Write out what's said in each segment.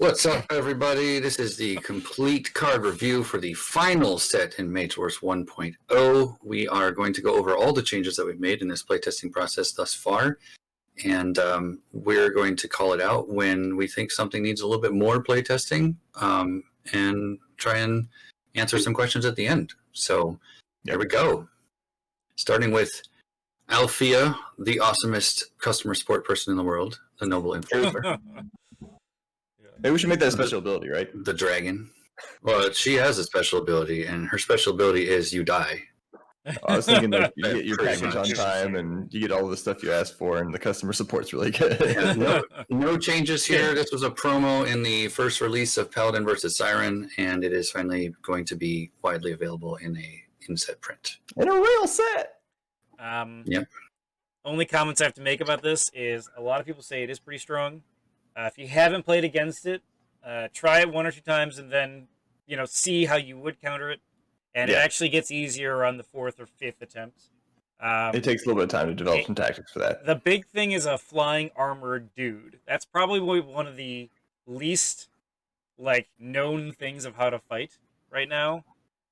What's up, everybody? This is the complete card review for the final set in Mage Wars 1.0. We are going to go over all the changes that we've made in this playtesting process thus far, and we're going to call it out when we think something needs a little bit more playtesting, and try and answer some questions at the end. So there we go. Starting with Althea, the awesomest customer support person in the world, the noble influencer. Maybe we should make that a special ability, right? The dragon. Well, she has a special ability, and her special ability is you die. I was thinking like you get your Pretty package on much. time, and you get all the stuff you asked for, and the customer support's really good. Yeah, no changes here. This was a promo in the first release of Paladin versus Siren, and it is finally going to be widely available in a in-set print. In a real set. Yep. Only comments I have to make about this is a lot of people say it is pretty strong. If you haven't played against it, try it one or two times and then, see how you would counter it. And it actually gets easier on the fourth or fifth attempt. It takes a little bit of time to develop some tactics for that. The big thing is a flying armored dude. That's probably one of the least known things of how to fight right now.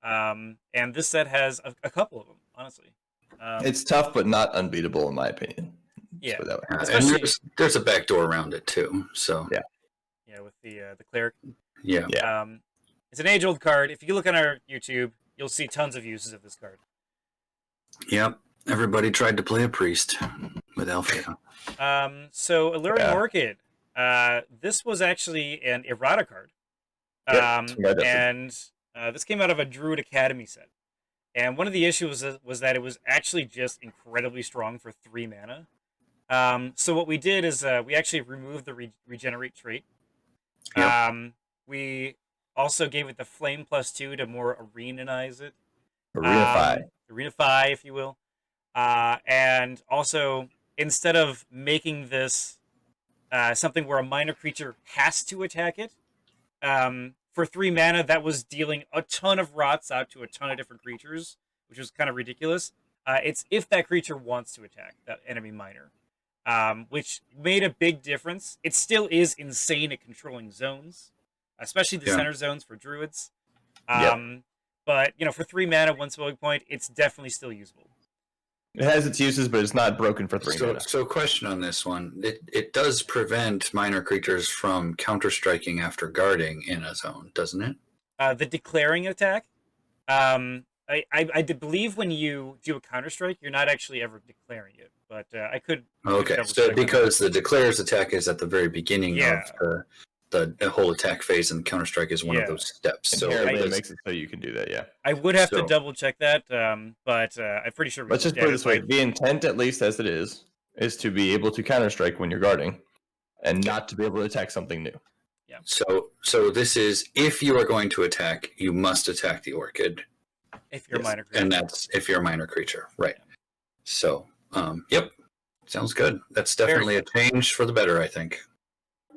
And this set has a couple of them, honestly. It's tough, but not unbeatable, in my opinion. Yeah, and there's a backdoor around it too. So yeah, with the cleric. Yeah. It's an age-old card. If you look on our YouTube, you'll see tons of uses of this card. Yep. Everybody tried to play a priest with Althea. So Alluring Orchid. This was actually an errata card. And this came out of a Druid Academy set. And one of the issues was that it was actually just incredibly strong for 3 mana. So what we did is we actually removed the regenerate trait. Yep. We also gave it the flame +2 to more arenaize it. Arenify, if you will. And also, instead of making this something where a minor creature has to attack it, for 3 mana, that was dealing a ton of rots out to a ton of different creatures, which was kind of ridiculous. It's if that creature wants to attack that enemy minor. Which made a big difference. It still is insane at controlling zones, especially the center zones for druids. But, for 3 mana, 1 spelling point, it's definitely still usable. It has its uses, but it's not broken for 3 mana. So question on this one. It does prevent minor creatures from counter-striking after guarding in a zone, doesn't it? The declaring attack, I believe when you do a counter-strike, you're not actually ever declaring it. But I could... Okay, so because the declares attack is at the very beginning of the whole attack phase, and Counter-Strike is one of those steps. So it makes it so you can do that, yeah. I would have to double-check that, but I'm pretty sure... Let's just put it this way. The intent, at least as it is to be able to Counter-Strike when you're guarding, and not to be able to attack something new. Yeah. So this is, if you are going to attack, you must attack the Orchid. If you're a minor creature. And that's if you're a minor creature, right. Yeah. So... yep, sounds good. That's definitely a change for the better, I think.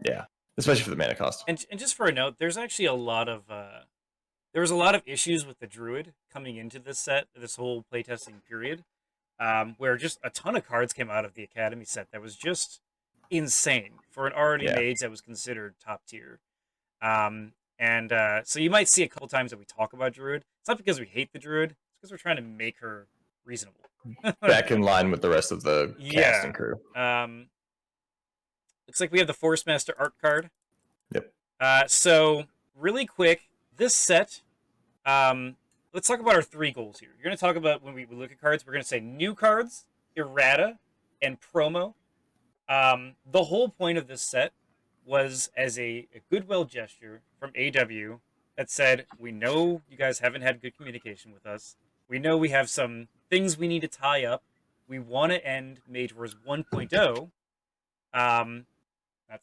Yeah, especially for the mana cost. And just for a note, there's actually a lot of there was a lot of issues with the Druid coming into this set, this whole playtesting period, where just a ton of cards came out of the Academy set that was just insane for an already mage that was considered top tier. So you might see a couple times that we talk about Druid. It's not because we hate the Druid; it's because we're trying to make her reasonable. Back in line with the rest of the cast and crew. Looks like we have the Force Master art card. Yep. So really quick, this set. Let's talk about our 3 goals here. You're going to talk about when we look at cards. We're going to say new cards, errata, and promo. The whole point of this set was as a goodwill gesture from AW that said, we know you guys haven't had good communication with us. We know we have some things we need to tie up. We want to end Mage Wars 1.0. Not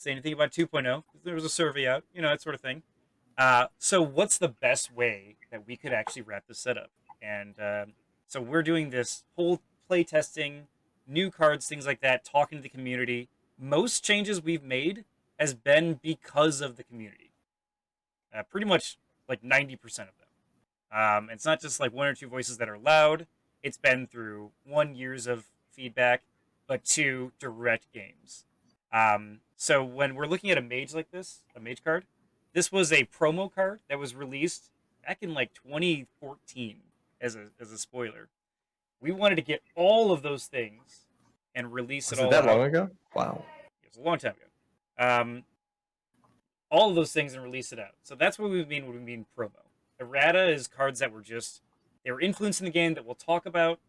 saying anything about 2.0. There was a survey out, that sort of thing. So what's the best way that we could actually wrap this setup? And so we're doing this whole play testing, new cards, things like that, talking to the community. Most changes we've made has been because of the community. Pretty much 90% of them. It's not just 1 or 2 voices that are loud. It's been through 1 years of feedback, but 2 direct games. So when we're looking at a mage like this, a mage card, This was a promo card that was released back in like 2014 as a spoiler. We wanted to get all of those things and release Was it it all that out. long ago? Wow. It was a long time ago. All of those things and release it out. So that's what we mean when we mean promo. Errata is cards that were just, they were influencing the game that we'll talk about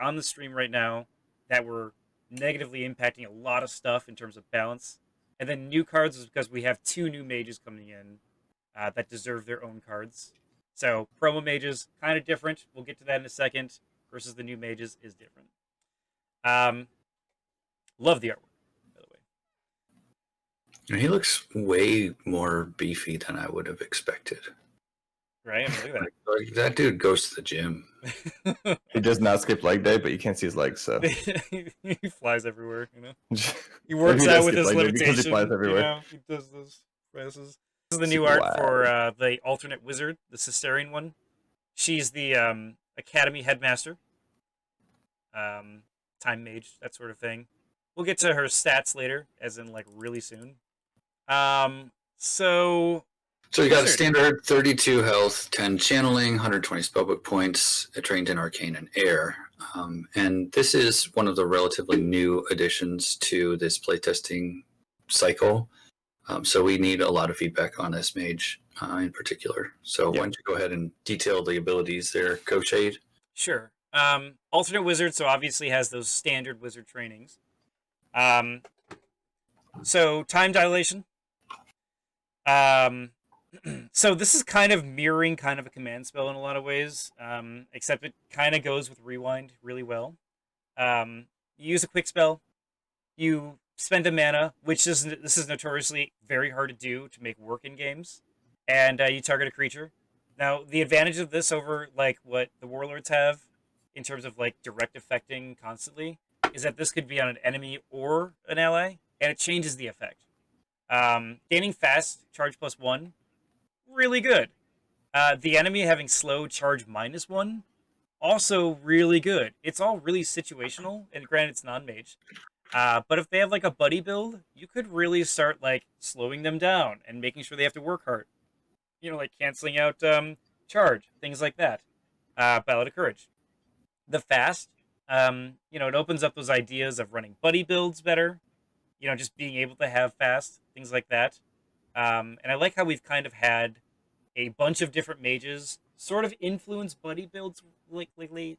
on the stream right now, that were negatively impacting a lot of stuff in terms of balance. And then new cards is because we have 2 new mages coming in that deserve their own cards. So promo mages, kind of different. We'll get to that in a second. Versus the new mages is different. Love the artwork, by the way. He looks way more beefy than I would have expected. Right? I mean, look at Like, that dude goes to the gym. that. He does not skip leg day, but you can't see his legs, so. He flies everywhere, you know? He He works does out with skip his leg day because limitation. he flies everywhere. You know? He does those presses. This is the new Super art for the alternate wizard, the Caesarian one. She's the academy headmaster. Time mage, that sort of thing. We'll get to her stats later, as in like really soon. So So you got a Wizard. standard 32 health, 10 channeling, 120 spellbook points, trained in arcane and air. And this is one of the relatively new additions to this playtesting cycle. So we need a lot of feedback on this mage in particular. So why don't you go ahead and detail the abilities there, Coshade? Sure. Alternate wizard, so obviously has those standard wizard trainings. So time dilation. So this is kind of mirroring kind of a command spell in a lot of ways, except it kind of goes with rewind really well. You use a quick spell, you spend a mana, which this is notoriously very hard to do to make work in games, and you target a creature. Now, the advantage of this over like what the warlords have in terms of like direct affecting constantly is that this could be on an enemy or an ally, and it changes the effect. Gaining fast, charge +1, really good. The enemy having slow, charge -1, also really good. It's all really situational, and granted it's non-mage. But if they have like a buddy build, you could really start like slowing them down and making sure they have to work hard. You know, like canceling out charge, things like that. Ballad of Courage. The fast, it opens up those ideas of running buddy builds better. Just being able to have fast, things like that. And I like how we've kind of had a bunch of different mages sort of influence buddy builds lately,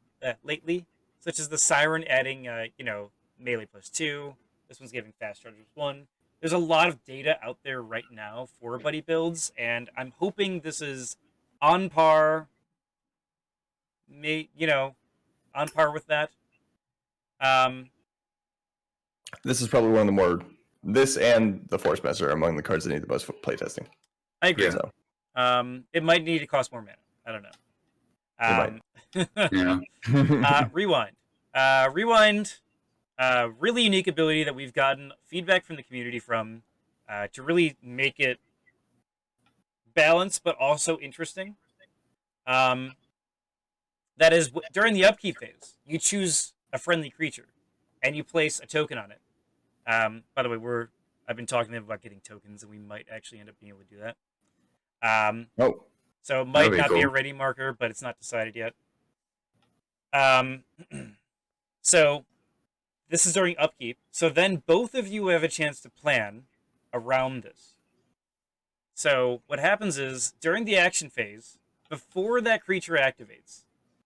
such as the Siren adding, melee +2. This one's giving fast charge +1. There's a lot of data out there right now for buddy builds, and I'm hoping this is on par, on par with that. This is probably one of the more. This and the Force Messer are among the cards that need the most playtesting. I agree. So. It might need to cost more mana. I don't know. Yeah. Rewind. Rewind. Really unique ability that we've gotten feedback from the community from to really make it balanced but also interesting. That is, during the upkeep phase, you choose a friendly creature and you place a token on it. By the way, I've been talking to them about getting tokens, and we might actually end up being able to do that. So it might not be a ready marker, but it's not decided yet. So this is during upkeep. So then both of you have a chance to plan around this. So what happens is, during the action phase, before that creature activates,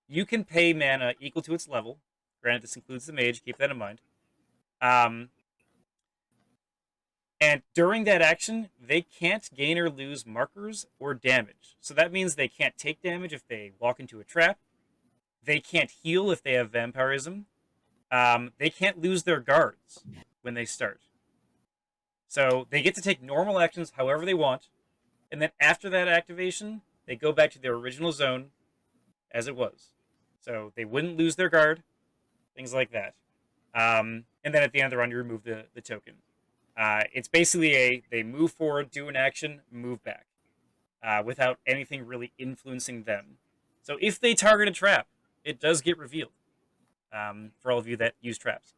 you can pay mana equal to its level. Granted, this includes the mage. Keep that in mind. And during that action, they can't gain or lose markers or damage. So that means they can't take damage if they walk into a trap. They can't heal if they have vampirism. They can't lose their guards when they start. So they get to take normal actions however they want. And then after that activation, they go back to their original zone as it was. So they wouldn't lose their guard, things like that. And then at the end of the run, you remove the token. It's basically they move forward, do an action, move back, without anything really influencing them. So if they target a trap, it does get revealed. For all of you that use traps,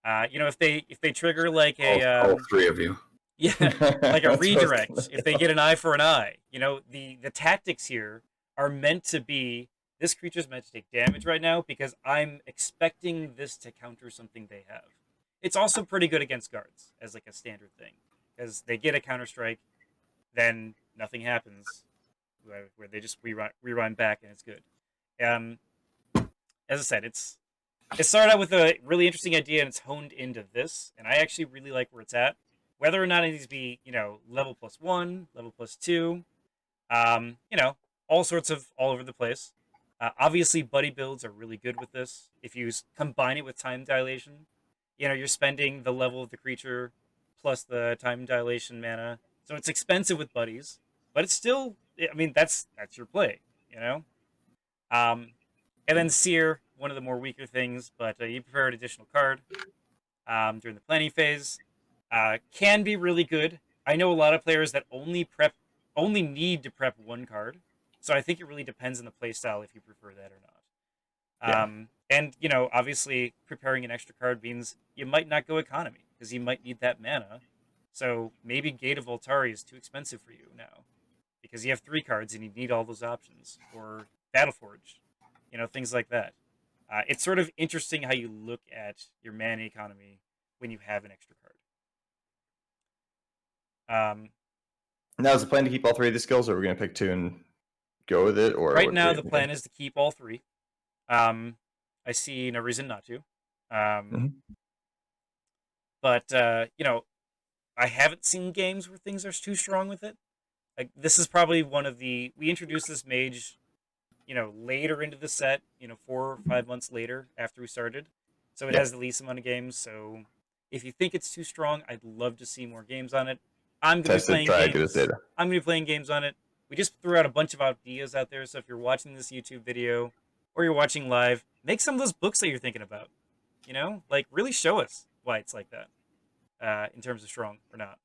if they trigger like all 3 of you. Yeah, like a That's redirect if they get an eye for an eye. You know, the tactics here are meant to be, this creature's meant to take damage right now because I'm expecting this to counter something they have. It's also pretty good against guards as like a standard thing, because they get a counter strike, then nothing happens, where they just rewind back and it's good. Um, as I said, it started out with a really interesting idea and it's honed into this, and I actually really like where it's at. Whether or not it needs to be, level +1, level +2, all sorts of all over the place. Obviously, buddy builds are really good with this. If you combine it with time dilation, you're spending the level of the creature plus the time dilation mana, so it's expensive with buddies, but it's still, I mean, that's your play, you know. And then Seer, one of the more weaker things, but you prepare an additional card during the planning phase. Can be really good. I know a lot of players that only need to prep one card, so I think it really depends on the playstyle if you prefer that or not. Yeah. And obviously, preparing an extra card means you might not go economy because you might need that mana. So maybe Gate of Voltari is too expensive for you now because you have 3 cards and you need all those options, or Battleforge, things like that. It's sort of interesting how you look at your mana economy when you have an extra card. Now, is the plan to keep all 3 of the skills, or are we going to pick 2 and go with it? Or right now, the plan is to keep all 3. I see no reason not to. But I haven't seen games where things are too strong with it. Like, this is probably one of we introduced this mage, later into the set, 4 or 5 months later after we started. So it has the least amount of games. So if you think it's too strong, I'd love to see more games on it. I'm going to be playing games. I'm going to be playing games on it. We just threw out a bunch of ideas out there. So if you're watching this YouTube video or you're watching live, make some of those books that you're thinking about. Like, really show us why it's like that in terms of strong or not.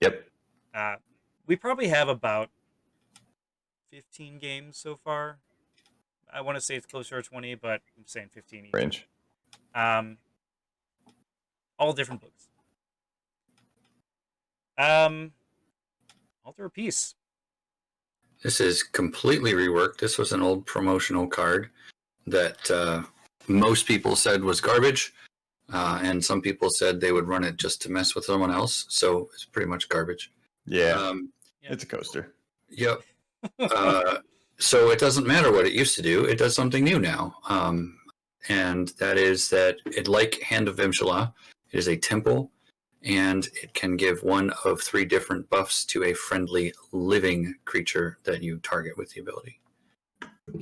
Yep. We probably have about 15 games so far. I want to say it's closer to 20, but I'm saying 15 each. Range. All different books. Alter a Piece. This is completely reworked. This was an old promotional card that most people said was garbage, and some people said they would run it just to mess with someone else. So it's pretty much garbage. Yeah, it's a coaster. Yep. So it doesn't matter what it used to do. It does something new now, and that is that it, like Hand of Vimshala, it is a temple, and it can give one of 3 different buffs to a friendly living creature that you target with the ability.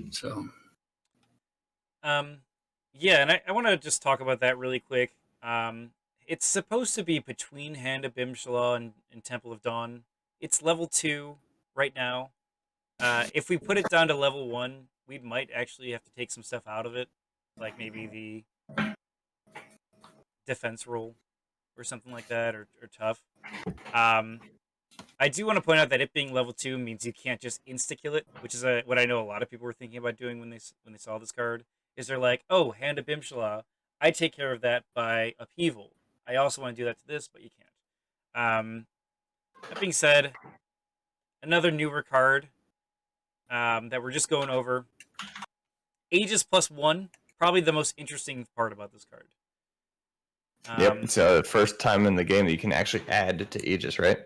So, yeah, and I want to just talk about that really quick. It's supposed to be between Hand of Vimshala and Temple of Dawn. It's level 2 right now. If we put it down to level 1, we might actually have to take some stuff out of it, like maybe the defense roll or something like that, or tough. I do want to point out that it being level 2 means you can't just insta-kill it, which is what I know a lot of people were thinking about doing when they saw this card. Is they're like, oh, Hand of Bimshala, I take care of that by upheaval. I also want to do that to this, but you can't. That being said, another newer card that we're just going over. Aegis +1, probably the most interesting part about this card. Yep, it's the first time in the game that you can actually add to Aegis, right?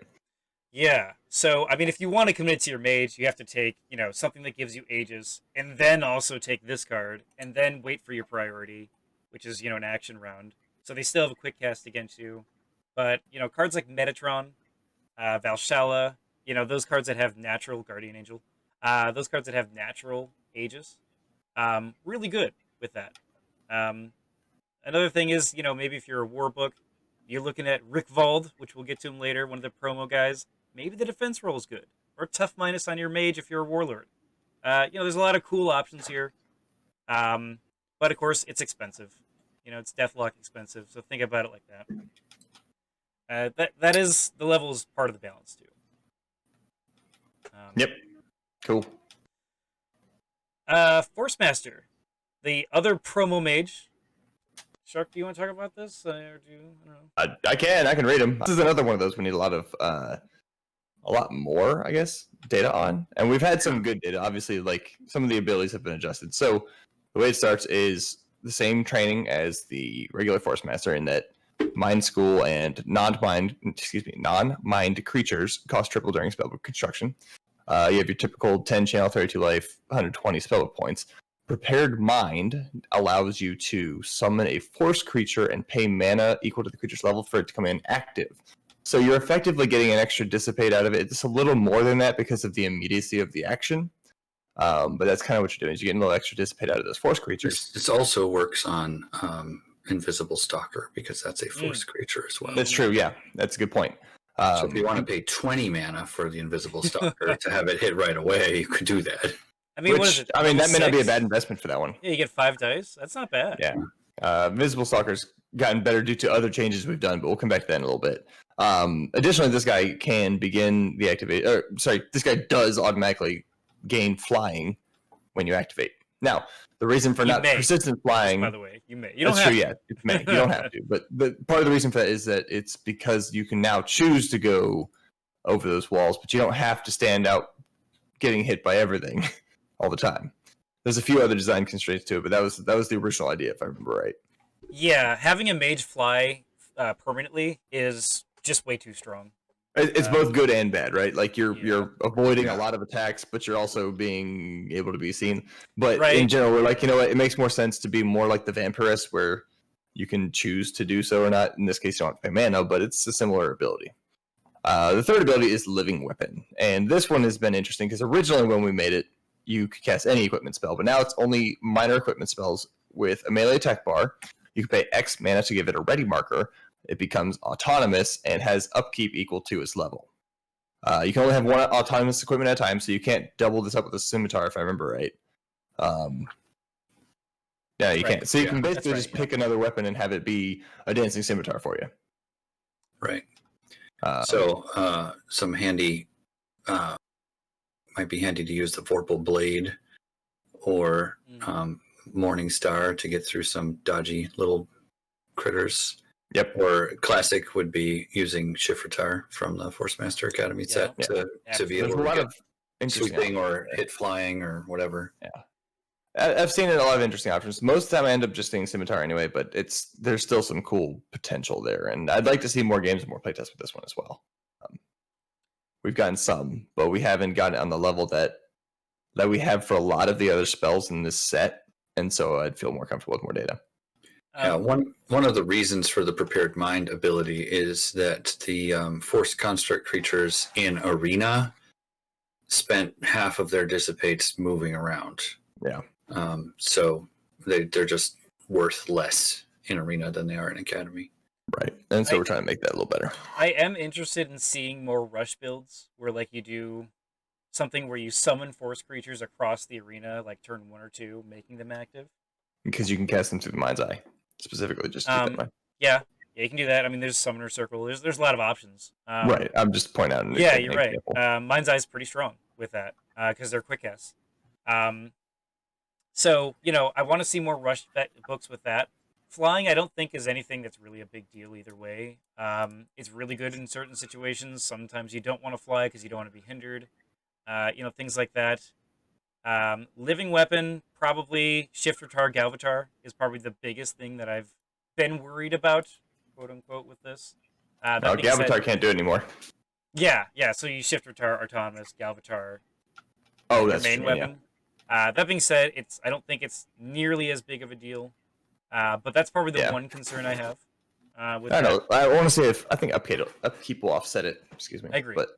Yeah, so, I mean, if you want to commit to your mage, you have to take, something that gives you Aegis, and then also take this card, and then wait for your priority, which is, an action round. So they still have a quick cast against you. But, cards like Metatron, Valshala, those cards that have natural Guardian Angel, those cards that have natural Aegis, really good with that. Another thing is, maybe if you're a war book, you're looking at Rickvald, which we'll get to him later, one of the promo guys. Maybe the defense roll is good. Or tough minus on your mage if you're a warlord. There's a lot of cool options here. But of course, it's expensive. It's Deathlock expensive, so think about it like that. That is, the level is part of the balance, too. Yep. Cool. Force Master, the other promo mage. Shark, do you want to talk about this? Or do you, I don't know. I can read them. This is another one of those we need a lot more, I guess, data on. And we've had some good data. Obviously, like some of the abilities have been adjusted. So the way it starts is the same training as the regular Force Master in that Mind School and non-mind creatures cost triple during spellbook construction. You have your typical 10 channel, 32 life, 120 spellbook points. Prepared Mind allows you to summon a force creature and pay mana equal to the creature's level for it to come in active. So you're effectively getting an extra dissipate out of it. It's a little more than that because of the immediacy of the action. But that's kind of what you're doing, is you're getting a little extra dissipate out of those force creatures. This also works on Invisible Stalker, because that's a force creature as well. That's true, yeah. That's a good point. So if you want to pay 20 mana for the Invisible Stalker to have it hit right away, you could do that. I mean, what is it? I mean, that may not be a 6? bad investment for that one. Yeah, you get 5 dice. That's not bad. Yeah. Invisible Stalker's gotten better due to other changes we've done, but we'll come back to that in a little bit. Additionally, this guy can begin the activate. This guy does automatically gain flying when you activate. Now, the reason for not persistent flying, by the way, you may. You don't that's have true. to. Yeah, it may. You don't have to. But part of the reason for that is that it's because you can now choose to go over those walls, but you don't have to stand out getting hit by everything all the time. There's a few other design constraints to it, but that was the original idea, if I remember right. Yeah, having a mage fly permanently is just way too strong. It's both good and bad, right? Like you're avoiding a lot of attacks, but you're also being able to be seen. But in general, we're like, you know what? It makes more sense to be more like the Vampirist, where you can choose to do so or not. In this case, you don't have to pay mana, but it's a similar ability. The third ability is Living Weapon, and this one has been interesting because originally when we made it, you could cast any equipment spell, but now it's only minor equipment spells with a melee attack bar. You can pay X mana to give it a ready marker. It becomes autonomous and has upkeep equal to its level. You can only have one autonomous equipment at a time, so you can't double this up with a scimitar, if I remember right. Yeah, you can't. So you can basically just pick another weapon and have it be a dancing scimitar for you. Right. Some handy, might be handy to use the Vorpal Blade or Morning Star to get through some dodgy little critters. Yep. Or classic would be using Shifratar from the Force Master Academy set to be able to get sweeping or hit flying or whatever. Yeah. I've seen it a lot of interesting options. Most of the time I end up just seeing Scimitar anyway, but there's still some cool potential there. And I'd like to see more games and more playtests with this one as well. We've gotten some, but we haven't gotten it on the level that we have for a lot of the other spells in this set. And so I'd feel more comfortable with more data. Yeah, one of the reasons for the Prepared Mind ability is that the Force Construct creatures in Arena spent half of their dissipates moving around. Yeah. So they're just worth less in Arena than they are in Academy. Right. And so we're trying to make that a little better. I am interested in seeing more rush builds where like you do something where you summon force creatures across the arena, like turn 1 or 2, making them active. Because you can cast them through the Mind's Eye, specifically. Just yeah, you can do that. I mean, there's Summoner Circle. There's a lot of options. Right. I'm just pointing out. Yeah, you're right. Mind's Eye is pretty strong with that because they're quick casts. So I want to see more rush books with that. Flying, I don't think is anything that's really a big deal either way. It's really good in certain situations. Sometimes you don't want to fly because you don't want to be hindered. Things like that. Living Weapon, probably Shifratar, Galvatar is probably the biggest thing that I've been worried about, quote unquote, with this. Galvatar can't do it anymore. Yeah. So you Shifratar, Autonomous, Galvatar. Oh, that's your main weapon. Yeah. That being said, I don't think it's nearly as big of a deal. But that's probably the one concern I have. I don't know. I want to say I think upkeep will offset it. Excuse me. I agree. But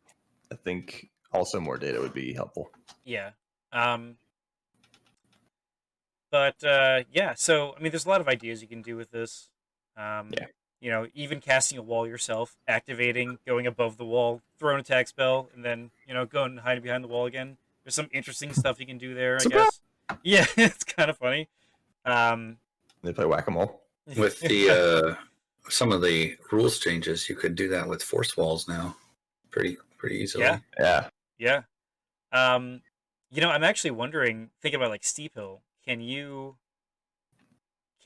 I think also more data would be helpful. Yeah. So I mean, there's a lot of ideas you can do with this. Even casting a wall yourself, activating, going above the wall, throw an attack spell, and then going and hiding behind the wall again. There's some interesting stuff you can do there, I guess. Yeah, it's kind of funny. They play whack-a-mole. With the some of the rules changes, you could do that with force walls now, pretty easily. Yeah. I'm actually wondering, thinking about like Steep Hill, can you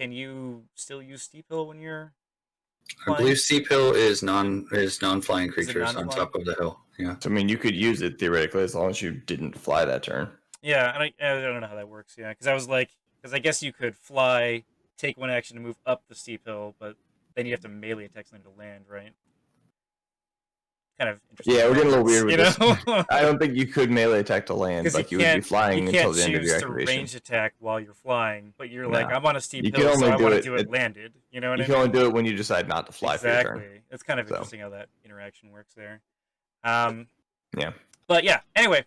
can you still use Steep Hill when you're I flying? believe Steep Hill is non-flying Is it creatures on non-flying? top of the hill. Yeah. So, I mean, you could use it theoretically as long as you didn't fly that turn. Yeah, and I don't know how that works. Yeah, because I guess you could fly, take one action to move up the steep hill, but then you have to melee attack something to land, right? Kind of interesting. Yeah, we're getting a little weird with this. know? I don't think you could melee attack to land. 'Cause Like you would be flying until the end of your choose to activation. range attack while you're flying, but you're like, No. I'm on a steep You can hill, so only I do want to it do it at- landed. You know what You I can mean? only do it when you decide not to fly for your turn. Exactly. It's kind of So. interesting how that interaction works there. Yeah. Yeah. But yeah, anyway,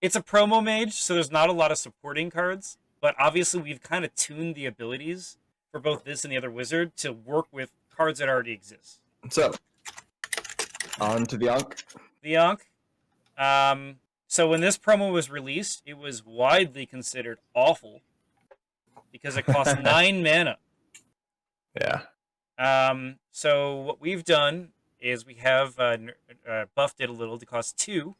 it's a promo mage, so there's not a lot of supporting cards, but obviously we've kind of tuned the abilities for both this and the other wizard to work with cards that already exist. So, on to the Ankh. The Ankh. So when this promo was released, it was widely considered awful because it cost 9 mana. Yeah. So what we've done is we have buffed it a little to cost 2.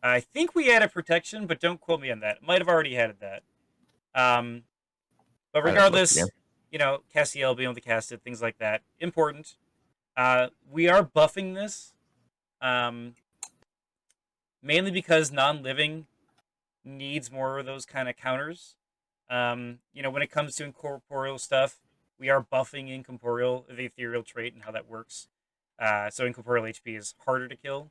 I think we added protection, but don't quote me on that. Might have already added that. But regardless, you know, Cassielle being able to cast it, things like that, important. We are buffing this, mainly because non-living needs more of those kind of counters. You know, when it comes to incorporeal stuff, we are buffing incorporeal, the ethereal trait, and how that works. So incorporeal HP is harder to kill.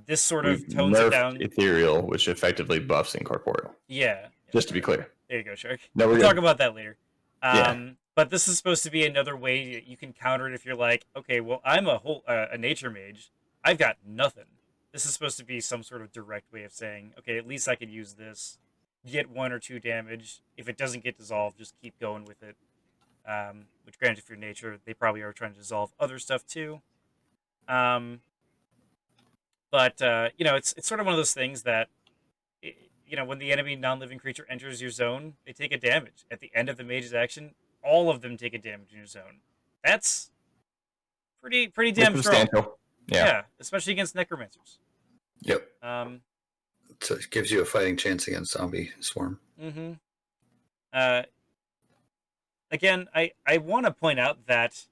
This sort of We've tones it nerfed down. ethereal, which effectively buffs incorporeal. Yeah. Just to be clear. There you go, Shark. No, We'll we're talk good. about that later. Yeah. But this is supposed to be another way that you can counter it if you're like, okay, well, I'm a nature mage. I've got nothing. This is supposed to be some sort of direct way of saying, okay, at least I could use this, get 1 or 2 damage. If it doesn't get dissolved, just keep going with it. Which, granted, if you're nature, they probably are trying to dissolve other stuff too. But you know, it's sort of one of those things that, you know, when the enemy non-living creature enters your zone, they take a damage. At the end of the mage's action, all of them take a damage in your zone. That's pretty damn strong. Substantial. Yeah. Especially against necromancers. Yep. Um, So it gives you a fighting chance against zombie swarm. mm-hmm. Again, I want to point out that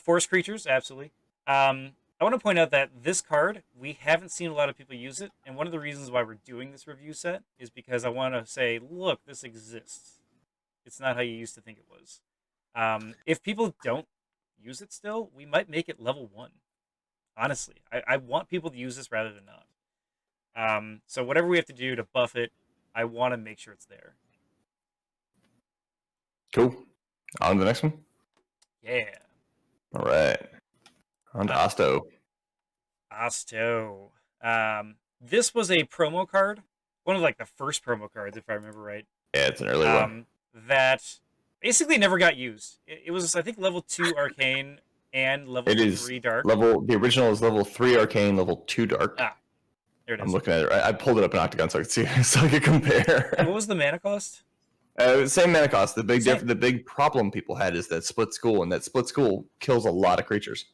forest creatures, absolutely. I want to point out that this card, we haven't seen a lot of people use it, and one of the reasons why we're doing this review set is because I want to say, look, this exists. It's not how you used to think it was. If people don't use it still, we might make it level 1. Honestly, I want people to use this rather than not. So whatever we have to do to buff it, I want to make sure it's there. Cool. On to the next one. Yeah. All right. On to Asto. Asto. This was a promo card. One of like the first promo cards, if I remember right. Yeah, it's an early one. That basically never got used. It was, I think, level 2 arcane and level 3 dark. The original is level 3 arcane, level 2 dark. Ah, there it is. I'm looking at it. I pulled it up in Octagon so I could see, so I could compare. What was the mana cost? Same mana cost. The big problem people had is that split school, and that split school kills a lot of creatures.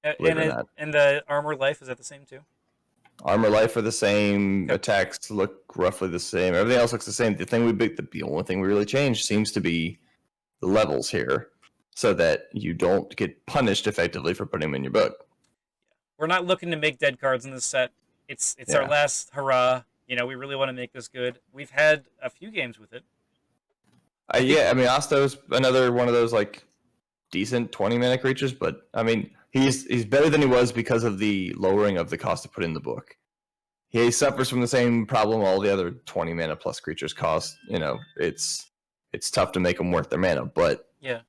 And the armor life, is that the same too? Armor life are the same. Attacks look roughly the same. Everything else looks the same. The only thing we really changed seems to be the levels here, so that you don't get punished effectively for putting them in your book. We're not looking to make dead cards in this set. It's our last hurrah. You know, we really want to make this good. We've had a few games with it. Yeah, I mean, Asto's another one of those like decent 20 mana creatures, but I mean, he's better than he was because of the lowering of the cost to put in the book. He suffers from the same problem all the other 20 mana plus creatures cost. You know, it's tough to make them worth their mana, but yeah,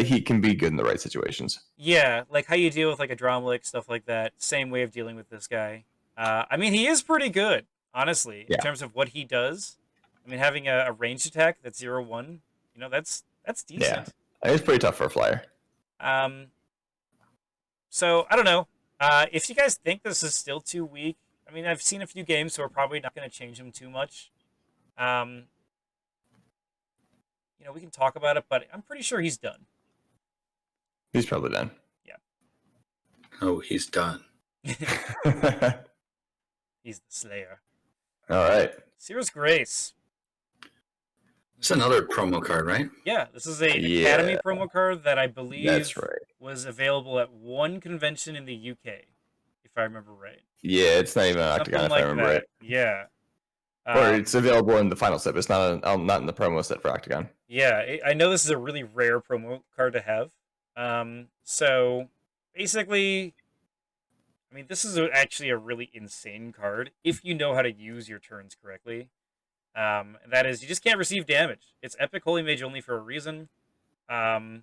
he can be good in the right situations. Yeah, like how you deal with like a Dromelic, stuff like that. Same way of dealing with this guy. I mean, he is pretty good, honestly, in terms of what he does. I mean, having a ranged attack that's 0/1, you know, that's decent. Yeah, it's pretty tough for a flyer. So I don't know. If you guys think this is still too weak, I mean, I've seen a few games, so we're probably not going to change him too much. You know, we can talk about it, but I'm pretty sure he's done. He's probably done. Yeah. Oh, he's done. He's the Slayer. All right. Syrus Grace. It's another promo card, right? Yeah, this is a Yeah. Academy promo card that I believe That's right. was available at one convention in the UK, if I remember right. Yeah, it's not even an Something Octagon if I like remember that. right. Yeah. Or it's available in the final set, but it's not in the promo set for Octagon. Yeah, I know this is a really rare promo card to have. So basically, I mean, this is actually a really insane card if you know how to use your turns correctly. And that is, you just can't receive damage. It's Epic Holy Mage only for a reason. In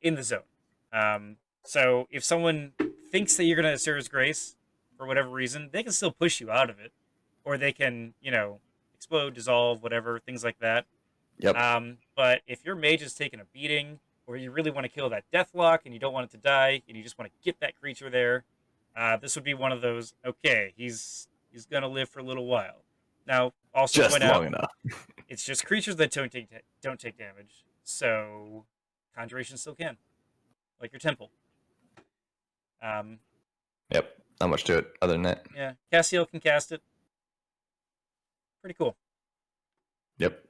the zone. So if someone thinks that you're gonna Syrus Grace for whatever reason, they can still push you out of it, or they can, explode, dissolve, whatever, things like that. Yep. But if your mage is taking a beating, or you really want to kill that deathlock and you don't want it to die, and you just want to get that creature there, this would be one of those. Okay, he's gonna live for a little while. Now, also Just point long out, enough. it's just creatures that don't take damage, so Conjuration still can, like your Temple. Yep. Not much to it other than that. Yeah, Cassielle can cast it. Pretty cool. Yep.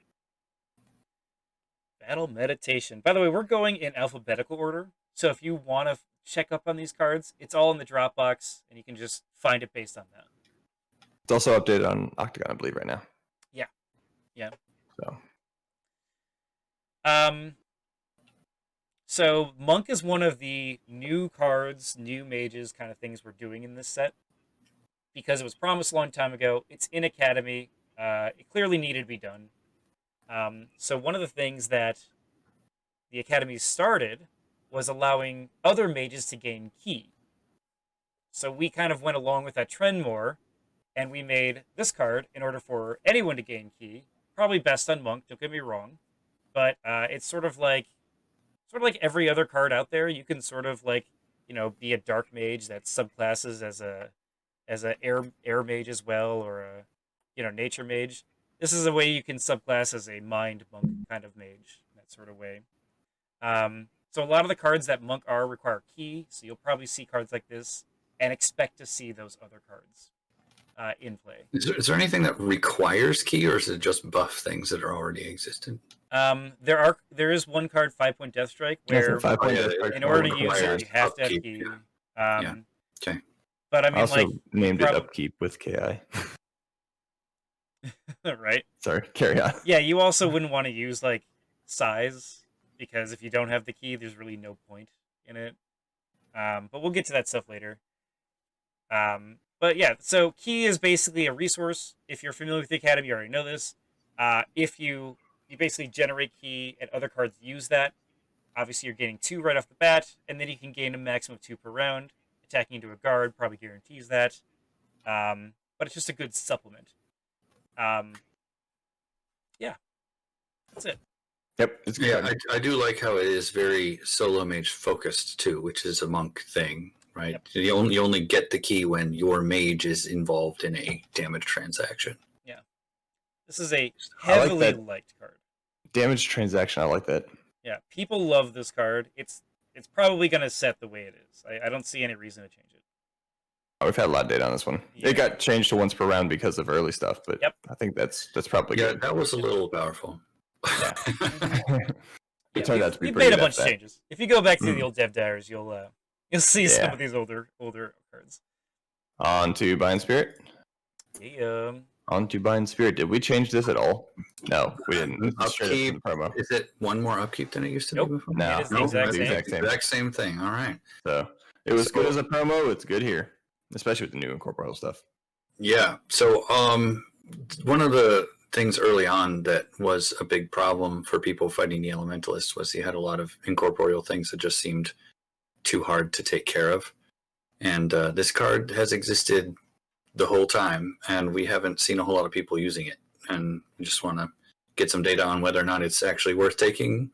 Battle Meditation. By the way, we're going in alphabetical order, so if you want to check up on these cards, it's all in the Dropbox, and you can just find it based on that. It's also updated on Octagon, I believe, right now. Yeah. So. So Monk is one of the new cards, new mages kind of things we're doing in this set. Because it was promised a long time ago. It's in Academy. It clearly needed to be done. So one of the things that the Academy started was allowing other mages to gain key. So we kind of went along with that trend more, and we made this card in order for anyone to gain key. Probably best on Monk, don't get me wrong. But it's sort of like every other card out there. You can sort of be a dark mage that subclasses as a air mage as well, or a nature mage. This is a way you can subclass as a mind monk kind of mage, that sort of way. So a lot of the cards that monk are require key, so you'll probably see cards like this and expect to see those other cards in play. Is there anything that requires key, or is it just buff things that are already existent? There is one card, 5-point Death Strike, where in order to use it, you have to have key. Yeah. Okay. But I mean, also named it Upkeep with KI. right? Sorry, carry on. Yeah, you also wouldn't want to use size, because if you don't have the key, there's really no point in it. But we'll get to that stuff later. But yeah, so key is basically a resource. If you're familiar with the Academy, you already know this. If you basically generate key and other cards use that, obviously you're gaining 2 right off the bat, and then you can gain a maximum of 2 per round. Attacking into a guard probably guarantees that. But it's just a good supplement. Yeah, that's it. Yep, it's good. Yeah, I do like how it is very solo mage focused too, which is a monk thing, right? Yep. You only get the key when your mage is involved in a damage transaction. Yeah, this is a heavily liked card. Damage transaction, I like that. Yeah, people love this card. It's probably going to set the way it is. I don't see any reason to change it. We've had a lot of data on this one. Yeah. It got changed to once per round because of early stuff, but Yep. I think that's probably good. That was a little powerful. Yeah. Yeah, It turned out to be we've pretty made a good bunch of at that. changes. If you go back to the old dev diaries, you'll see some Yeah. of these older cards. On to Bind Spirit. Yeah. On to Bind Spirit. Did we change this at all? No, we didn't. This is straight up Upkeep. from the promo. Is it one more upkeep than it used to Nope. be before? No, It is the no, exact it's same. Exact same thing. All right. So it was So- good as a promo. It's good here, especially with the new incorporeal stuff. Yeah. So one of the things early on that was a big problem for people fighting the Elementalist was he had a lot of incorporeal things that just seemed too hard to take care of. And this card has existed the whole time, and we haven't seen a whole lot of people using it. And we just want to get some data on whether or not it's actually worth taking,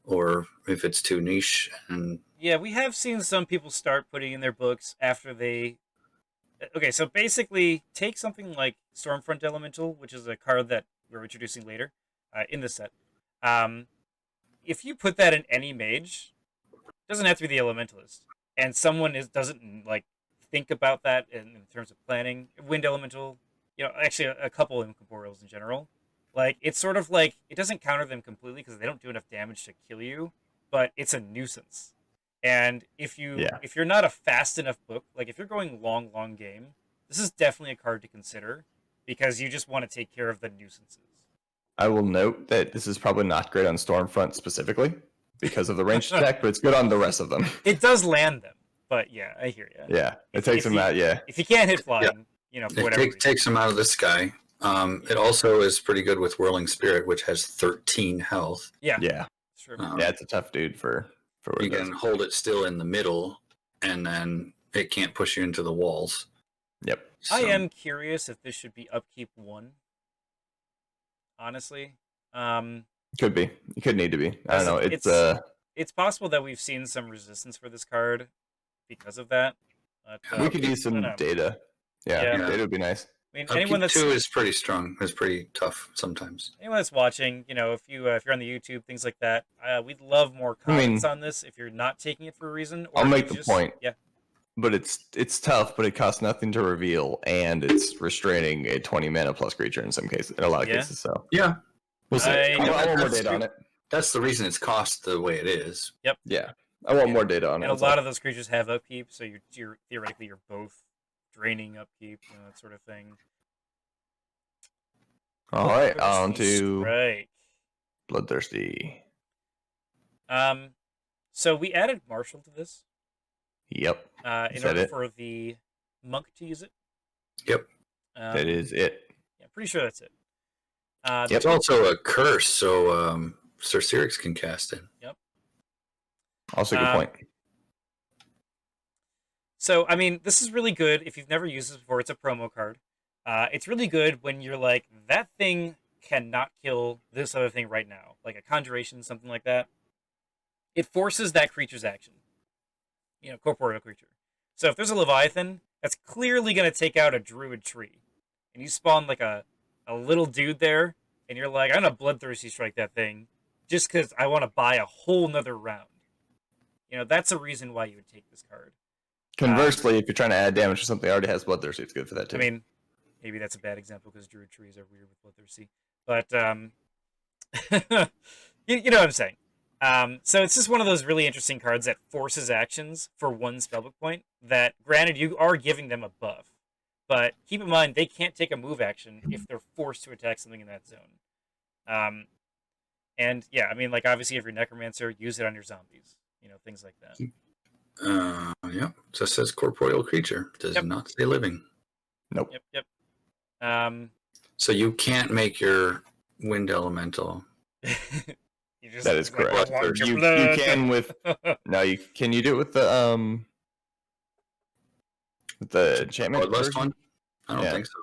or if it's too niche. And Yeah, we have seen some people start putting in their books after they... Okay, so basically, take something like Stormfront Elemental, which is a card that we're introducing later in the set. If you put that in any mage, it doesn't have to be the Elementalist, and someone doesn't think about that in terms of planning, Wind Elemental, actually a couple incorporeals in general, Like, it's sort of like, it doesn't counter them completely because they don't do enough damage to kill you, but it's a nuisance. And if you're not a fast enough book, like if you're going long game, this is definitely a card to consider because you just want to take care of the nuisances. I will note that this is probably not great on Stormfront specifically because of the ranged attack, but it's good on the rest of them. It does land them, but yeah, I hear you. Yeah, it takes them out. Yeah, if you can't hit flying, for whatever reason. Takes them out of the sky. It also is pretty good with Whirling Spirit, which has 13 health. Yeah. Sure. Yeah, it's a tough dude for what you can hold it still in the middle, and then it can't push you into the walls. Yep. So. I am curious if this should be upkeep 1. Honestly, could be. It could need to be. I don't know. It's possible that we've seen some resistance for this card because of that. But, we could use some data. Yeah, data would be nice. I mean, anyone that's 2 is pretty strong. It's pretty tough sometimes. Anyone that's watching, if you're on the YouTube, things like that, we'd love more comments on this. If you're not taking it for a reason, or I'll make the point. Yeah, but it's tough. But it costs nothing to reveal, and it's restraining a 20 mana plus creature in some cases. In a lot of cases, so yeah, we'll see. I want more data on it. That's the reason it's cost the way it is. Yep. Yeah, I want more data on it. And a lot of those creatures have upkeep, so you're theoretically you're both draining upkeep, that sort of thing. All right, on to Strike. Bloodthirsty. So we added Marshall to this. Yep. In order for the monk to use it. Yep. That is it. Yeah, pretty sure that's it. It's also a curse, so Sir Syrix can cast it. Yep. Also a good point. So, I mean, this is really good. If you've never used this before, it's a promo card. It's really good when you're like, that thing cannot kill this other thing right now. Like a conjuration, something like that. It forces that creature's action. Corporeal creature. So if there's a Leviathan, that's clearly going to take out a druid tree. And you spawn like a little dude there, and you're like, I'm going to bloodthirsty strike that thing just because I want to buy a whole nother round. That's a reason why you would take this card. Conversely, if you're trying to add damage to something that already has bloodthirsty, it's good for that too. I mean, maybe that's a bad example because druid trees are weird with bloodthirsty. But, you know what I'm saying. So it's just one of those really interesting cards that forces actions for 1 spellbook point that, granted, you are giving them a buff. But keep in mind, they can't take a move action if they're forced to attack something in that zone. And, yeah, I mean, like, obviously, if you're Necromancer, use it on your zombies. Things like that. Yeah. Just says corporeal creature. Does not say living. Nope. Yep. So you can't make your wind elemental. That is correct. You can with can you do it with the enchantment one? I don't think so.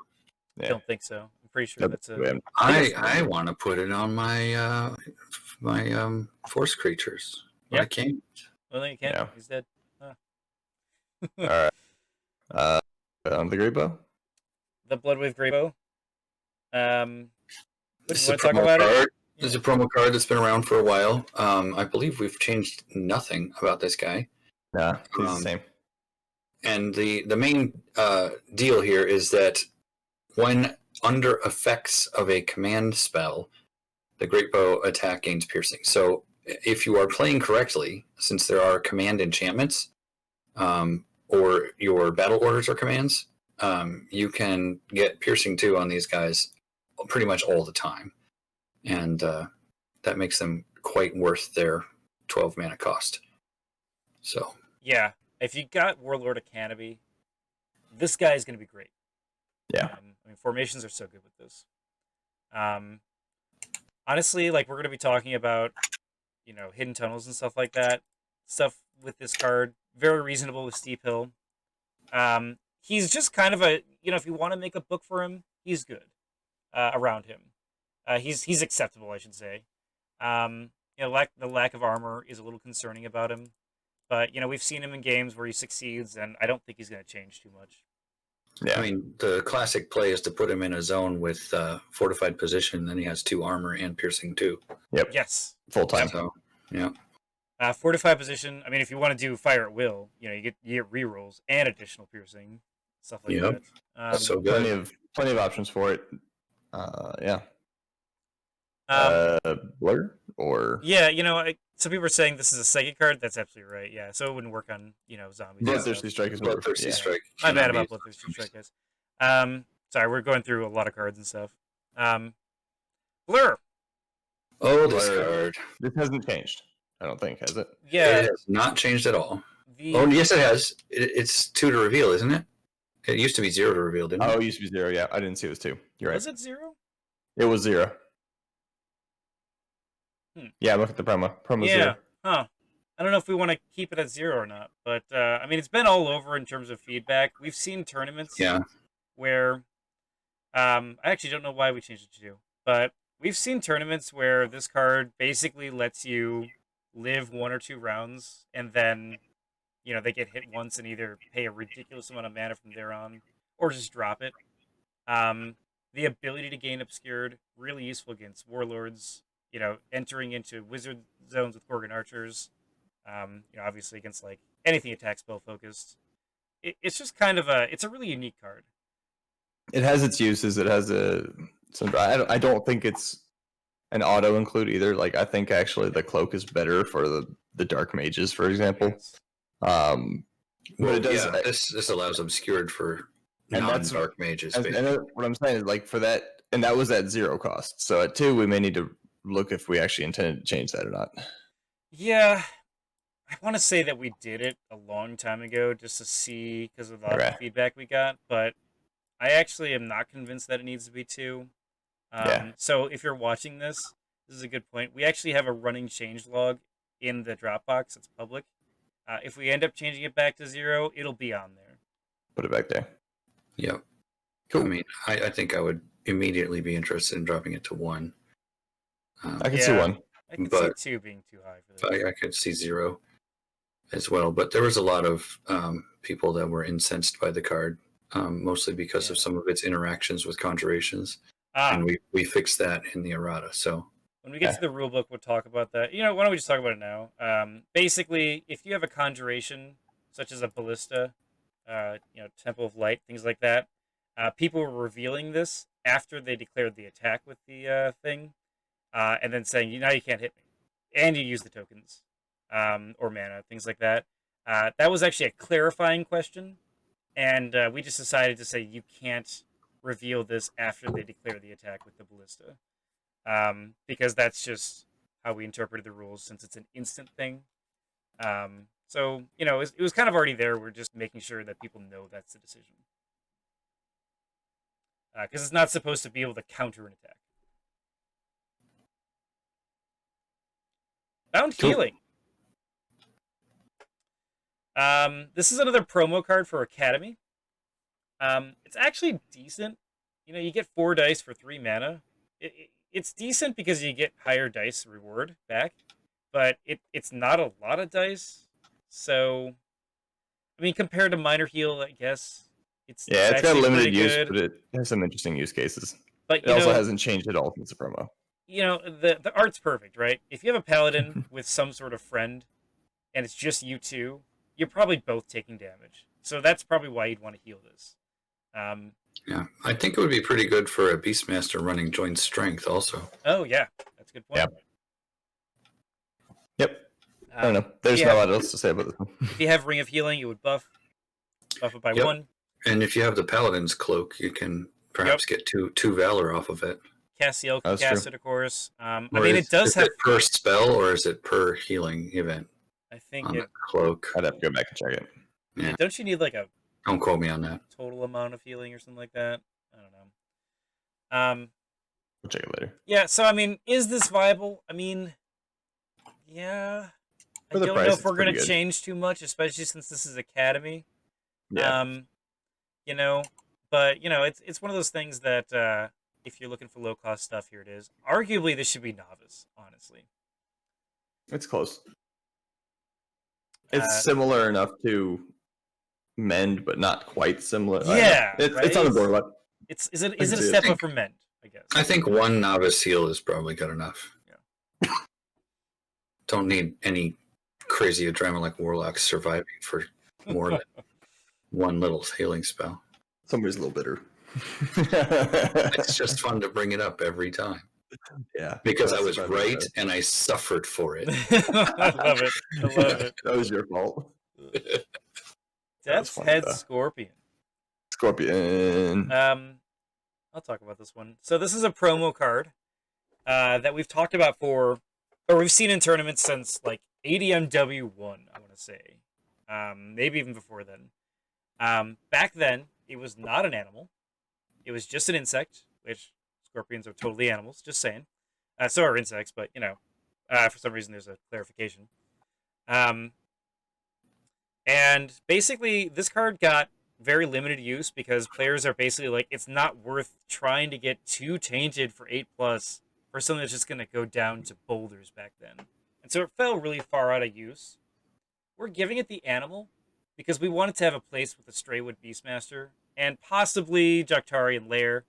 I don't think so. I'm pretty sure that's a. I want to put it on my my force creatures. Yeah. I can't. Well, then you can't. Yeah. He's dead. All right. On the Greybow. The Bloodwave Greybow. What do you want to talk about it? This is a promo card that's been around for a while. I believe we've changed nothing about this guy. Yeah, he's the same. And the main deal here is that when under effects of a command spell, the Greatbow attack gains piercing. So if you are playing correctly, since there are command enchantments, or your battle orders are commands, you can get piercing 2 on these guys pretty much all the time. And that makes them quite worth their 12 mana cost. So yeah, if you got Warlord of Canopy, this guy is going to be great. Yeah, I mean, formations are so good with this. Honestly, like, we're going to be talking about, hidden tunnels and stuff like that. Stuff with this card, very reasonable with Steep Hill. He's just kind of a, if you want to make a book for him, he's good around him. He's acceptable, I should say. The lack of armor is a little concerning about him, but we've seen him in games where he succeeds, and I don't think he's going to change too much. Yeah, I mean, the classic play is to put him in a zone with fortified position, then he has 2 armor and piercing 2. Yep. Yes. Full time. So, yeah. Fortified position. I mean, if you want to do fire at will, you get rerolls and additional piercing, stuff like that. That's so good. Plenty of options for it. Yeah. Blur or Yeah, some people are saying this is a psychic card. That's absolutely right. Yeah, so it wouldn't work on zombies. and Bloodthirsty stuff. Strike is what Bloodthirsty yeah. Strike. My cannot bad be about used on Bloodthirsty zombies. Strike, guys. Sorry, we're going through a lot of cards and stuff. Blur. Oh, this Blur. card. This hasn't changed. I don't think, has it? Yeah. It has not changed at all. The Oh, yes, it has. It's 2 to reveal, isn't it? It used to be 0 to reveal, didn't Oh, it? it used to be 0. Yeah, I didn't see it was 2. You're right. was it 0? It was 0. Yeah, look at the promo. Promo Yeah. 0. Huh. I don't know if we want to keep it at 0 or not, but I mean, it's been all over in terms of feedback. We've seen tournaments Yeah. where I actually don't know why we changed it to 2, but we've seen tournaments where this card basically lets you live 1 or 2 rounds, and then they get hit once and either pay a ridiculous amount of mana from there on, or just drop it. The ability to gain obscured, really useful against warlords. Entering into wizard zones with Gorgon archers. Obviously against like anything attack spell focused. It's just kind of it's a really unique card. It has its uses. It has I don't think it's an auto include either. Like, I think actually the cloak is better for the dark mages, for example. But it does. Yeah, this allows obscured for And that's- non-dark mages. And what I'm saying is, like, for that, and that was at 0 cost. So at 2, we may need to look if we actually intended to change that or not. Yeah, I want to say that we did it a long time ago just to see because of the feedback we got, but I actually am not convinced that it needs to be 2. So if you're watching this is a good point. We actually have a running change log in the Dropbox. It's public. If we end up changing it back to 0, it'll be on there. Put it back there. Yeah. Cool. I mean, I think I would immediately be interested in dropping it to 1. I can see 1. I can see 2 being too high for this. I could see 0 as well. But there was a lot of people that were incensed by the card, mostly because of some of its interactions with conjurations. And we fixed that in the errata. So when we get to the rulebook, we'll talk about that. Why don't we just talk about it now? Basically, if you have a conjuration, such as a ballista, Temple of Light, things like that, people were revealing this after they declared the attack with the thing, and then saying, now you can't hit me. And you use the tokens, or mana, things like that. That was actually a clarifying question, and we just decided to say you can't reveal this after they declare the attack with the ballista. Because that's just how we interpreted the rules, since it's an instant thing. So, it was kind of already there. We're just making sure that people know that's the decision. Because it's not supposed to be able to counter an attack. Bound Healing. This is another promo card for Academy. It's actually decent. You get 4 dice for 3 mana. It's decent because you get higher dice reward back, but it's not a lot of dice. So, I mean, compared to Minor Heal, I guess it's got limited use, but it has some interesting use cases. But it also hasn't changed at all since the promo. The art's perfect, right? If you have a paladin with some sort of friend, and it's just you two, you're probably both taking damage. So that's probably why you'd want to heal this. Yeah, I think it would be pretty good for a Beastmaster running joint strength also. Oh, yeah. That's a good point. Yep. I don't know. There's not a lot else to say about this one. If you have Ring of Healing, it would buff it by 1. And if you have the Paladin's Cloak, you can perhaps get two Valor off of it. Cassielle can cast it, of course. It does have... Is it per spell, or is it per healing event? I think on the Cloak. I'd have to go back and check it. Yeah. Don't you need like a... Don't quote me on that. Total amount of healing or something like that? I don't know. We'll check it later. Yeah, so, I mean, is this viable? I mean, yeah... I don't know if we're going to change too much, especially since this is Academy. Yeah. But, it's one of those things that if you're looking for low-cost stuff, here it is. Arguably, this should be Novice, honestly. It's close. It's similar enough to Mend, but not quite similar. Yeah. It's on the board. Is it a step up from Mend, I guess? I think 1 Novice heal is probably good enough. Yeah. Don't need any crazy Adrenaline like Warlocks surviving for more than 1 little healing spell. Somebody's a little bitter. It's just fun to bring it up every time. Yeah, because I that's was probably right better. and I suffered for it. I love it. I love it. That was your fault. That was Death's funny, Head though. Scorpion. Scorpion. I'll talk about this one. So this is a promo card that we've talked about or we've seen in tournaments since like ADMW1, I want to say. Maybe even before then. Back then, it was not an animal. It was just an insect, which scorpions are totally animals, just saying. So are insects, but, for some reason there's a clarification. And basically, this card got very limited use because players are basically like, it's not worth trying to get too tainted for 8+ for something that's just going to go down to boulders back then. And so it fell really far out of use. We're giving it the animal because we wanted to have a place with the Straywood Beastmaster and possibly Jaktari Lair.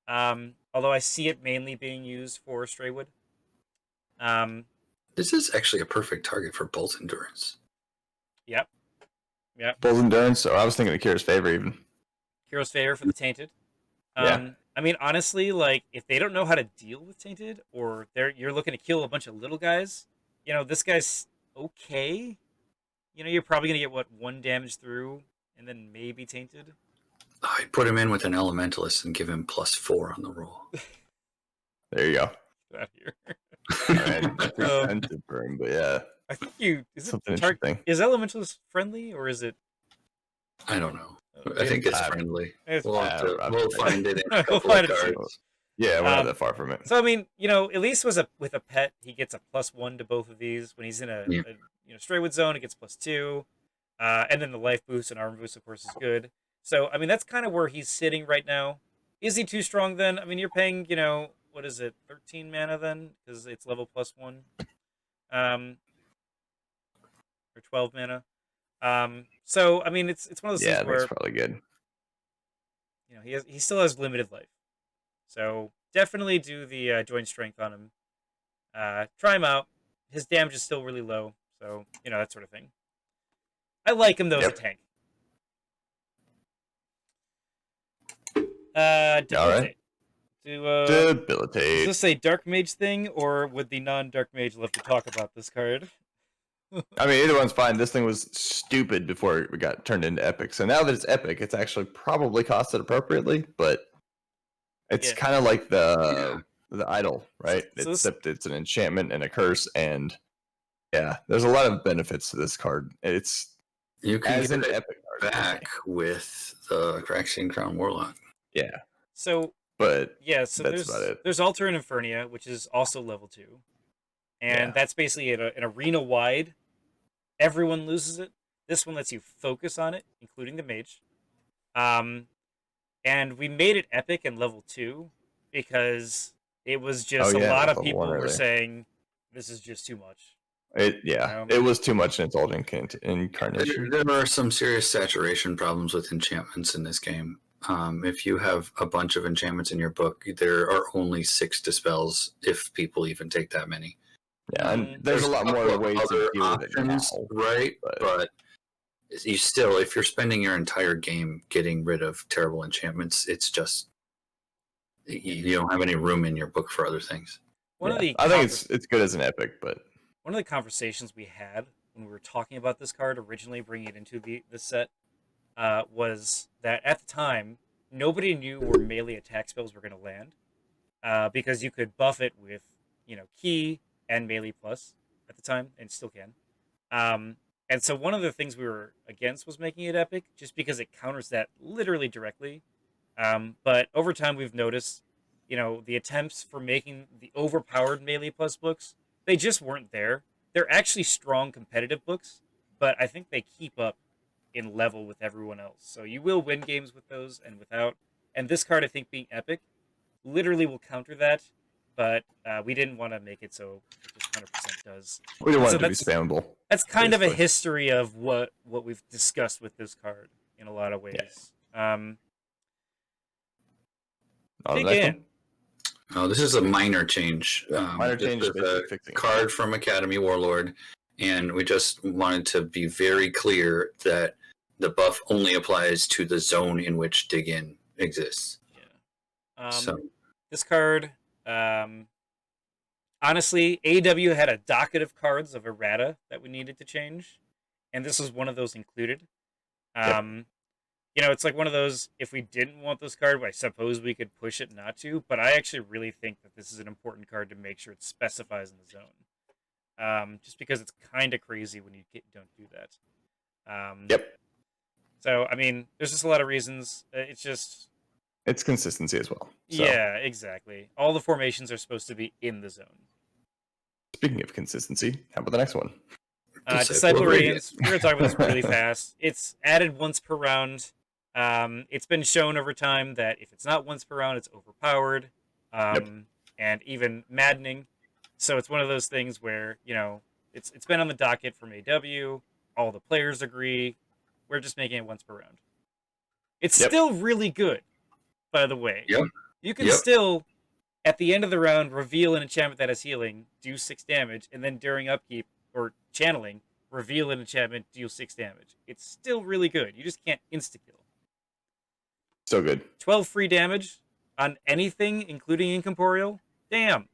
Although I see it mainly being used for Straywood. This is actually a perfect target for Bolt Endurance. Yep. Bull's Endurance, or I was thinking of Kira's Favor even. Kira's Favor for the Tainted. Yeah. I mean, honestly, like, if they don't know how to deal with Tainted, or you're looking to kill a bunch of little guys, this guy's okay. You're probably going to get, 1 damage through, and then maybe Tainted. I'd put him in with an Elementalist and give him +4 on the roll. There you go. Get out of here. Alright, expensive for him, but yeah. I think Something interesting. Is Elementalist friendly, or is it... I don't know. I think it's friendly. We'll find it in a couple find of it cards. Yeah, we're not that far from it. So, I mean, at least with a pet, he gets a +1 to both of these. When he's in a Straywood zone, it gets +2. And then the life boost and armor boost, of course, is good. So, I mean, that's kind of where he's sitting right now. Is he too strong then? I mean, you're paying, what is it, 13 mana then? Because it's level +1. Or 12 mana. So, I mean, it's one of those things where... that's probably good. He still has limited life. So, definitely do the joint strength on him. Try him out. His damage is still really low. So, that sort of thing. I like him, though, as a tank. Debilitate. All right. Debilitate. Is this a Dark Mage thing, or would the non-Dark Mage love to talk about this card? I mean, either one's fine. This thing was stupid before it got turned into epic. So now that it's epic, it's actually probably costed appropriately, but it's kind of like the idol, right? Except it's an enchantment and a curse, and there's a lot of benefits to this card. You can as get an it epic card back with the Craxian Crown Warlock. Yeah. So but so that's about it. There's Altar and Infernia, which is also level 2. And that's basically an arena wide. Everyone loses it. This one lets you focus on it, including the mage. And we made it epic and level 2 because it was just a lot of people were saying this is just too much. It was too much in its old incarnation. There are some serious saturation problems with enchantments in this game. If you have a bunch of enchantments in your book, there are only 6 dispels if people even take that many. Yeah, and there's a lot more ways to deal with it now, right? But you still, if you're spending your entire game getting rid of terrible enchantments, it's just you don't have any room in your book for other things. I think it's good as an epic, but one of the conversations we had when we were talking about this card originally, bringing it into the set, was that at the time nobody knew where melee attack spells were going to land, because you could buff it with key and melee plus at the time, and still can. And so one of the things we were against was making it epic, just because it counters that literally directly. But over time, we've noticed, the attempts for making the overpowered melee plus books, they just weren't there. They're actually strong competitive books, but I think they keep up in level with everyone else. So you will win games with those and without. And this card, I think, being epic, literally will counter that. But we didn't want to make it so it just 100% does. We didn't want it to be spammable. That's kind of a history of what we've discussed with this card in a lot of ways. Dig in. Oh, this is a minor change. Minor change is a card from Academy Warlord, and we just wanted to be very clear that the buff only applies to the zone in which Dig In exists. Yeah. This card Honestly, AEW had a docket of cards of errata that we needed to change, and this was one of those included. You know, it's like one of those, if we didn't want this card, I suppose we could push it not to, but I actually really think that this is an important card to make sure it specifies in the zone. Just because it's kind of crazy when you don't do that. Yep. So, I mean, there's just a lot of reasons. It's consistency as well. So. Yeah, exactly. All the formations are supposed to be in the zone. Speaking of consistency, how about the next one? Disciple Radiance. We're going to talk about this really fast. It's added once per round. It's been shown over time that if it's not once per round, it's overpowered and even maddening. So it's one of those things where, you know, it's been on the docket from AW. All the players agree. We're just making it once per round. It's still really good, by the way. You can still, at the end of the round, reveal an enchantment that has healing, do 6 damage, and then during upkeep or channeling, reveal an enchantment, deal 6 damage. It's still really good. You just can't insta-kill. So good. 12 free damage on anything, including incorporeal. Damn.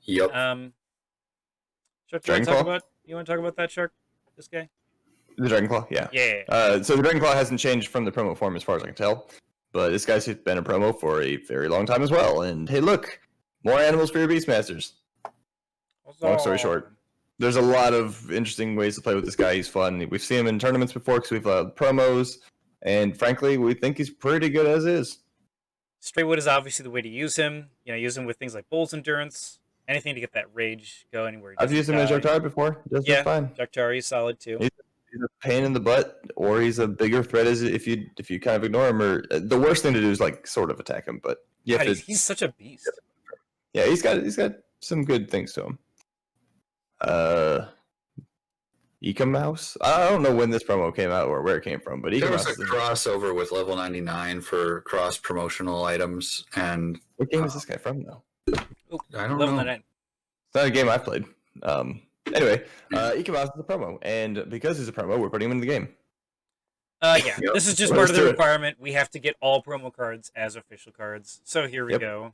Yep. Shark, you want to talk about that, Shark? This guy? The Dragonclaw, yeah. Yeah. So the Dragonclaw hasn't changed from the promo form as far as I can tell, but this guy's been a promo for a very long time as well. And hey, look, more animals for your Beastmasters. Long story short, there's a lot of interesting ways to play with this guy. He's fun. We've seen him in tournaments before because we've promos, and frankly, we think he's pretty good as is. Straightwood is obviously the way to use him. You know, use him with things like Bull's Endurance, anything to get that rage going. Anywhere. I've used him in Jaktari before. Does just fine. Jaktari is solid too. He's a pain in the butt, or he's a bigger threat as if you kind of ignore him. Or the worst thing to do is like sort of attack him. But yeah, he's such a beast. Yeah, he's got some good things to him. Ecomouse? I don't know when this promo came out or where it came from, but there was a crossover with level 99 for cross promotional items. And what game is this guy from though? I don't know. 99. It's not a game I've played. Anyway, Ecomouse is a promo, and because he's a promo, we're putting him in the game. This is just part of the requirement. We have to get all promo cards as official cards. So here we go.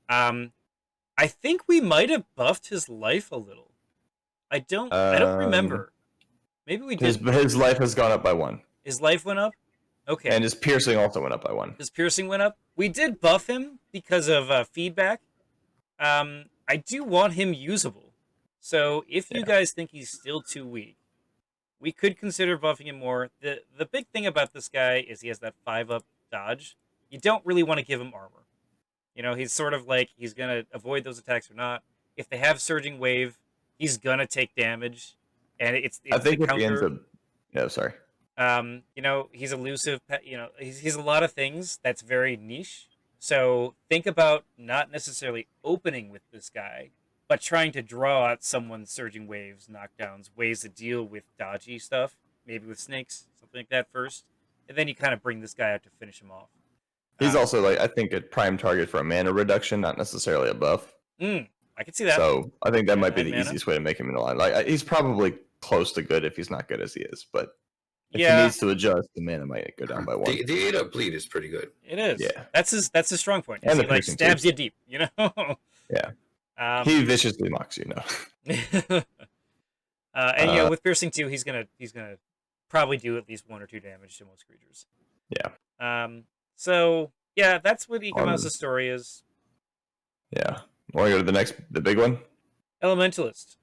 I think we might have buffed his life a little. I don't remember. Maybe we did. His life has gone up by 1. His life went up? Okay. And his piercing also went up by 1. His piercing went up? We did buff him because of feedback. I do want him usable. So if you guys think he's still too weak, we could consider buffing him more. The big thing about this guy is he has that 5-up dodge. You don't really want to give him armor. You know, he's sort of like, he's going to avoid those attacks or not. If they have Surging Wave, he's going to take damage. And it's I think the if he ends counter. up... Yeah, sorry. You know, he's elusive. You know, he's a lot of things that's very niche. So think about not necessarily opening with this guy, but trying to draw out someone's Surging Waves, knockdowns, ways to deal with dodgy stuff, maybe with snakes, something like that first. And then you kind of bring this guy out to finish him off. He's also, like, I think, a prime target for a mana reduction, not necessarily a buff. I can see that. So I think that might be the easiest way to make him in the line. Like, he's probably close to good if he's not good as he is, but if he needs to adjust, the mana might go down by 1. The 8-up bleed is pretty good. It is. Yeah. That's his strong point. And he like stabs you deep, you know? Yeah. He viciously mocks you, no. And you know, with piercing 2, he's gonna probably do at least 1 or 2 damage to most creatures. Yeah. So yeah, that's what Ecomouse's story is. Yeah. Want to go to the big one? Elementalist.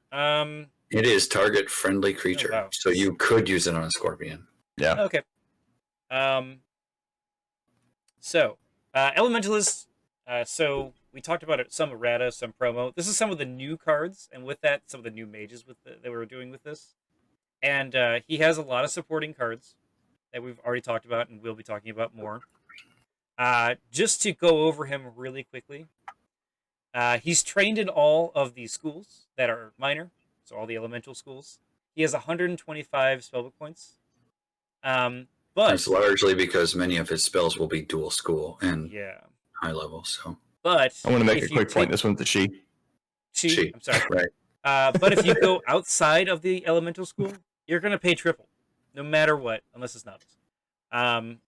It is target friendly creature, so you could use it on a scorpion. Yeah. Okay. So Elementalist. So we talked about it, some errata, some promo. This is some of the new cards, and with that, some of the new mages that we were doing with this. And he has a lot of supporting cards that we've already talked about, and we'll be talking about more. Just to go over him really quickly, he's trained in all of the schools that are minor, so all the elemental schools. He has 125 spellbook points. But it's largely because many of his spells will be dual school and high level. So, but I want to make a quick point. This one's a she. She. I'm sorry. Right. But if you go outside of the elemental school, you're going to pay triple, no matter what, unless it's novice.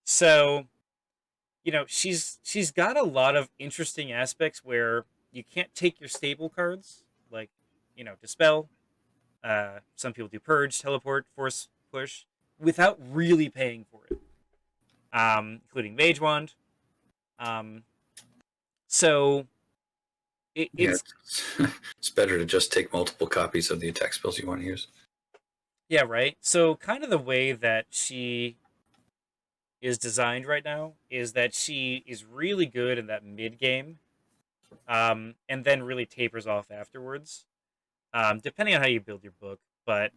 So she's got a lot of interesting aspects where you can't take your stable cards, like, Dispel. Some people do Purge, Teleport, Force Push, without really paying for it, including Mage Wand. So it's it's better to just take multiple copies of the attack spells you want to use. yeah, right. So kind of the way that she is designed right now is that she is really good in that mid game, and then really tapers off afterwards, depending on how you build your book. But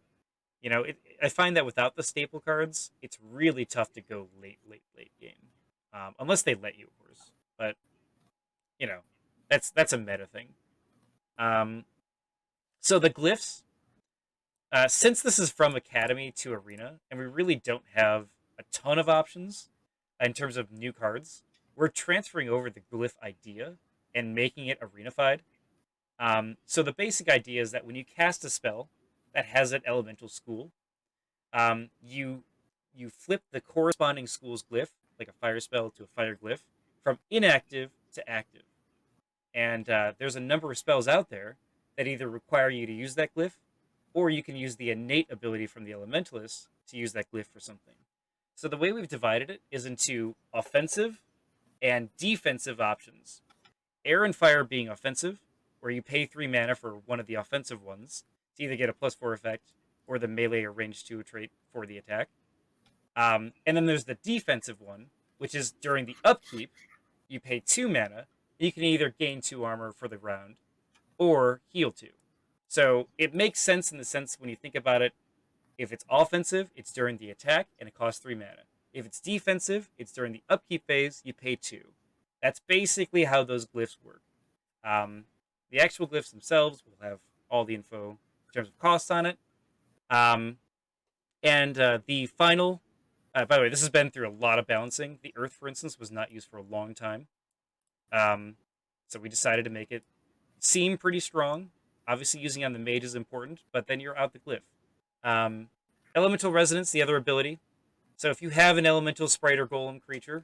I find that without the staple cards, it's really tough to go late game, unless they let you, of course. But that's a meta thing. So the glyphs, since this is from Academy to Arena, and we really don't have a ton of options in terms of new cards, we're transferring over the glyph idea and making it arena-fied. So the basic idea is that when you cast a spell that has an elemental school, you flip the corresponding school's glyph, like a fire spell to a fire glyph, from inactive to active. And there's a number of spells out there that either require you to use that glyph, or you can use the innate ability from the Elementalist to use that glyph for something. So the way we've divided it is into offensive and defensive options. Air and Fire being offensive, where you pay 3 mana for one of the offensive ones to either get a +4 effect or the melee or range 2 trait for the attack. And then there's the defensive one, which is during the upkeep, you pay 2 mana. You can either gain 2 armor for the round or heal 2. So it makes sense in the sense when you think about it, if it's offensive, it's during the attack and it costs 3 mana. If it's defensive, it's during the upkeep phase, you pay 2. That's basically how those glyphs work. The actual glyphs themselves will have all the info in terms of costs on it. And the final, by the way, this has been through a lot of balancing. The Earth, for instance, was not used for a long time. So we decided to make it seem pretty strong. Obviously, using on the mage is important, but then you're out the glyph. Elemental Resonance, the other ability. So if you have an elemental sprite or golem creature,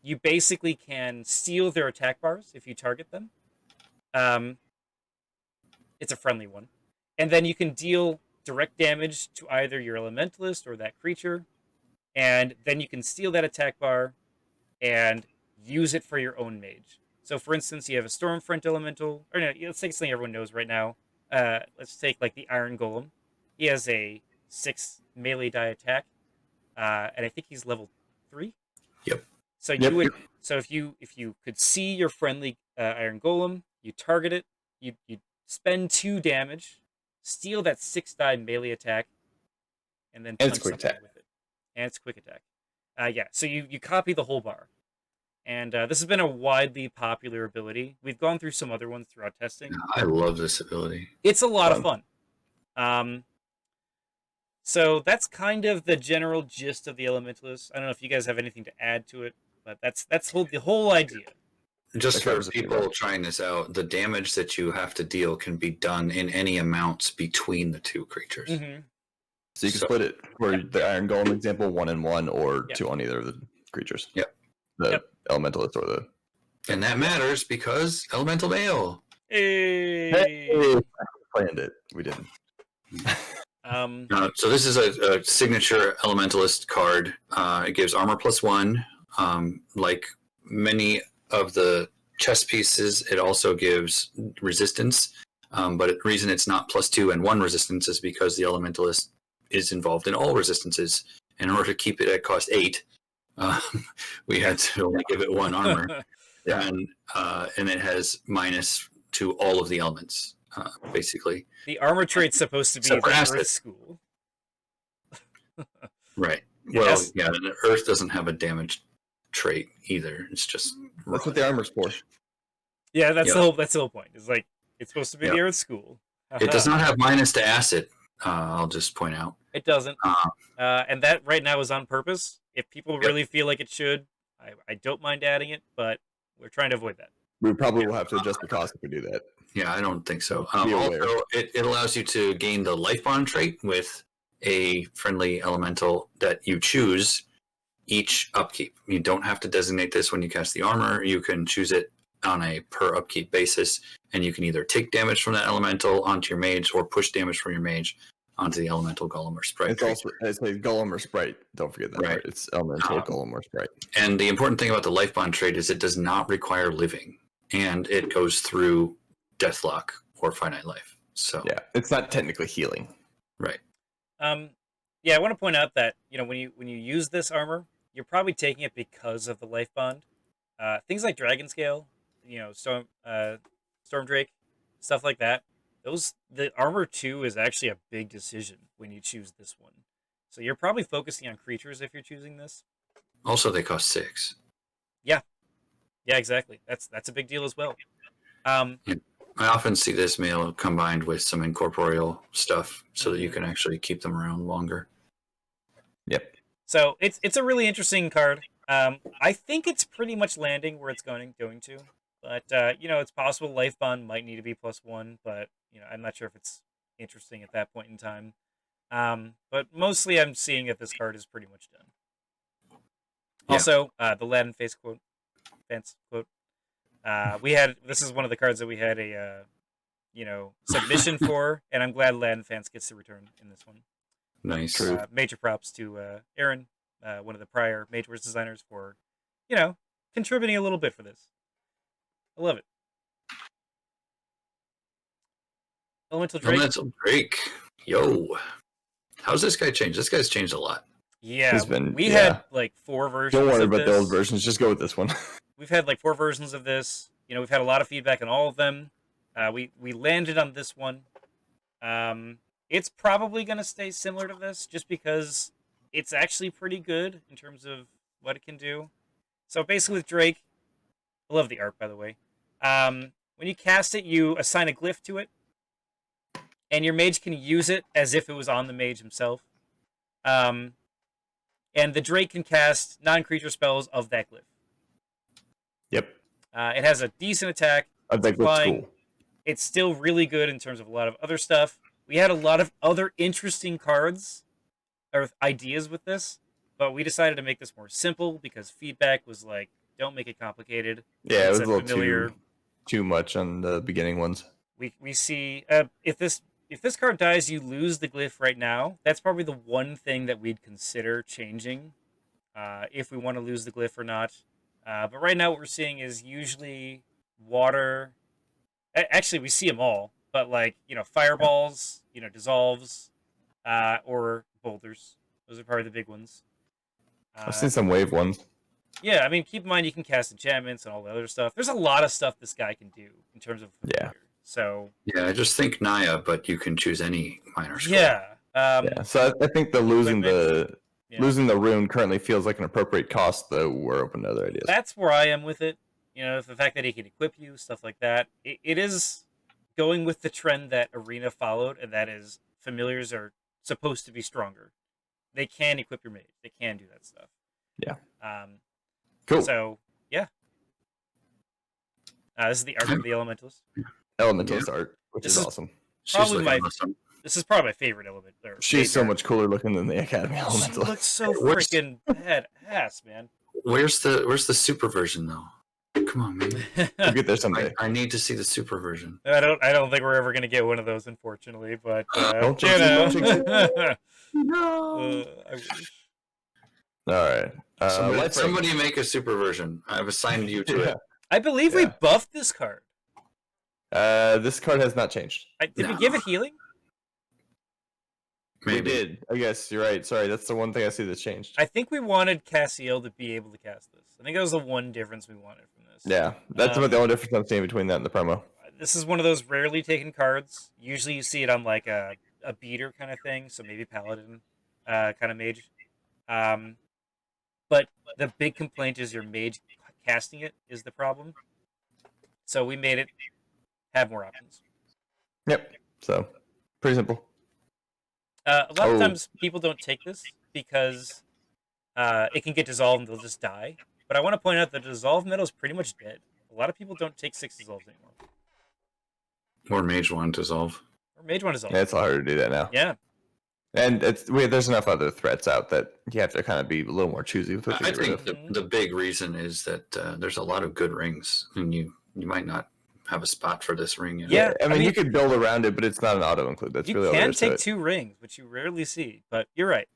you basically can steal their attack bars if you target them. It's a friendly one. And then you can deal direct damage to either your Elementalist or that creature. And then you can steal that attack bar and use it for your own mage. So for instance, you have a Stormfront Elemental, or no, let's take something everyone knows right now. Let's take like the Iron Golem. He has a 6 melee die attack, and I think he's level 3. Yep. So you would. So if you could see your friendly Iron Golem, you target it, you spend 2 damage, steal that 6 die melee attack, and then punch quick something attack. with it. And it's quick attack. Yeah. So you copy the whole bar. And this has been a widely popular ability. We've gone through some other ones throughout testing. I love this ability. It's a lot of fun. So that's kind of the general gist of the Elementalist. I don't know if you guys have anything to add to it, but that's the whole idea. Just That for covers it pretty people well. trying this out, the damage that you have to deal can be done in any amounts between the 2 creatures. Mm-hmm. So you can split it for the Iron Golem example, 1 and 1, or Yep. 2 on either of the creatures. Yep. The Elementalist or the. And that matters because Elemental Mail. Hey. I planned it. We didn't. So this is a signature Elementalist card. It gives armor +1. Like many of the chess pieces, it also gives resistance. But the reason it's not +2 and 1 resistance is because the Elementalist is involved in all resistances. And in order to keep it at cost 8, we had to only give it 1 armor. Yeah. And it has minus to all of the elements, basically. The armor trait's supposed to be Except the for Earth acid. School. Right. Yes. Well, yeah, the Earth doesn't have a damage trait either. It's just That's what the armor's for. Yeah, that's Yep. the whole point. It's like it's supposed to be the Yep. Earth School. It does not have minus to acid. I'll just point out. It doesn't. And that right now is on purpose. If people really feel like it should, I don't mind adding it, but we're trying to avoid that. We probably will have to adjust the cost if we do that. Yeah, I don't think so. Be aware. Also, it allows you to gain the life bond trait with a friendly elemental that you choose each upkeep. You don't have to designate this when you cast the armor. You can choose it on a per upkeep basis, and you can either take damage from that elemental onto your mage or push damage from your mage onto the elemental golem or sprite. It's a golem or sprite. Don't forget that part. It's elemental golem or sprite. And the important thing about the life bond trait is it does not require living, and it goes through deathlock or finite life. So yeah, it's not technically healing. Right. Yeah, I want to point out that when you use this armor, you're probably taking it because of the life bond. Things like Dragon Scale, Storm Drake, stuff like that. The armor 2 is actually a big decision when you choose this one. So you're probably focusing on creatures if you're choosing this. Also, they cost 6. Yeah, exactly. That's a big deal as well. I often see this mail combined with some incorporeal stuff so that you can actually keep them around longer. Yep. So it's a really interesting card. I think it's pretty much landing where it's going to. But, it's possible Life Bond might need to be +1, but, I'm not sure if it's interesting at that point in time. But mostly I'm seeing that this card is pretty much done. Yeah. Also, the Latin fence quote. This is one of the cards that we had a, submission for, and I'm glad Latin fence gets to return in this one. Nice. Major props to Aaron, one of the prior Mage Wars designers, for, contributing a little bit for this. I love it. Elemental Drake. Elemental Drake. Yo. How's this guy changed? This guy's changed a lot. Yeah, we had like 4 versions. Don't worry about the old versions. Just go with this one. We've had like 4 versions of this. We've had a lot of feedback on all of them. We landed on this one. It's probably going to stay similar to this just because it's actually pretty good in terms of what it can do. So basically with Drake, I love the art, by the way. When you cast it, you assign a glyph to it, and your mage can use it as if it was on the mage himself. And the Drake can cast non-creature spells of that glyph. Yep. It has a decent attack. That glyph's cool. It's still really good in terms of a lot of other stuff. We had a lot of other interesting cards or ideas with this, but we decided to make this more simple because feedback was like, don't make it complicated. Yeah, it was a little too much on the beginning ones. We see if this card dies, you lose the glyph right now. That's probably the one thing that we'd consider changing if we want to lose the glyph or not. But right now what we're seeing is usually water. Actually, we see them all, but like, fireballs, dissolves, or boulders. Those are probably the big ones. I've seen some wave ones. Yeah, I mean, keep in mind you can cast enchantments and all the other stuff. There's a lot of stuff this guy can do in terms of familiar. So yeah, I just think Naya, but you can choose any minor scroll. Yeah. So I think the losing the rune currently feels like an appropriate cost, though we're open to other ideas. That's where I am with it. The fact that he can equip you, stuff like that. It is going with the trend that Arena followed, and that is familiars are supposed to be stronger. They can equip your mage. They can do that stuff. Yeah. Cool. So, yeah. This is the art of the Elementalist. Elementalist art, which is awesome. This is probably my favorite element. She's so much cooler looking than the Academy Elementalist. She looks so freaking badass, man. Where's the super version though? Come on, man. We'll get there someday. I need to see the super version. I don't think we're ever gonna get one of those, unfortunately. But don't I wish. All right. Let somebody make a super version. I've assigned you to it. I believe we buffed this card. This card has not changed. Did we give it healing? Maybe. We did. I guess you're right. Sorry, that's the one thing I see that's changed. I think we wanted Cassielle to be able to cast this. I think that was the one difference we wanted from this. Yeah, that's about the only difference I'm seeing between that and the promo. This is one of those rarely taken cards. Usually you see it on like a beater kind of thing, so maybe paladin kind of mage. But the big complaint is your mage casting it is the problem. So we made it have more options. Yep. So pretty simple. A lot of times people don't take this because it can get dissolved and they'll just die. But I want to point out that the dissolve metal is pretty much dead. A lot of people don't take 6 dissolves anymore. Or Mage One dissolve. Or Mage One dissolve. Yeah, it's harder to do that now. Yeah. And there's enough other threats out that you have to kind of be a little more choosy with what you I get rid think of. the big reason is that there's a lot of good rings, and you might not have a spot for this ring. You know? Yeah, I mean, you could build around it, but it's not an auto include. That's really all there You can is to take it. 2 rings, which you rarely see. But you're right.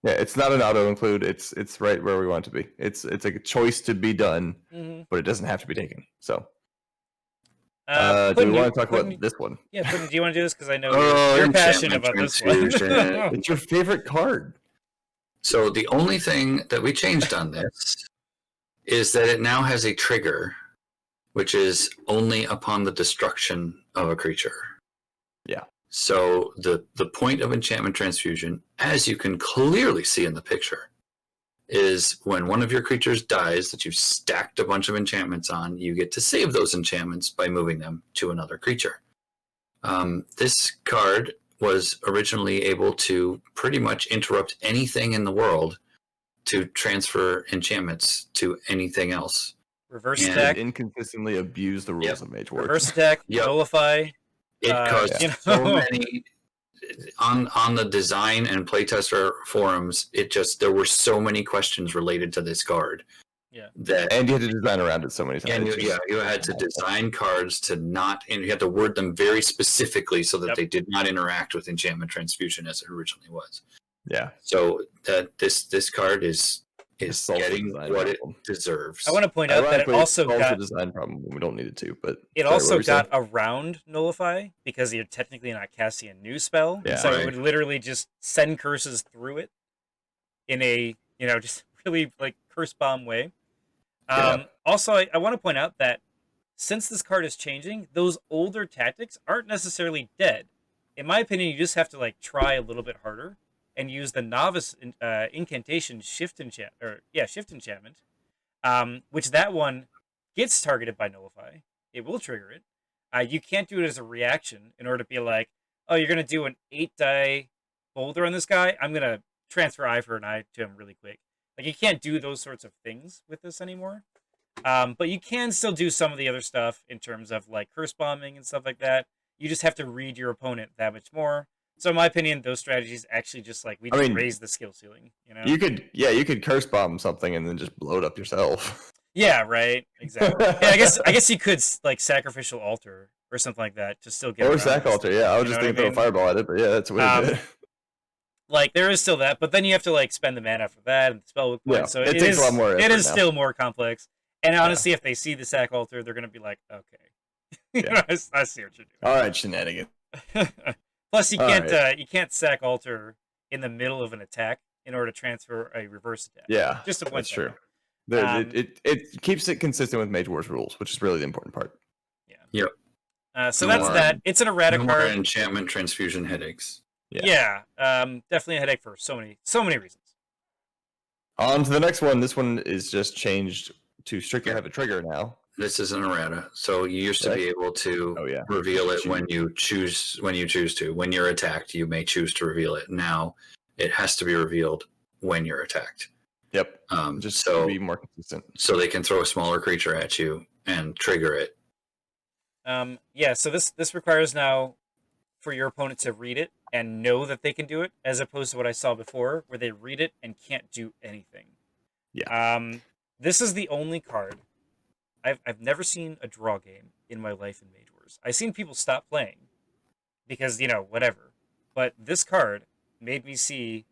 Yeah, it's not an auto include. It's right where we want it to be. It's a choice to be done, but it doesn't have to be taken. So, do we want to talk about this one? Yeah, Puddin, do you want to do this? Because I know you're passionate Enchantment about this one. Transfusion. It's your favorite card. So the only thing that we changed on this is that it now has a trigger, which is only upon the destruction of a creature. Yeah. So the point of Enchantment Transfusion, as you can clearly see in the picture, is when one of your creatures dies that you've stacked a bunch of enchantments on, you get to save those enchantments by moving them to another creature. This card was originally able to pretty much interrupt anything in the world to transfer enchantments to anything else. Reverse attack. Inconsistently abuse the rules of Mage Wars. Reverse attack. Nullify. It caused so many on the design and playtester forums. There were so many questions related to this card. Yeah. And you had to design around it so many times. And you had to design cards to not, and you had to word them very specifically so that they did not interact with Enchantment Transfusion as it originally was. Yeah. So that this card is getting what it deserves. I want to point out that it also got a design problem. We don't need it to, but it also got around Nullify because you're technically not casting a new spell, so it would literally just send curses through it in a just really like curse bomb way. Also, I want to point out that since this card is changing, those older tactics aren't necessarily dead. In my opinion, you just have to like try a little bit harder and use the novice incantation shift enchantment, which that one gets targeted by Nullify. It will trigger it. You can't do it as a reaction in order to be like, oh, you're going to do an 8-die boulder on this guy? I'm going to transfer eye for an eye to him really quick. Like, you can't do those sorts of things with this anymore. But you can still do some of the other stuff in terms of, like, curse bombing and stuff like that. You just have to read your opponent that much more. So in my opinion, those strategies actually just like raise the skill ceiling. You could curse bomb something and then just blow it up yourself. Yeah, right. Exactly. Yeah, I guess you could like sacrificial altar or something like that to still get. Or sack altar. Yeah, I was just thinking throw a fireball at it, but yeah, that's weird. Like there is still that, but then you have to like spend the mana for that and the spell book points. So it takes a lot more. It is still more complex. And honestly, if they see the sack altar, they're gonna be like, okay, I see what you're doing. All right, shenanigans. Plus, you can't sack altar in the middle of an attack in order to transfer a reverse attack. Yeah, just to point that's true. It keeps it consistent with Mage Wars rules, which is really the important part. Yeah. Yep. So that's that. It's an errata card. Enchantment Transfusion headaches. Yeah. Definitely a headache for so many reasons. On to the next one. This one is just changed to strictly have a trigger now. This is an errata. So you used to be able to reveal it when you choose to. When you're attacked, you may choose to reveal it. Now it has to be revealed when you're attacked. Yep. Just to be more consistent. So they can throw a smaller creature at you and trigger it. So this requires now for your opponent to read it and know that they can do it, as opposed to what I saw before, where they read it and can't do anything. Yeah. This is the only card. I've never seen a draw game in my life in Mage Wars. I've seen people stop playing because, whatever. But this card made me see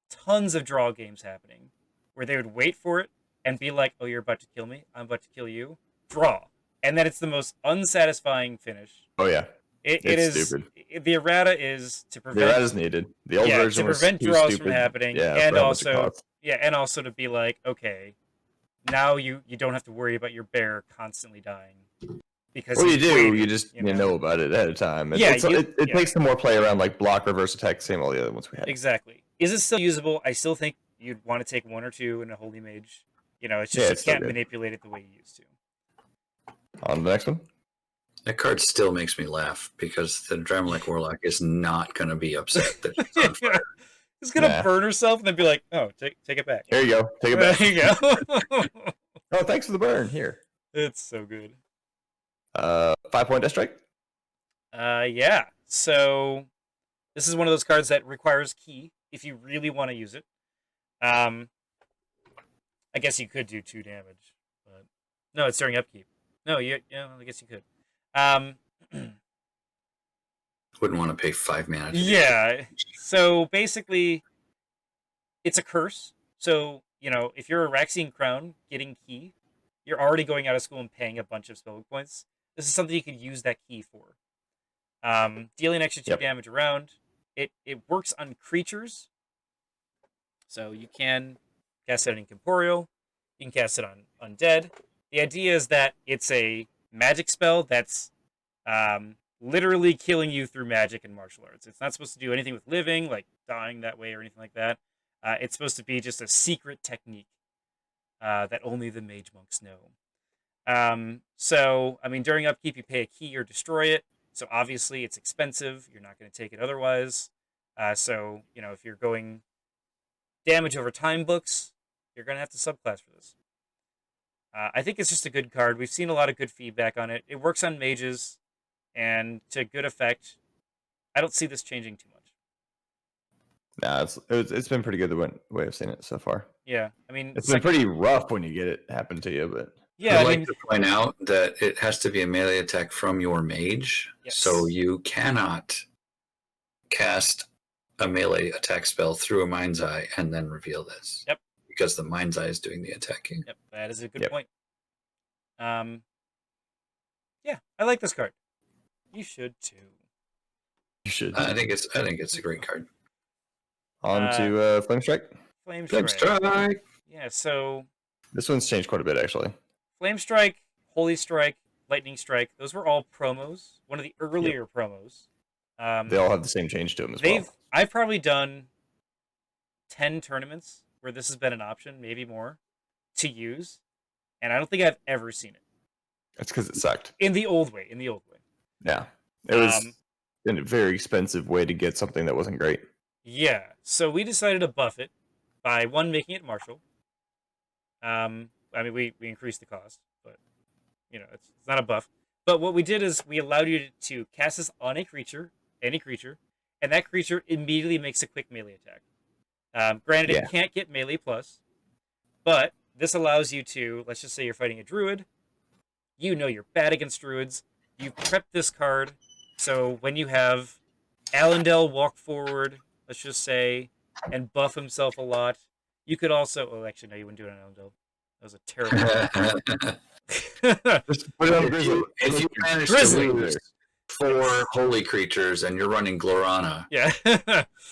tons of draw games happening where they would wait for it and be like, oh, you're about to kill me? I'm about to kill you? Draw. And then it's the most unsatisfying finish. Oh, yeah. It is stupid. The errata is to prevent... The errata is needed. The old version to prevent draws from happening. And also to be like, okay... Now you don't have to worry about your bear constantly dying because you do. You just know about it ahead of time. It takes some more play around like block, reverse attack, same all the other ones we had. Exactly. Is it still usable? I still think you'd want to take 1 or 2 in a Holy Mage. It's just you can't manipulate it the way you used to. On to the next one. That card still makes me laugh because the Dramelech Warlock is not going to be upset that it's on fire. It's gonna burn herself and then be like, "Oh, take it back." There you go. Take it back. There you go. Oh, thanks for the burn. Here. It's so good. 5-point death strike. Yeah. So This is one of those cards that requires key if you really want to use it. I guess you could do 2 damage, but no, it's during upkeep. No, yeah, I guess you could. Wouldn't want to pay 5 mana. Yeah. So basically, it's a curse. So if you're a Raxian Crown getting key, you're already going out of school and paying a bunch of spellbook points. This is something you could use that key for. Dealing extra 2 damage around. It works on creatures. So you can cast it on Incorporeal. You can cast it on Undead. The idea is that it's a magic spell that's literally killing you through magic and martial arts. It's not supposed to do anything with living, like dying that way or anything like that. It's supposed to be just a secret technique that only the mage monks know. So, I mean, during upkeep, you pay a key or destroy it. So obviously, it's expensive. You're not going to take it otherwise. So, if you're going damage over time books, you're going to have to subclass for this. I think it's just a good card. We've seen a lot of good feedback on it. It works on mages, and to good effect. I don't see this changing too much. Nah, it's been pretty good the way I've seen it so far. Yeah, I mean, it's been pretty rough when you get it happen to you, but yeah, I'd like to point out that it has to be a melee attack from your mage, so you cannot cast a melee attack spell through a Mind's Eye and then reveal this. Yep. Because the Mind's Eye is doing the attacking. Yep, that is a good point. Yeah, I like this card. You should too. You should. I think it's a great card. On to Flame Strike. Flame Strike. Yeah, so this one's changed quite a bit actually. Flame Strike, Holy Strike, Lightning Strike. Those were all promos. One of the earlier promos. They all have the same change to them as well. I've probably done 10 tournaments where this has been an option, maybe more, to use, and I don't think I've ever seen it. That's because it sucked. In the old way. Yeah. It was a very expensive way to get something that wasn't great. Yeah. So we decided to buff it by, one, making it martial. I mean, we increased the cost, but, it's not a buff. But what we did is we allowed you to cast this on a creature, any creature, and that creature immediately makes a quick melee attack. Granted, it can't get melee plus, but this allows you to, let's just say you're fighting a druid. You're bad against druids. You prep this card, so when you have Allendale walk forward, let's just say, and buff himself a lot, you could also... Oh, actually, no, you wouldn't do it on Allendale. That was a terrible... Just put it on Grizzly. If you manage to lose 4 holy creatures and you're running Glorana,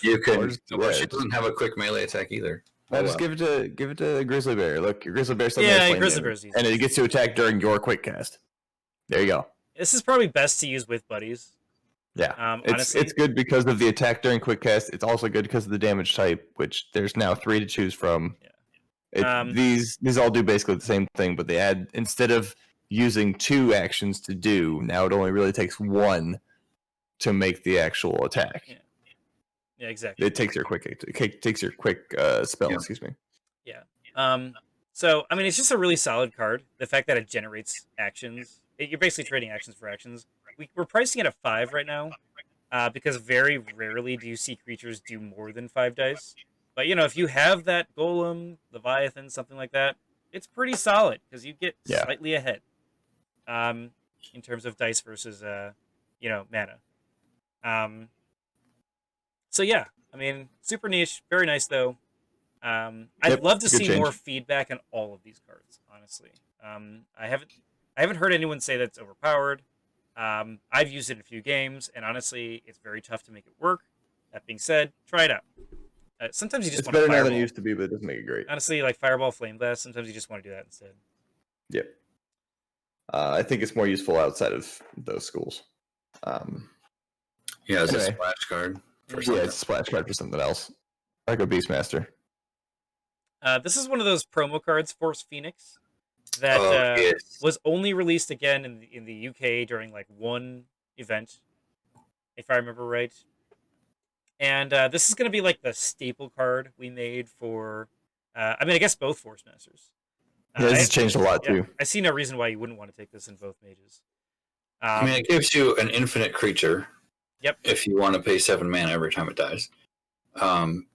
you could... She doesn't have a quick melee attack either. No, just give it to Grizzly Bear. Look, your Grizzly Bear still Grizzly Bear's easy. And it gets to attack during your quick cast. There you go. This is probably best to use with buddies. Yeah, honestly, it's good because of the attack during quick cast. It's also good because of the damage type, which there's now 3 to choose from. Yeah. These all do basically the same thing, but they add, instead of using 2 actions to do, now it only really takes 1 to make the actual attack. Yeah, exactly. It takes your quick spell. Excuse me. Yeah. So I mean, it's just a really solid card. The fact that it generates actions, you're basically trading actions for actions. We're pricing it at 5 right now, because very rarely do you see creatures do more than 5 dice. But if you have that golem, Leviathan, something like that, it's pretty solid because you get slightly ahead, in terms of dice versus mana. So yeah, I mean, super niche, very nice though. I'd love to see more feedback on all of these cards. Honestly, I haven't heard anyone say that's overpowered. I've used it in a few games, and honestly, it's very tough to make it work. That being said, try it out. Sometimes you just want to better now than it used to be, but it doesn't make it great. Honestly, like Fireball, Flame Blast, sometimes you just want to do that instead. Yep. I think it's more useful outside of those schools. It's a splash card. It's a splash card for something else. Like a Beastmaster. This is one of those promo cards, Force Phoenix, that was only released again in the UK during like one event, if I remember right. And this is going to be like the staple card we made for, I guess both Force Masters. This has changed a lot too. I see no reason why you wouldn't want to take this in both mages. It gives you an infinite creature Yep. If you want to pay 7 mana every time it dies,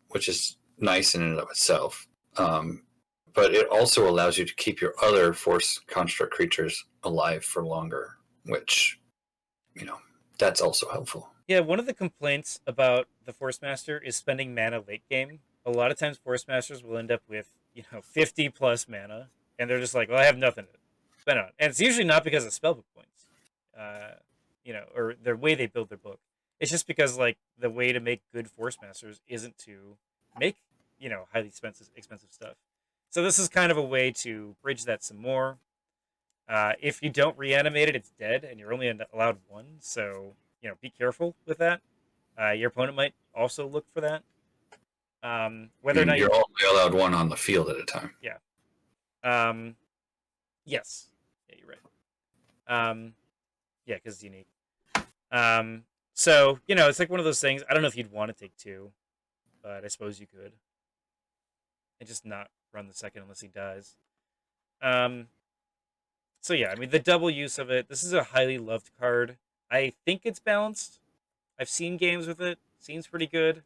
which is nice in and of itself. But it also allows you to keep your other force construct creatures alive for longer, which, that's also helpful. Yeah, one of the complaints about the Force Master is spending mana late game. A lot of times Force Masters will end up with, 50 plus mana, and they're just like, well, I have nothing to spend on. And it's usually not because of spellbook points, or the way they build their book. It's just because, like, the way to make good Force Masters isn't to make, highly expensive stuff. So this is kind of a way to bridge that some more. If you don't reanimate it, it's dead, and you're only allowed one. So, be careful with that. Your opponent might also look for that. Whether or not you're only allowed one on the field at a time. Yeah. Yes. Yeah, you're right. Yeah, because it's unique. So, it's like one of those things. I don't know if you'd want to take 2, but I suppose you could. And just not run the second unless he dies. So yeah, I mean, the double use of it. This is a highly loved card. I think it's balanced. I've seen games with it. Seems pretty good.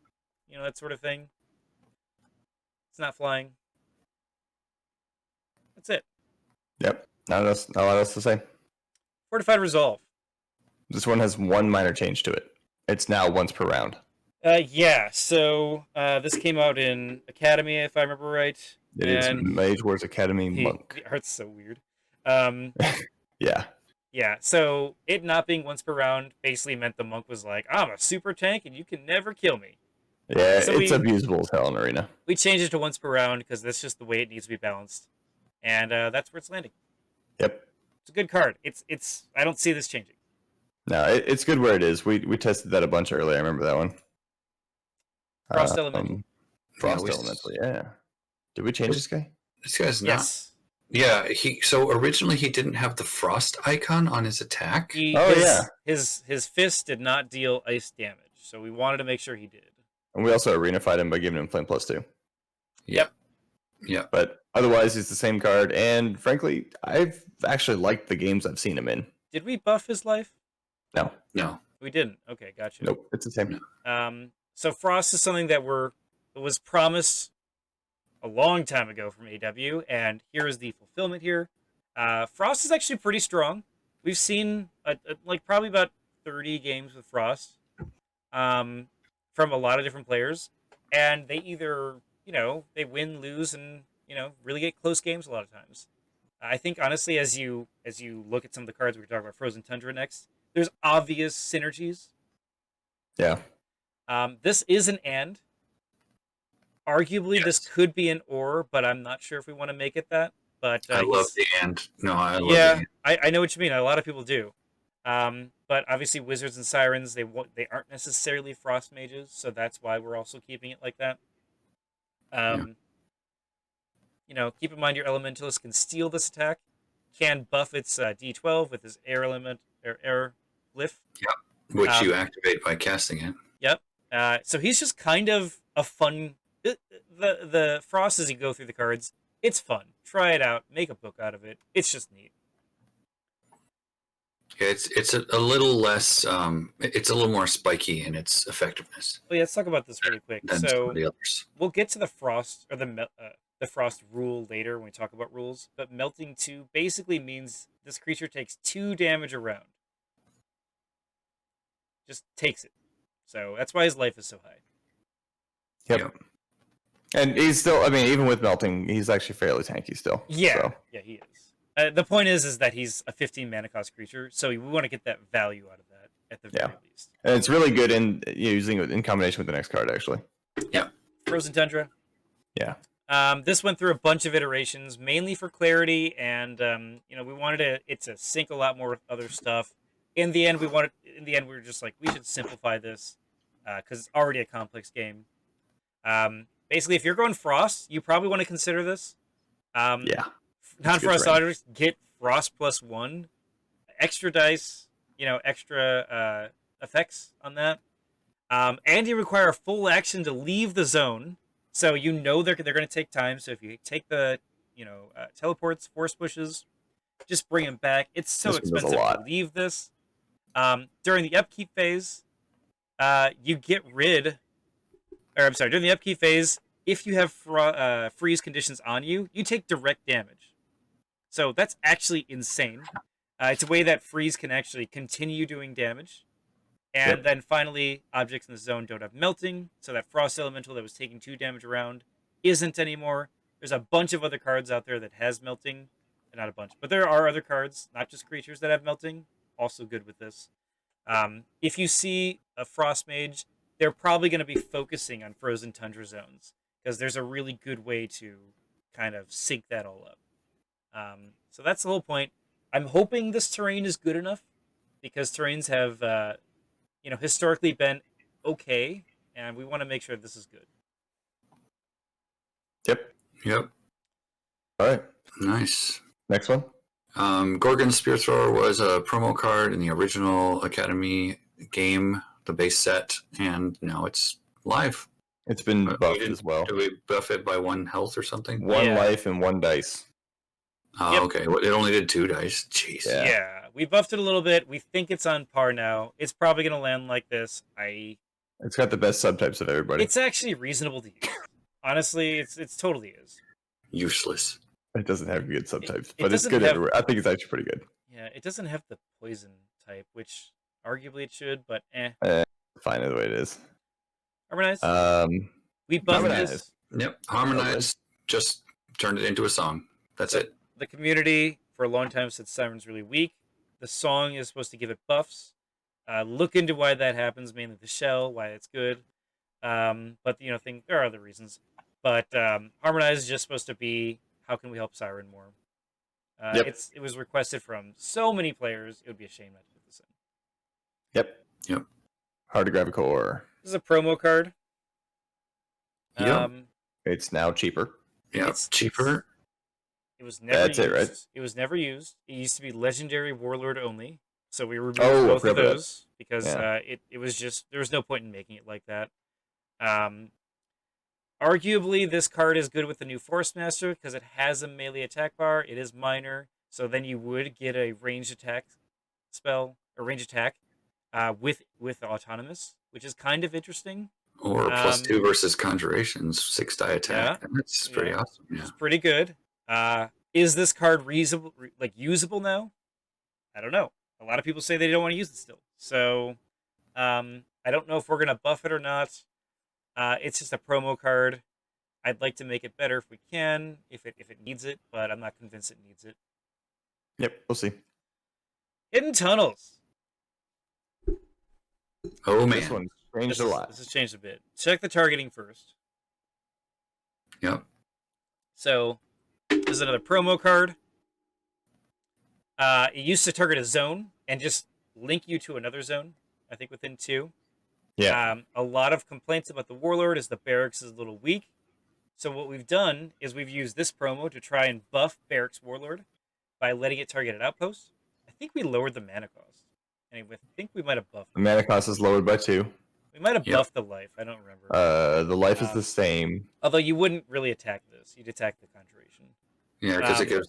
That sort of thing. It's not flying. That's it. Yep. Not a lot else to say. Fortified Resolve. This one has one minor change to it. It's now once per round. Yeah. So this came out in Academy, if I remember right. It is Mage Wars Academy Monk. The art's so weird. Yeah. Yeah. So it not being once per round basically meant the monk was like, I'm a super tank and you can never kill me. Yeah, so it's abusable as hell in Arena. We changed it to once per round because that's just the way it needs to be balanced, and that's where it's landing. Yep. It's a good card. It's. I don't see this changing. No, it's good where it is. We tested that a bunch earlier. I remember that one. Frost Elemental. Frost Elemental. Yeah. Did we change this guy? This guy's not. Yes. Yeah. So originally he didn't have the frost icon on his attack. His fist did not deal ice damage, so we wanted to make sure he did. And we also arena-fied him by giving him Flame +2. Yep. Yeah. But otherwise, he's the same card. And frankly, I've actually liked the games I've seen him in. Did we buff his life? No. We didn't. Okay, gotcha. Nope, it's the same. So Frost is something that was promised a long time ago from AW, and here is the fulfillment here. Frost is actually pretty strong. We've seen like probably about 30 games with Frost. From a lot of different players, and they either they win, lose, and really get close games a lot of times. I think honestly, as you look at some of the cards, we're talking about Frozen Tundra next, there's obvious synergies. Yeah. This is an and. Arguably, yes. This could be an or, but I'm not sure if we want to make it that. But I love the and. No, I love the and. I know what you mean. A lot of people do. But obviously wizards and sirens, they aren't necessarily frost mages, so that's why we're also keeping it like that. Keep in mind your elementalist can steal this attack, can buff its D12 with his air element or air glyph. Yep, which you activate by casting it. Yep. So he's just kind of a fun. The frost as you go through the cards, it's fun. Try it out, make a book out of it. It's just neat. It's a little less. It's a little more spiky in its effectiveness. Well, yeah, let's talk about this really quick. Than some of the others. We'll get to the frost or the frost rule later when we talk about rules. But melting 2 basically means this creature takes 2 damage a round. Just takes it. So that's why his life is so high. Yep. And he's still. I mean, even with melting, he's actually fairly tanky still. Yeah. So. Yeah, he is. The point is that he's a 15 mana cost creature, so we want to get that value out of that at the very least. And it's really good in using it in combination with the next card, actually. Yeah. Frozen Tundra. Yeah. This went through a bunch of iterations, mainly for clarity, and we wanted it to sync a lot more with other stuff. In the end, we were just like, we should simplify this because it's already a complex game. Basically, if you're going Frost, you probably want to consider this. Yeah. Non-Frost auditors get Frost +1, extra dice, extra effects on that, and you require a full action to leave the zone. So they're going to take time. So if you take the teleports, force pushes, just bring them back. It's so expensive to leave this. During the upkeep phase, You get rid, or I'm sorry, during the upkeep phase, if you have freeze conditions on you, you take direct damage. So that's actually insane. It's a way that freeze can actually continue doing damage. And then finally, objects in the zone don't have melting, so that frost elemental that was taking 2 damage around isn't anymore. There's a bunch of other cards out there that has melting. Not a bunch, but there are other cards, not just creatures, that have melting. Also good with this. If you see a frost mage, they're probably going to be focusing on frozen tundra zones, because there's a really good way to kind of sync that all up. So that's the whole point. I'm hoping this terrain is good enough, because terrains have, historically been okay, and we want to make sure this is good. Yep. All right. Nice. Next one. Gorgonz Spear Thrower was a promo card in the original Academy game, the base set, and now it's live. It's been buffed as well. Do we buff it by 1 health or something? 1 life and 1 dice. Oh, Yep. okay. Well, it only did 2 dice. Jeez. Yeah, we buffed it a little bit. We think it's on par now. It's probably going to land like this. It's got the best subtypes of everybody. It's actually reasonable to use. Honestly, it's totally is. Useless. It doesn't have good subtypes, It but it's doesn't good have- everywhere. I think it's actually pretty good. Yeah, it doesn't have the poison type, which arguably it should, but Fine the way it is. Harmonize. We buffed Harmonize. this. Yep. Harmonize just turned it into a song. That's it. The community for a long time said Siren's really weak. The song is supposed to give it buffs. Look into why that happens, mainly the shell, why it's good. But there are other reasons. But Harmonize is just supposed to be, how can we help Siren more? It was requested from so many players, it would be a shame not to put this in. Yep. Hard to grab a core. This is a promo card. Yep. It's now cheaper. Yeah. Cheaper. It was never That's used. it, right? It was never used. It used to be legendary warlord only. So we removed Oh, I both of forgot about that. those because it was just, there was no point in making it like that. Arguably, this card is good with the new Force Master because it has a melee attack bar. It is minor, so then you would get a ranged attack spell or range attack with autonomous, which is kind of interesting. Or +2 versus conjurations, 6 die attack. Yeah. That's pretty awesome. Which Yeah. is pretty good. Is this card usable now? I don't know. A lot of people say they don't want to use it still. So I don't know if we're gonna buff it or not. It's just a promo card. I'd like to make it better if we can, if it needs it, but I'm not convinced it needs it. Yep, we'll see. Hidden Tunnels. Oh man. This one's changed a lot. This has changed a bit. Check the targeting first. Yep. So this is another promo card. It used to target a zone and just link you to another zone, I think within 2. Yeah. A lot of complaints about the warlord is the barracks is a little weak. So what we've done is we've used this promo to try and buff barracks warlord by letting it target an outpost. I think we lowered the mana cost. Anyway, I think we might have buffed. The mana cost is lowered by 2. We might have buffed the life. I don't remember. The life is the same. Although you wouldn't really attack this. You'd attack the conjuration. Yeah, because it gives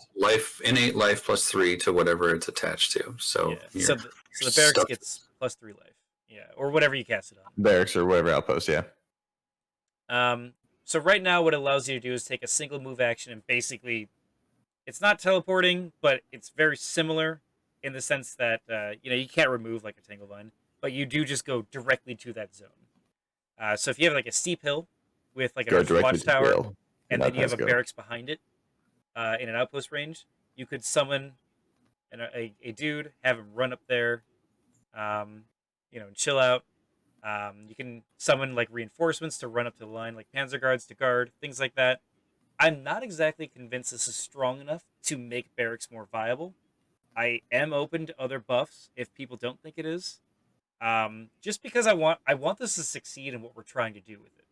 innate life +3 to whatever it's attached to. So, yeah. So the barracks stuck. gets +3 life. Yeah, or whatever you cast it on. Barracks or whatever outpost, yeah. So right now what it allows you to do is take a single move action and basically, it's not teleporting, but it's very similar in the sense that, you can't remove like a Tangle Vine, but you do just go directly to that zone. So if you have like a steep hill with like a watchtower, and then you have a barracks behind it in an outpost range, you could summon a dude, have him run up there, and chill out. You can summon like reinforcements to run up to the line, like Panzer Guards to guard, things like that. I'm not exactly convinced this is strong enough to make barracks more viable. I am open to other buffs if people don't think it is. Just because I want this to succeed in what we're trying to do with it.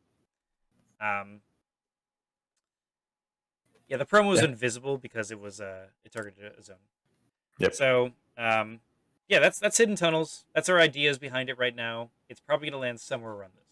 The promo was invisible because it was it targeted a zone. Yep. So that's Hidden Tunnels. That's our ideas behind it right now. It's probably going to land somewhere around this.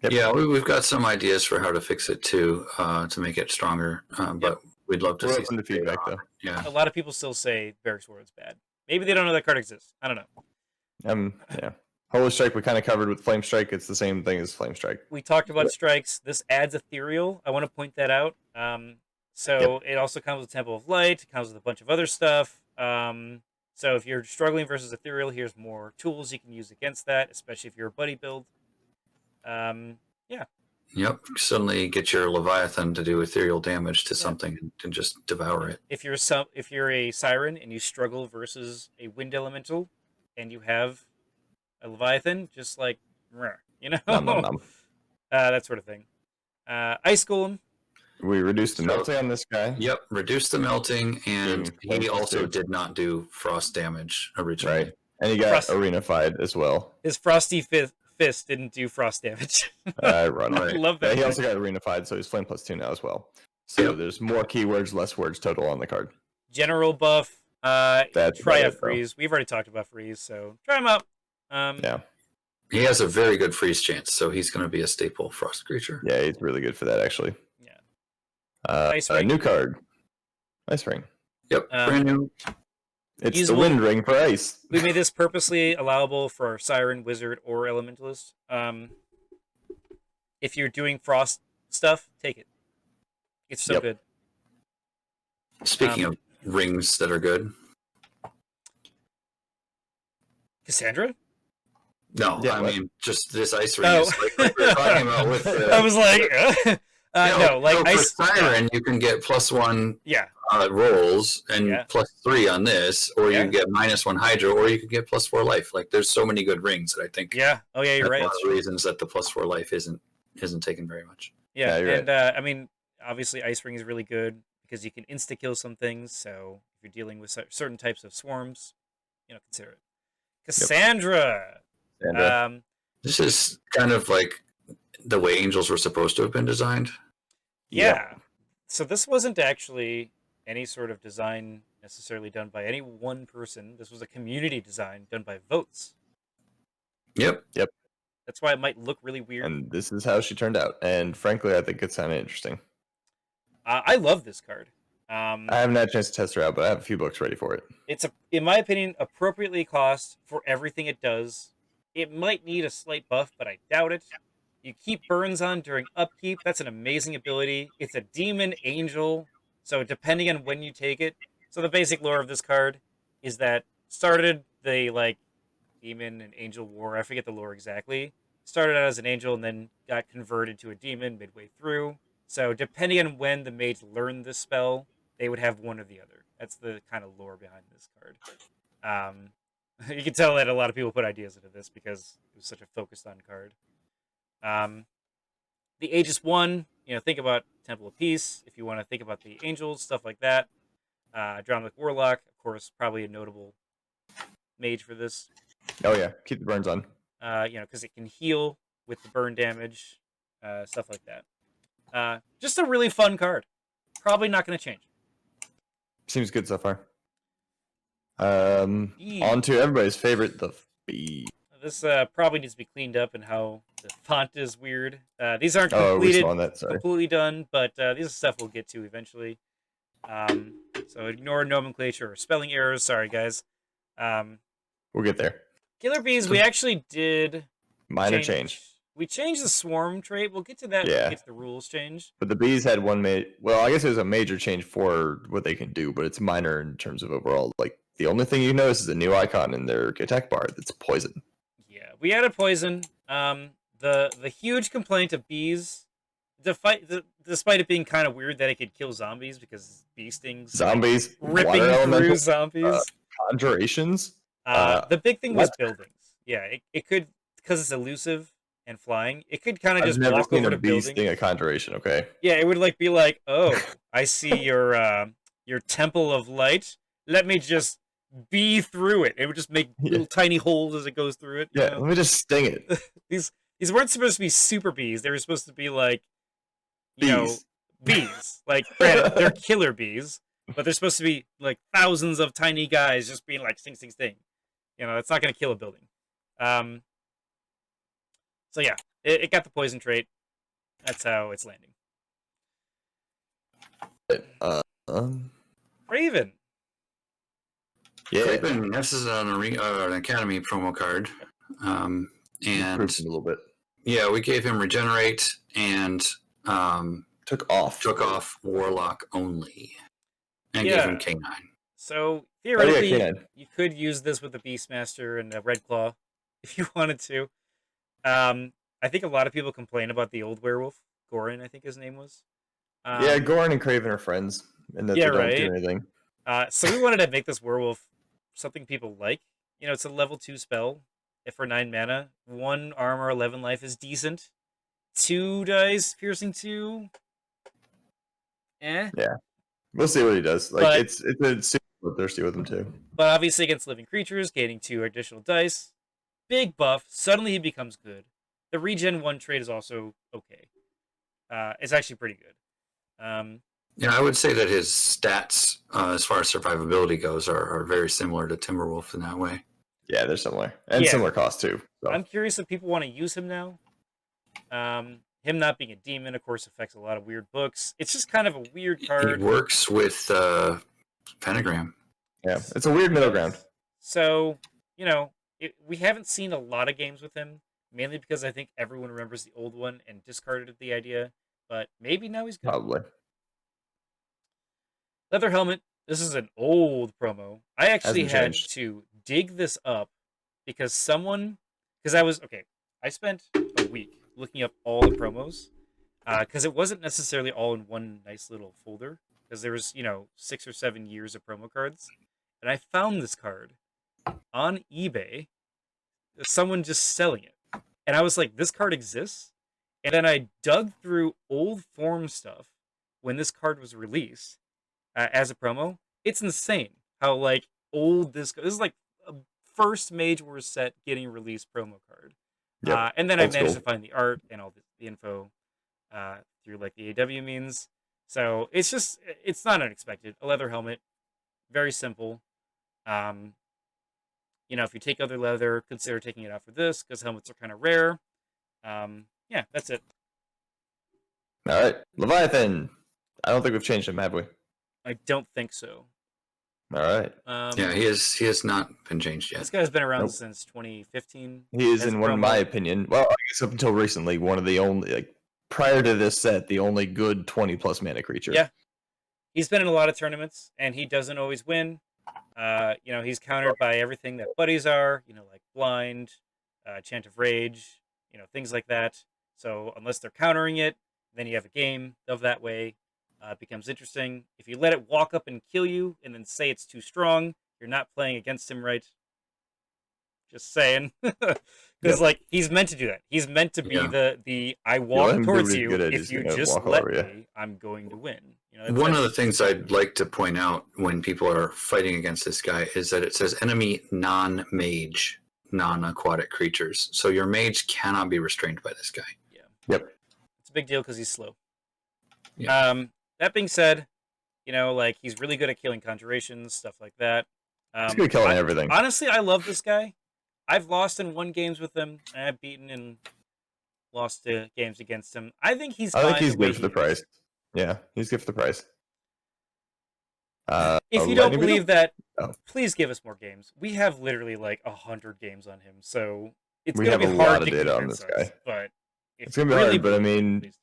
Yep. Yeah, we've got some ideas for how to fix it too, to make it stronger. But we'd love to see some feedback though. Yeah. A lot of people still say Barracks Warlord's bad. Maybe they don't know that card exists. I don't know. Yeah. Holy Strike we kind of covered with Flame Strike. It's the same thing as Flame Strike. We talked about strikes. This adds ethereal. I want to point that out. So it also comes with Temple of Light. It comes with a bunch of other stuff. So if you're struggling versus ethereal, here's more tools you can use against that, especially if you're a buddy build. Yeah. Yep. Suddenly get your Leviathan to do ethereal damage to something and just devour it. If you're a Siren and you struggle versus a wind elemental, and you have a Leviathan, just like, you know, that sort of thing. Ice Golem. We reduced the melting on this guy. Yep, reduced the melting, and he also did not do frost damage originally. Right, and he got arena-fied as well. His Frosty Fist didn't do frost damage. Right. Love that. Yeah, he also got arena-fied, so he's Flame +2 now as well. So there's more keywords, less words total on the card. General buff. Try out freeze. Though. We've already talked about freeze, so try him out. Yeah. He has a very good freeze chance, so he's going to be a staple frost creature. Yeah, he's really good for that, actually. Yeah. A new card. Ice Ring. Yep, brand new. It's usable. the Wind Ring for ice. We made this purposely allowable for Siren, Wizard, or Elementalist. If you're doing frost stuff, take it. It's so good. Speaking of rings that are good. Cassandra? No, Yeah, I what? mean, just this ice ring is like we were talking about with I was like, ice. For Siren, you can get +1 rolls and +3 on this, or you can get -1 Hydra, or you can get +4 life. Like, there's so many good rings that I think. Yeah. Oh yeah, you're right. One of the reasons that the +4 life isn't taken very much. Yeah, you're and I mean, obviously, Ice Ring is really good because you can insta kill some things. So if you're dealing with certain types of swarms, consider it. Cassandra. This is kind of like the way angels were supposed to have been designed. Yeah. So this wasn't actually any sort of design necessarily done by any one person. This was a community design done by votes. Yep. That's why it might look really weird. And this is how she turned out. And frankly, I think it's kind of interesting. I love this card. I haven't had a chance to test her out, but I have a few books ready for it. It's, in my opinion, appropriately cost for everything it does. It might need a slight buff, but I doubt it. You keep burns on during upkeep. That's an amazing ability. It's a demon angel, so depending on when you take it. So the basic lore of this card is that started the demon and angel war. I forget the lore exactly. Started out as an angel and then got converted to a demon midway through. So depending on when the mage learned this spell, they would have one or the other. That's the kind of lore behind this card. You can tell that a lot of people put ideas into this because it was such a focused on card. The Aegis One, think about Temple of Peace. If you want to think about the angels, stuff like that. Dromlic Warlock, of course, probably a notable mage for this. Oh yeah, keep the burns on. Because it can heal with the burn damage, stuff like that. Just a really fun card. Probably not going to change. Seems good so far. On to everybody's favorite, the Bee. This probably needs to be cleaned up and how the font is weird. These aren't completely done, but these are stuff we'll get to eventually. So ignore nomenclature or spelling errors. Sorry, guys. We'll get there. Killer Bees, we actually did... Minor change. We changed the swarm trait. We'll get to that when we get to the rules change. But the Bees had one I guess it was a major change for what they can do, but it's minor in terms of overall. Like, the only thing you notice is a new icon in their attack bar that's poison. Yeah, we added poison. The huge complaint of bees, despite it being kind of weird that it could kill zombies because bee stings, zombies, ripping through zombies, conjurations. The big thing was buildings. Yeah, it could, because it's elusive and flying. It could kind of just walk over to buildings. Sting a conjuration. Okay. Yeah, it would be like, oh, I see your temple of light. Let me just bee through it. It would just make little tiny holes as it goes through it. Let me just sting it. These weren't supposed to be super bees. They were supposed to be bees. Like, granted, they're killer bees, but they're supposed to be like thousands of tiny guys just being like sting, sting, sting. It's not going to kill a building. So yeah, it got the poison trait. That's how it's landing. Raven. Yeah, this is an Academy promo card. And Improved him a little bit. yeah, we gave him regenerate and Took off warlock only, and Yeah. gave him K9. So theoretically, K9. you could use this with a Beastmaster and a Red Claw if you wanted to. I think a lot of people complain about the old werewolf, Gorin, I think his name was. Yeah, Gorin and Craven are friends, and that yeah, they don't right. do anything. So we wanted to make this werewolf something people like. You know, it's a level 2 spell. If for 9 mana, 1 armor, 11 life is decent. 2 dice, piercing 2. Eh. Yeah, we'll see what he does. Like But- it's a super thirsty with him too. But obviously against living creatures, gaining 2 additional dice. Big buff. Suddenly he becomes good. The regen 1 trait is also okay. It's actually pretty good. Yeah, I would say that his stats, as far as survivability goes, are very similar to Timberwolf in that way. Yeah, they're similar and Yeah. similar cost too. So. I'm curious if people want to use him now. Him not being a demon, of course, affects a lot of weird books. It's just kind of a weird card. He works with Pentagram. Yeah, it's a weird middle ground. So, you know, we haven't seen a lot of games with him, mainly because I think everyone remembers the old one and discarded the idea. But maybe now he's good. Probably. Leather helmet. This is an old promo. I actually Hasn't had changed. to dig this up because I spent a week looking up all the promos because it wasn't necessarily all in one nice little folder because there was 6 or 7 years of promo cards, and I found this card on eBay. Someone just selling it, and I was like, this card exists. And then I dug through old form stuff when this card was released as a promo. It's insane how like old this is like a first Mage Wars set getting released promo card. Yep. And then I Old managed school. to find the art and all the info through like the AW means. So it's not unexpected. A leather helmet, very simple. If you take other leather, consider taking it out for this because helmets are kind of rare. Yeah, that's it. All right, Leviathan. I don't think we've changed him, have we? I don't think so. All right. Yeah, he has not been changed yet. This guy's been around Nope. since 2015. He is, as in a one of promo. my opinion. Well, I guess up until recently, one of the only prior to this set, the only good 20+ mana creature. Yeah. He's been in a lot of tournaments, and he doesn't always win. He's countered by everything that buddies are. Like blind, chant of rage, things like that. So unless they're countering it, then you have a game of that way. It becomes interesting. If you let it walk up and kill you and then say it's too strong, you're not playing against him right. Just saying. Because he's meant to do that. He's meant to be the I walk him do towards what he's you. good at. If He's you gonna just walk all let over you. me, I'm going to win. One of the things I'd like to point out when people are fighting against this guy is that it says enemy non-mage, non-aquatic creatures. So your mage cannot be restrained by this guy. Yeah. Yep. It's a big deal because he's slow. Yeah. That being said, he's really good at killing conjurations, stuff like that. He's good at killing everything. Honestly, I love this guy. I've lost and won games with him, and I've beaten and lost games against him. I think he's I think fine he's the way good for the he price. is. Yeah, he's good for the price. If you don't Lightning believe Beetle? that, Oh. please give us more games. We have literally like 100 games on him, so it's We gonna have be a lot hard of to data on convince this us. guy. But It's gonna be really hard, but I believe, mean, please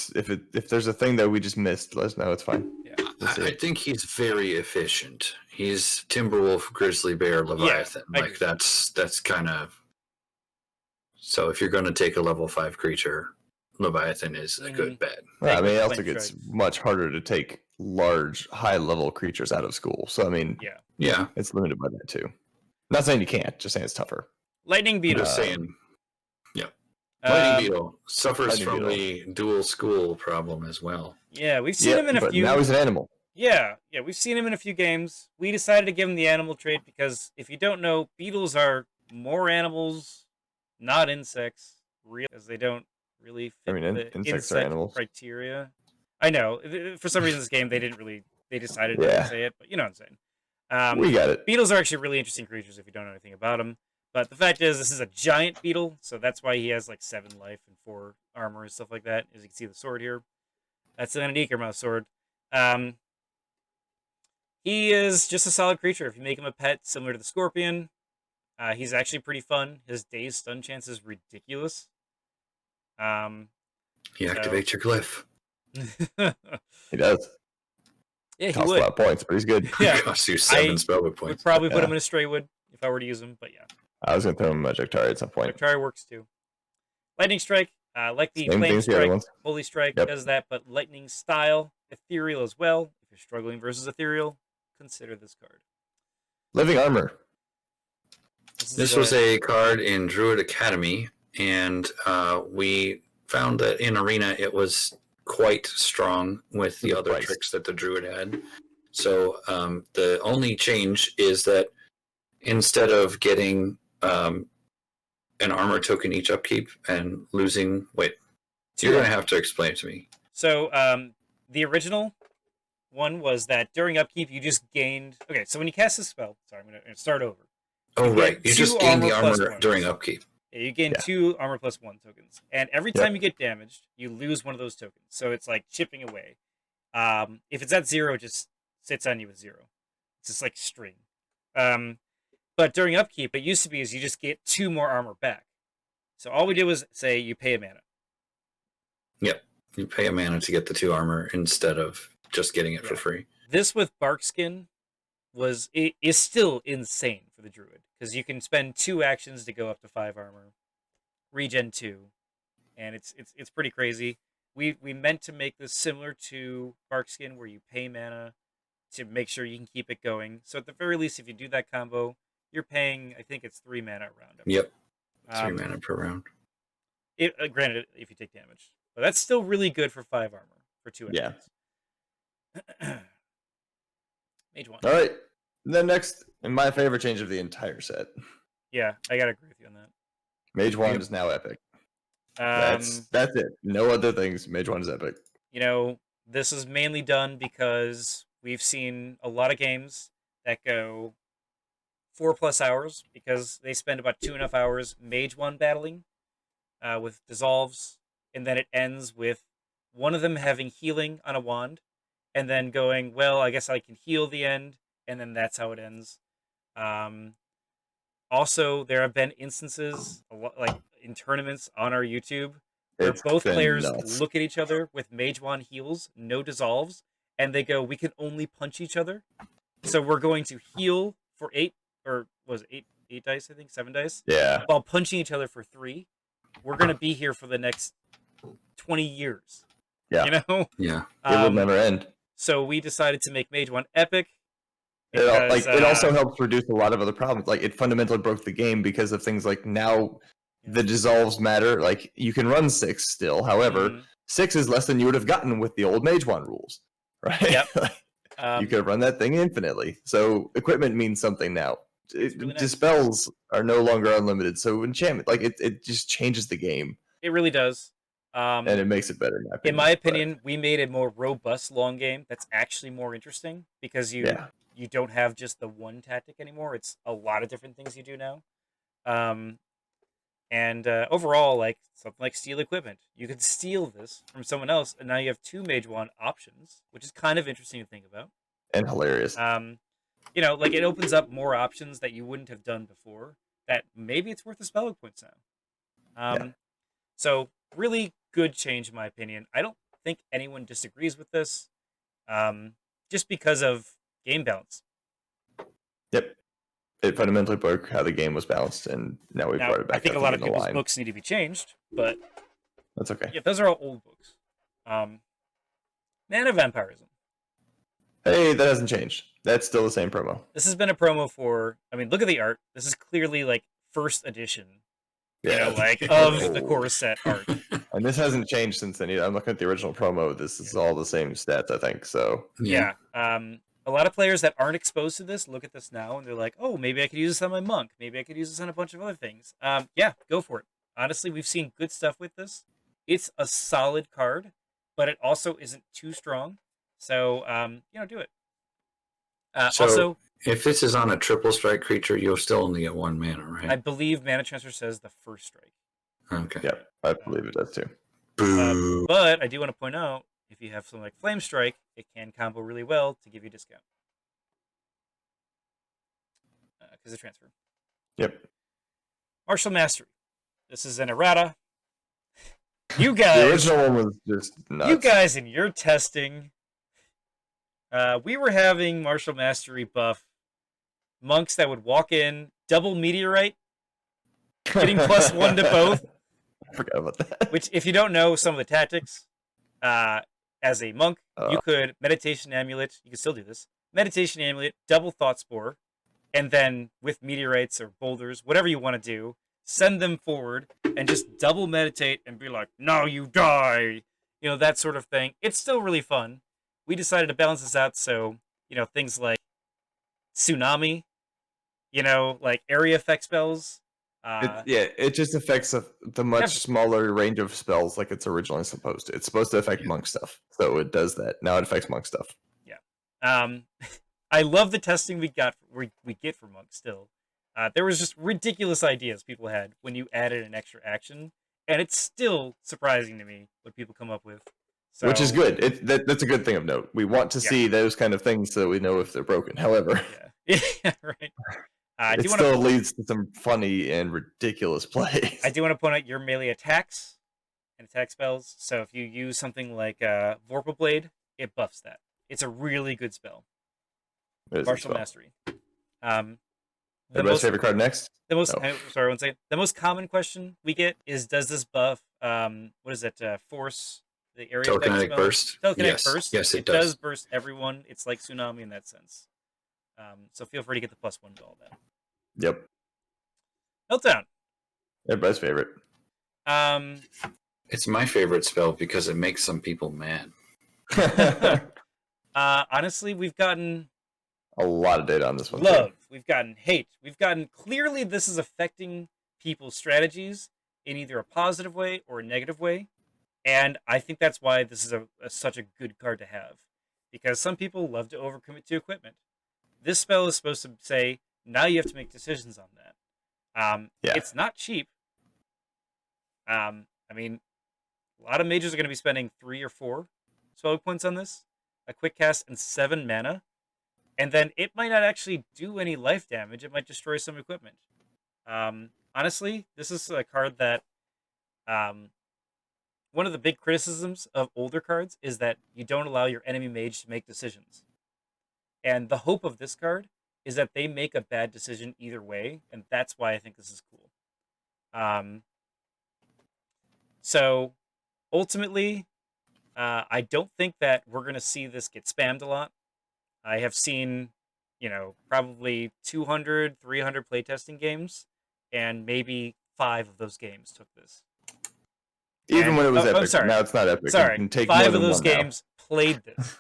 do. if there's a thing that we just missed, let us know. It's fine. Yeah. We'll see. I think he's very efficient. He's Timberwolf, Grizzly Bear, Leviathan. I Like agree. that's kind of. So if you're going to take a level 5 creature, Leviathan is a good bet. Well, I mean, it Like also Flame gets Strikes. much harder to take large, high-level creatures out of school. So I mean, Yeah. Yeah, it's limited by that too. Not saying you can't, just saying it's tougher. Lightning I'm Beetle. just saying. Yeah, Lightning Beetle suffers Lightning from Beetle. the dual school problem as well. Yeah, we've seen him in a but few. now he's an animal. Yeah, we've seen him in a few games. We decided to give him the animal trait because if you don't know, beetles are more animals, not insects, because they don't really fit I mean, the insects are insect animals. criteria. I know. For some reason, this game they decided not Yeah. to say it, but you know what I'm saying. We got it. Beetles are actually really interesting creatures if you don't know anything about them. But the fact is, this is a giant beetle, so that's why he has like 7 life and 4 armor and stuff like that. As you can see, the sword here, that's an Ekermouth sword. He is just a solid creature. If you make him a pet, similar to the scorpion, He's actually pretty fun. His day's stun chance is ridiculous. He activates your glyph. He does. Yeah, he Costs would. a lot of points, but he's good. Yeah, Costs you 7 spellbook would points. probably put Yeah. him in a Straywood if I were to use him, but yeah. I was going to throw him in Magic Tari at some point. Tari works too. Lightning Strike, like the Same Flame thing as the other Strike, ones. Holy Strike Yep. does that, but Lightning Style, Ethereal as well. If you're struggling versus Ethereal, consider this card. Living Armor. This was a card in Druid Academy, and we found that in Arena it was quite strong with the other tricks that the Druid had. So the only change is that instead of getting an armor token each upkeep and losing... Wait, you're going to have to explain it to me. So the original one was that during upkeep you just gained... Okay, so when you cast a spell... Sorry, I'm going to start over. Oh, right. You just gain the armor +1. during upkeep. Yeah, you gain 2 armor +1 tokens. And every time you get damaged, you lose one of those tokens. So it's like chipping away. If it's at 0, it just sits on you with 0. It's just like string. But during upkeep, it used to be is you just get 2 more armor back. So all we did was say you pay a mana. Yep. You pay a mana to get the 2 armor instead of just getting it for free. This with Barkskin is still insane for the Druid. Because you can spend 2 actions to go up to 5 armor. Regen 2. And it's pretty crazy. We meant to make this similar to Barkskin where you pay mana to make sure you can keep it going. So at the very least, if you do that combo, you're paying, I think it's 3 mana a round. Yep. 3 mana per round. Granted, if you take damage. But that's still really good for 5 armor for 2 actions. Yeah. Mage One. All right. Then next, and my favorite change of the entire set. Yeah, I gotta agree with you on that. Mage One is now epic. That's it. No other things. Mage One is epic. You know, this is mainly done because we've seen a lot of games that go 4+ hours because they spend about 2.5 hours Mage One battling with dissolves, and then it ends with one of them having healing on a wand, and then going, well, I guess I can heal the end, and then that's how it ends. Also, there have been instances, like in tournaments on our YouTube, where both players look at each other with Mage One heals, no dissolves, and they go, we can only punch each other. So we're going to heal for 8, or was it 8 dice, I think, 7 dice? Yeah. While punching each other for 3. We're going to be here for the next 20 years. Yeah. You know? Yeah. It will never end. So we decided to make Mage One epic. Because, it also helps reduce a lot of other problems. Like, it fundamentally broke the game because of things like now the dissolves matter. Like, you can run 6 still. However, 6 is less than you would have gotten with the old Mage One rules. Right? Yep. You could run that thing infinitely. So equipment means something now. Really nice. Dispels are no longer unlimited. So enchantment, like it just changes the game. It really does. And it makes it better. In my opinion, we made a more robust long game that's actually more interesting because you don't have just the one tactic anymore. It's a lot of different things you do now. And overall, like something like steal equipment, you could steal this from someone else, and now you have 2 Mage One options, which is kind of interesting to think about. And hilarious. You know, like it opens up more options that you wouldn't have done before. That maybe it's worth the spellbook points now. So really good change in my opinion. I don't think anyone disagrees with this, just because of game balance. Yep. It fundamentally broke how the game was balanced, and now we've brought it back. I think a lot of people's books need to be changed, but that's okay. Yeah, those are all old books. Mana Vampirism. Hey, that hasn't changed. That's still the same promo. This has been a promo for, I mean, look at the art. This is clearly like first edition, you know, like of the core set art. And this hasn't changed since then either. I'm looking at the original promo. This is all the same stats, I think. So yeah. A lot of players that aren't exposed to this look at this now and they're like, oh, maybe I could use this on my monk. Maybe I could use this on a bunch of other things. Yeah, go for it. Honestly, we've seen good stuff with this. It's a solid card, but it also isn't too strong. So, you know, do it. Also, if this is on a triple strike creature, you'll still only get 1 mana, right? I believe Mana Transfer says the first strike. Okay. Yep, I believe it does too. But I do want to point out, if you have something like Flame Strike, it can combo really well to give you a discount. Because of transfer. Yep. Martial Mastery. This is an errata. You The guys, original one was just nuts. you guys in your testing, we were having Martial Mastery buff monks that would walk in, double meteorite, getting +1 to both. I forgot about that. Which, if you don't know some of the tactics, as a monk, you could Meditation Amulet. You can still do this. Meditation Amulet, double Thought Spore, and then with meteorites or boulders, whatever you want to do, send them forward and just double meditate and be like, "Now you die," you know, that sort of thing. It's still really fun. We decided to balance this out, so things like tsunami, like area effect spells. It just affects the much smaller range of spells like it's originally supposed to. It's supposed to affect monk stuff, so it does that. Now it affects monk stuff. Yeah. I love the testing we get for monk still. There was just ridiculous ideas people had when you added an extra action, and it's still surprising to me what people come up with. So, which is good. That's a good thing of note. We want to see those kind of things so we know if they're broken. However, yeah, right. It still leads to some funny and ridiculous plays. I do want to point out your melee attacks and attack spells. So if you use something like Vorpal Blade, it buffs that. It's a really good spell. Martial Mastery. Everybody's favorite card next? Sorry, one second. The most common question we get is, does this buff, what is it, force the area Telekinetic burst? Telekinetic burst? Yes, it does burst everyone. It's like tsunami in that sense. So feel free to get the +1 to all that. Yep. Meltdown. Everybody's favorite. It's my favorite spell because it makes some people mad. Honestly, we've gotten a lot of data on this one. Love. We've gotten hate. We've gotten clearly this is affecting people's strategies in either a positive way or a negative way. And I think that's why this is such a good card to have. Because some people love to overcommit to equipment. This spell is supposed to say, now you have to make decisions on that. It's not cheap. I mean, a lot of mages are going to be spending 3 or 4 spell points on this. A quick cast and 7 mana. And then it might not actually do any life damage. It might destroy some equipment. Honestly, this is a card that... one of the big criticisms of older cards is that you don't allow your enemy mage to make decisions. And the hope of this card is that they make a bad decision either way, and that's why I think this is cool. So, ultimately, I don't think that we're going to see this get spammed a lot. I have seen, probably 200, 300 playtesting games, and maybe 5 of those games took this. Even when it was epic. I'm sorry. Now it's not epic. Sorry, take 5 of those games played this.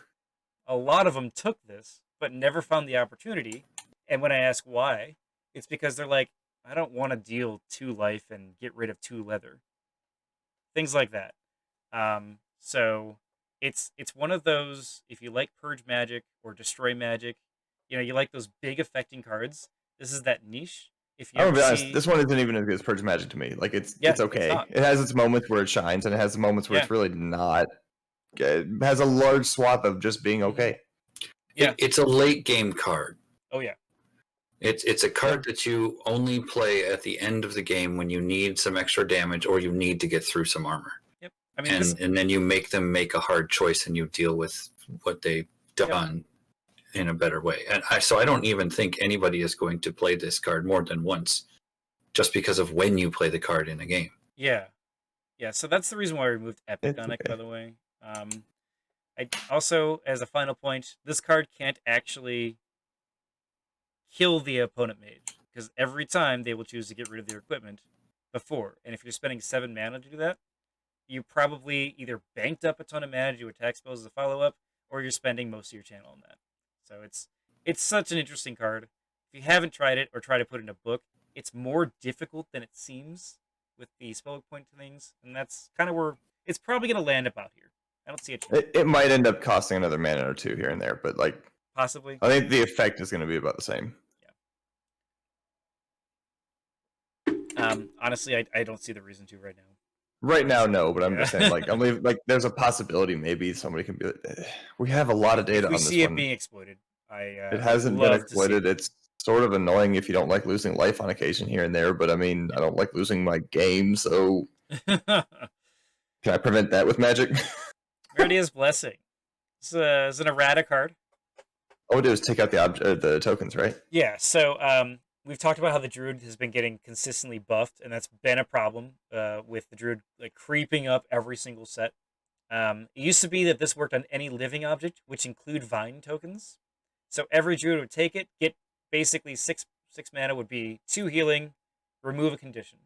A lot of them took this, but never found the opportunity. And when I ask why, it's because they're like, I don't want to deal 2 life and get rid of 2 leather. Things like that. So it's one of those, if you like Purge Magic or Destroy Magic, you like those big affecting cards, this is that niche. If you I'm gonna be honest, this one isn't even as good as Purge Magic to me. Like, it's okay. It has its moments where it shines, and it has moments where it's really not. It has a large swath of just being okay. Yeah, it's a late game card. Oh yeah. It's a card that you only play at the end of the game when you need some extra damage or you need to get through some armor. Yep. I mean, and then you make them make a hard choice and you deal with what they've done in a better way. And so I don't even think anybody is going to play this card more than once just because of when you play the card in a game. Yeah. Yeah, so that's the reason why I removed Epic on it, by the way. I also, as a final point, this card can't actually kill the opponent mage, because every time they will choose to get rid of their equipment before. And if you're spending 7 mana to do that, you probably either banked up a ton of mana to do attack spells as a follow-up, or you're spending most of your channel on that. So it's such an interesting card. If you haven't tried it or try to put it in a book, it's more difficult than it seems with the spell point things, and that's kind of where it's probably going to land about here. I don't see it. It might end up costing another mana or 2 here and there, but like possibly, I think the effect is going to be about the same. Yeah. Honestly, I don't see the reason to right now. Right now, no, but I'm just saying, like, there's a possibility maybe somebody can be like, we have a lot of data on this one. We see it being exploited. It hasn't been exploited. It's sort of annoying if you don't like losing life on occasion here and there, but I mean, I don't like losing my game, so can I prevent that with magic? Meridia's Blessing. It's an errata card. All we do is take out the tokens, right? Yeah, so we've talked about how the Druid has been getting consistently buffed, and that's been a problem with the Druid like creeping up every single set. It used to be that this worked on any living object, which include Vine tokens. So every Druid would take it, get basically six mana would be 2 healing, remove a condition.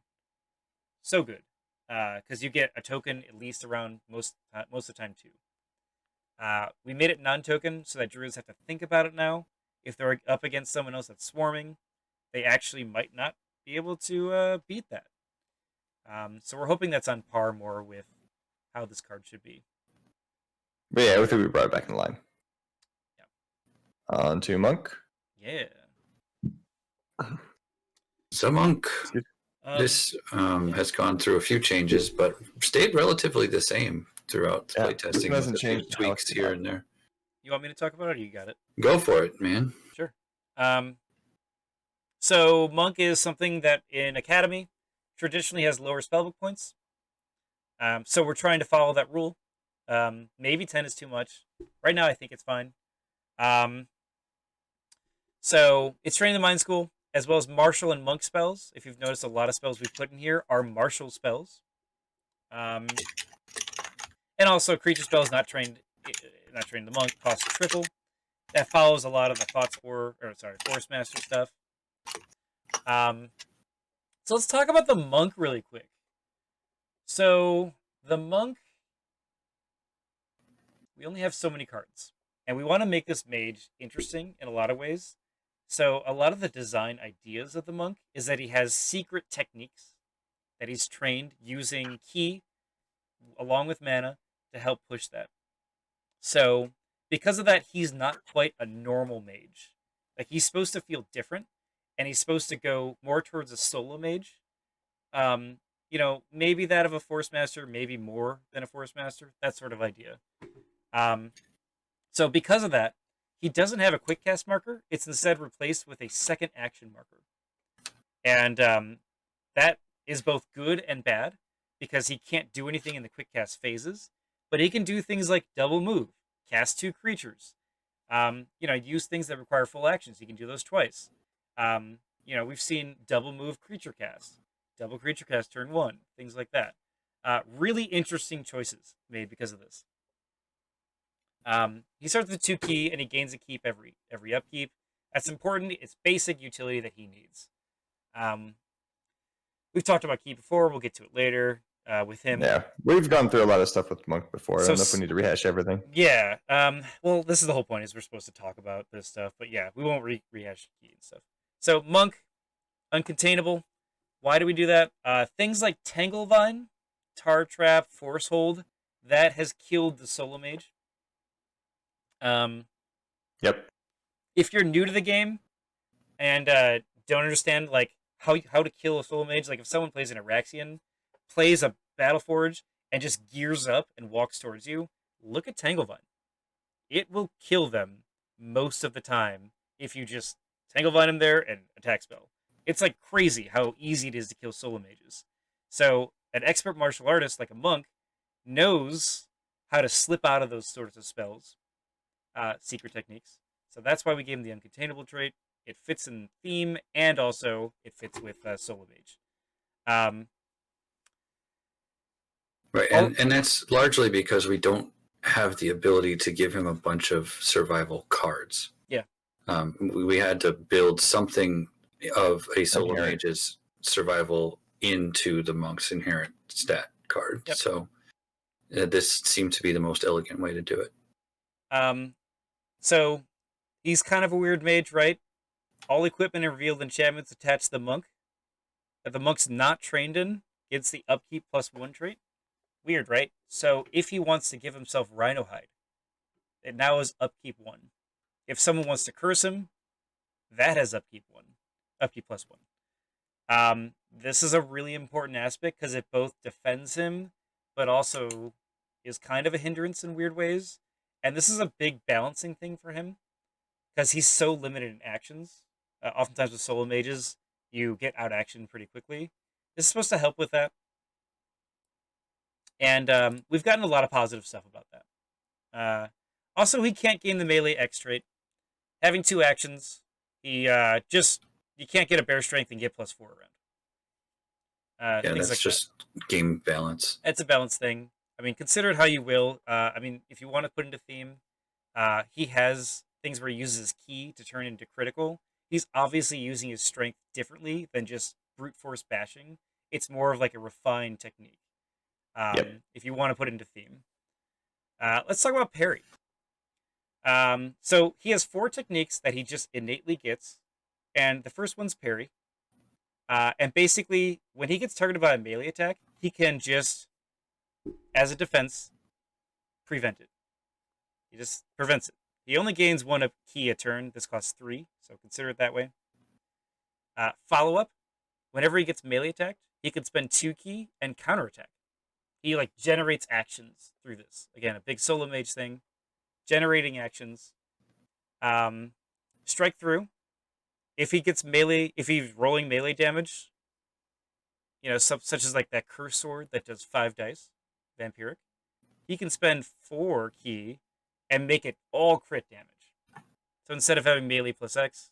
So good, because you get a token at least around most of the time too. We made it non-token so that Druids have to think about it now. If they're up against someone else that's swarming, they actually might not be able to beat that. So we're hoping that's on par more with how this card should be. But yeah, I think we brought it back in line. Yeah. On to Monk. Yeah. So Monk, this has gone through a few changes, but stayed relatively the same throughout the playtesting. Hasn't with a few changed tweaks here and there. You want me to talk about it, or you got it? Go for it, man. Sure. So Monk is something that in Academy traditionally has lower spellbook points. So we're trying to follow that rule. Maybe 10 is too much. Right now I think it's fine. So it's trained in the Mind School, as well as Martial and Monk spells. If you've noticed, a lot of spells we put in here are Martial spells. And also creature spells not trained the Monk cost triple. That follows a lot of the Force Master stuff. So let's talk about the Monk really quick. So the Monk, we only have so many cards, and we want to make this mage interesting in a lot of ways. So a lot of the design ideas of the Monk is that he has secret techniques that he's trained using ki along with mana to help push that. So because of that, he's not quite a normal mage. Like, he's supposed to feel different, and he's supposed to go more towards a solo mage. Maybe that of a Force Master, maybe more than a Force Master. That sort of idea. So because of that, he doesn't have a quick cast marker. It's instead replaced with a second action marker. And that is both good and bad, because he can't do anything in the quick cast phases, but he can do things like double move, cast 2 creatures, use things that require full actions. He can do those twice. We've seen double move creature cast, double creature cast turn 1, things like that. Really interesting choices made because of this. He starts with 2 ki, and he gains a keep every upkeep. That's important. It's basic utility that he needs. We've talked about ki before. We'll get to it later with him. Yeah, we've gone through a lot of stuff with Monk before. I don't know if we need to rehash everything. Yeah. Well, this is the whole point, is we're supposed to talk about this stuff. But yeah, we won't rehash ki and stuff. So Monk, uncontainable. Why do we do that? Things like Tanglevine, Tar Trap, Force Hold, that has killed the solo mage. Yep. If you're new to the game and don't understand like how to kill a solo mage, like if someone plays an Araxian, plays a Battleforge, and just gears up and walks towards you, look at Tanglevine. It will kill them most of the time if you just Tanglevine him there and attack spell. It's like crazy how easy it is to kill solo mages. So an expert martial artist like a Monk knows how to slip out of those sorts of spells, secret techniques. So that's why we gave him the uncontainable trait. It fits in theme, and also it fits with solo mage. Right, and that's largely because we don't have the ability to give him a bunch of survival cards. Yeah. We had to build something of a solo mage's survival into the Monk's inherent stat card. Yep. So this seemed to be the most elegant way to do it. So he's kind of a weird mage, right? All equipment and revealed enchantments attached to the Monk that the Monk's not trained in gets the upkeep +1 trait. Weird, right? So if he wants to give himself Rhino Hide, it now is upkeep 1. If someone wants to curse him, that has upkeep +1. This is a really important aspect because it both defends him, but also is kind of a hindrance in weird ways. And this is a big balancing thing for him because he's so limited in actions. Oftentimes with solo mages, you get out action pretty quickly. This is supposed to help with that. And we've gotten a lot of positive stuff about that. Also, he can't gain the melee X trait. Having 2 actions, he you can't get a bear strength and get +4 around. Yeah, that's like just game balance. It's a balance thing. I mean, consider it how you will. I mean, if you want to put into theme, he has things where he uses his key to turn into critical. He's obviously using his strength differently than just brute force bashing. It's more of like a refined technique. If you want to put into theme. Let's talk about parry. So he has 4 techniques that he just innately gets, and the first one's parry. And basically, when he gets targeted by a melee attack, he can just, as a defense, prevent it. He just prevents it. He only gains 1 key a turn. This costs 3, so consider it that way. Follow up. Whenever he gets melee attacked, he can spend 2 key and counterattack. He like generates actions through this. Again, a big solo mage thing. Generating actions. Strike through. If he gets melee, if he's rolling melee damage, such as like that curse sword that does 5 dice, vampiric, he can spend 4 key and make it all crit damage. So instead of having melee plus X,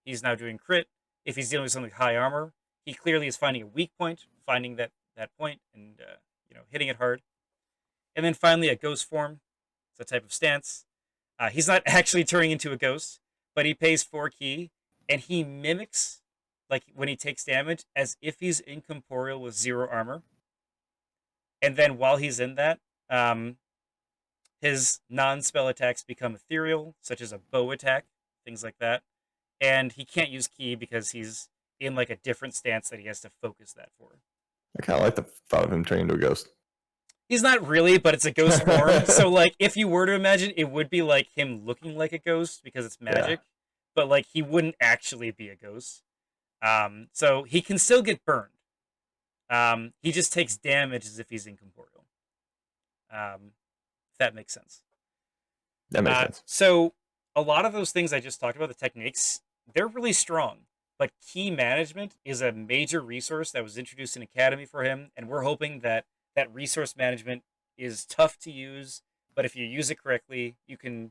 he's now doing crit. If he's dealing with something like high armor, he clearly is finding a weak point, finding that point, and hitting it hard. And then finally, a ghost form. It's a type of stance. He's not actually turning into a ghost, but he pays 4 key, and he mimics, like when he takes damage, as if he's incorporeal with 0 armor. And then while he's in that, his non-spell attacks become ethereal, such as a bow attack, things like that. And he can't use key because he's in like a different stance that he has to focus that for. I kind of like the thought of him turning into a ghost. He's not really, but it's a ghost form. So, like, if you were to imagine, it would be like him looking like a ghost because it's magic. Yeah. But, like, he wouldn't actually be a ghost. So he can still get burned. He just takes damage as if he's incorporeal. If that makes sense. That makes sense. So a lot of those things I just talked about, the techniques, they're really strong. But key management is a major resource that was introduced in Academy for him, and we're hoping that resource management is tough to use, but if you use it correctly, you can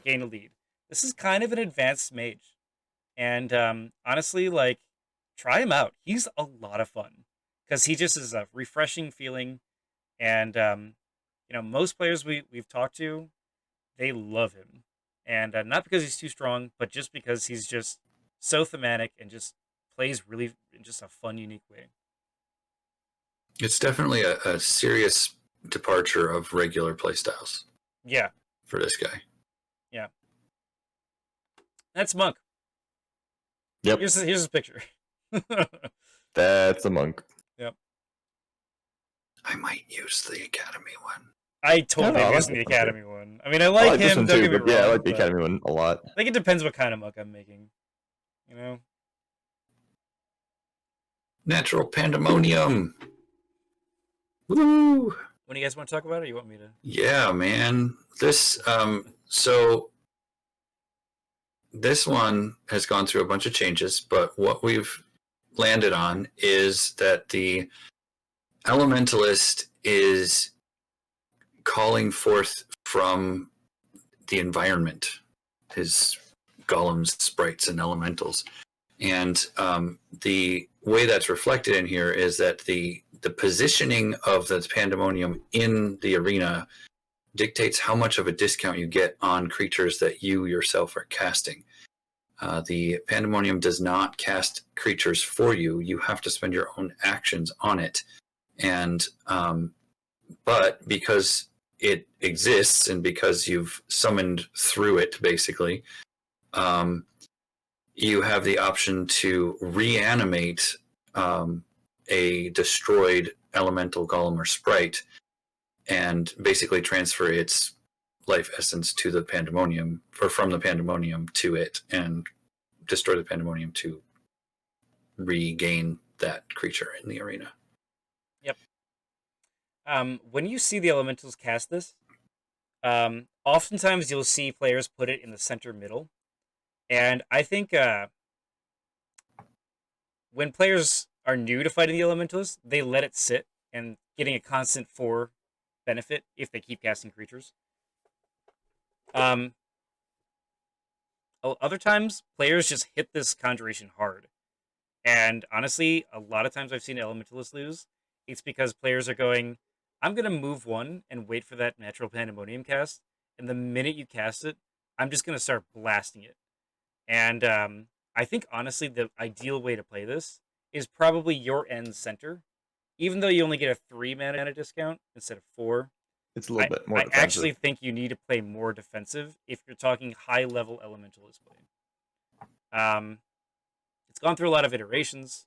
gain a lead. This is kind of an advanced mage. And honestly, like, try him out. He's a lot of fun because he just is a refreshing feeling. And, most players we've talked to, they love him. And not because he's too strong, but just because he's just so thematic and just plays really in just a fun, unique way. It's definitely a serious departure of regular playstyles. Yeah. For this guy. Yeah. That's Monk. Yep. Here's his picture. That's a Monk. Yep. I might use the Academy one. I totally use the Academy one. I mean, I like him. Don't get me wrong. Yeah, I like the Academy one a lot. I think it depends what kind of Monk I'm making. Natural pandemonium. Woo! What do you guys want to talk about, or you want me to? Yeah, man. This so this one has gone through a bunch of changes, but what we've landed on is that the Elementalist is calling forth from the environment his golems, sprites, and elementals. And the way that's reflected in here is that the positioning of the pandemonium in the arena dictates how much of a discount you get on creatures that you yourself are casting. The pandemonium does not cast creatures for you. You have to spend your own actions on it. And but because it exists and because you've summoned through it, basically, you have the option to reanimate a destroyed elemental golem or sprite and basically transfer its life essence to the pandemonium, or from the pandemonium to it, and destroy the pandemonium to regain that creature in the arena. Yep. When you see the elementals cast this, oftentimes you'll see players put it in the center middle. And I think when players are new to fighting the Elementalist, they let it sit and getting a constant 4 benefit if they keep casting creatures. Other times, players just hit this Conjuration hard. And honestly, a lot of times I've seen Elementalist lose. It's because players are going, I'm going to move 1 and wait for that Natural Pandemonium cast. And the minute you cast it, I'm just going to start blasting it. And I think, honestly, the ideal way to play this is probably your end center. Even though you only get a 3 mana discount instead of 4. It's a little bit more I defensive. actually think you need to play more defensive if you're talking high-level Elementalist play. It's gone through a lot of iterations.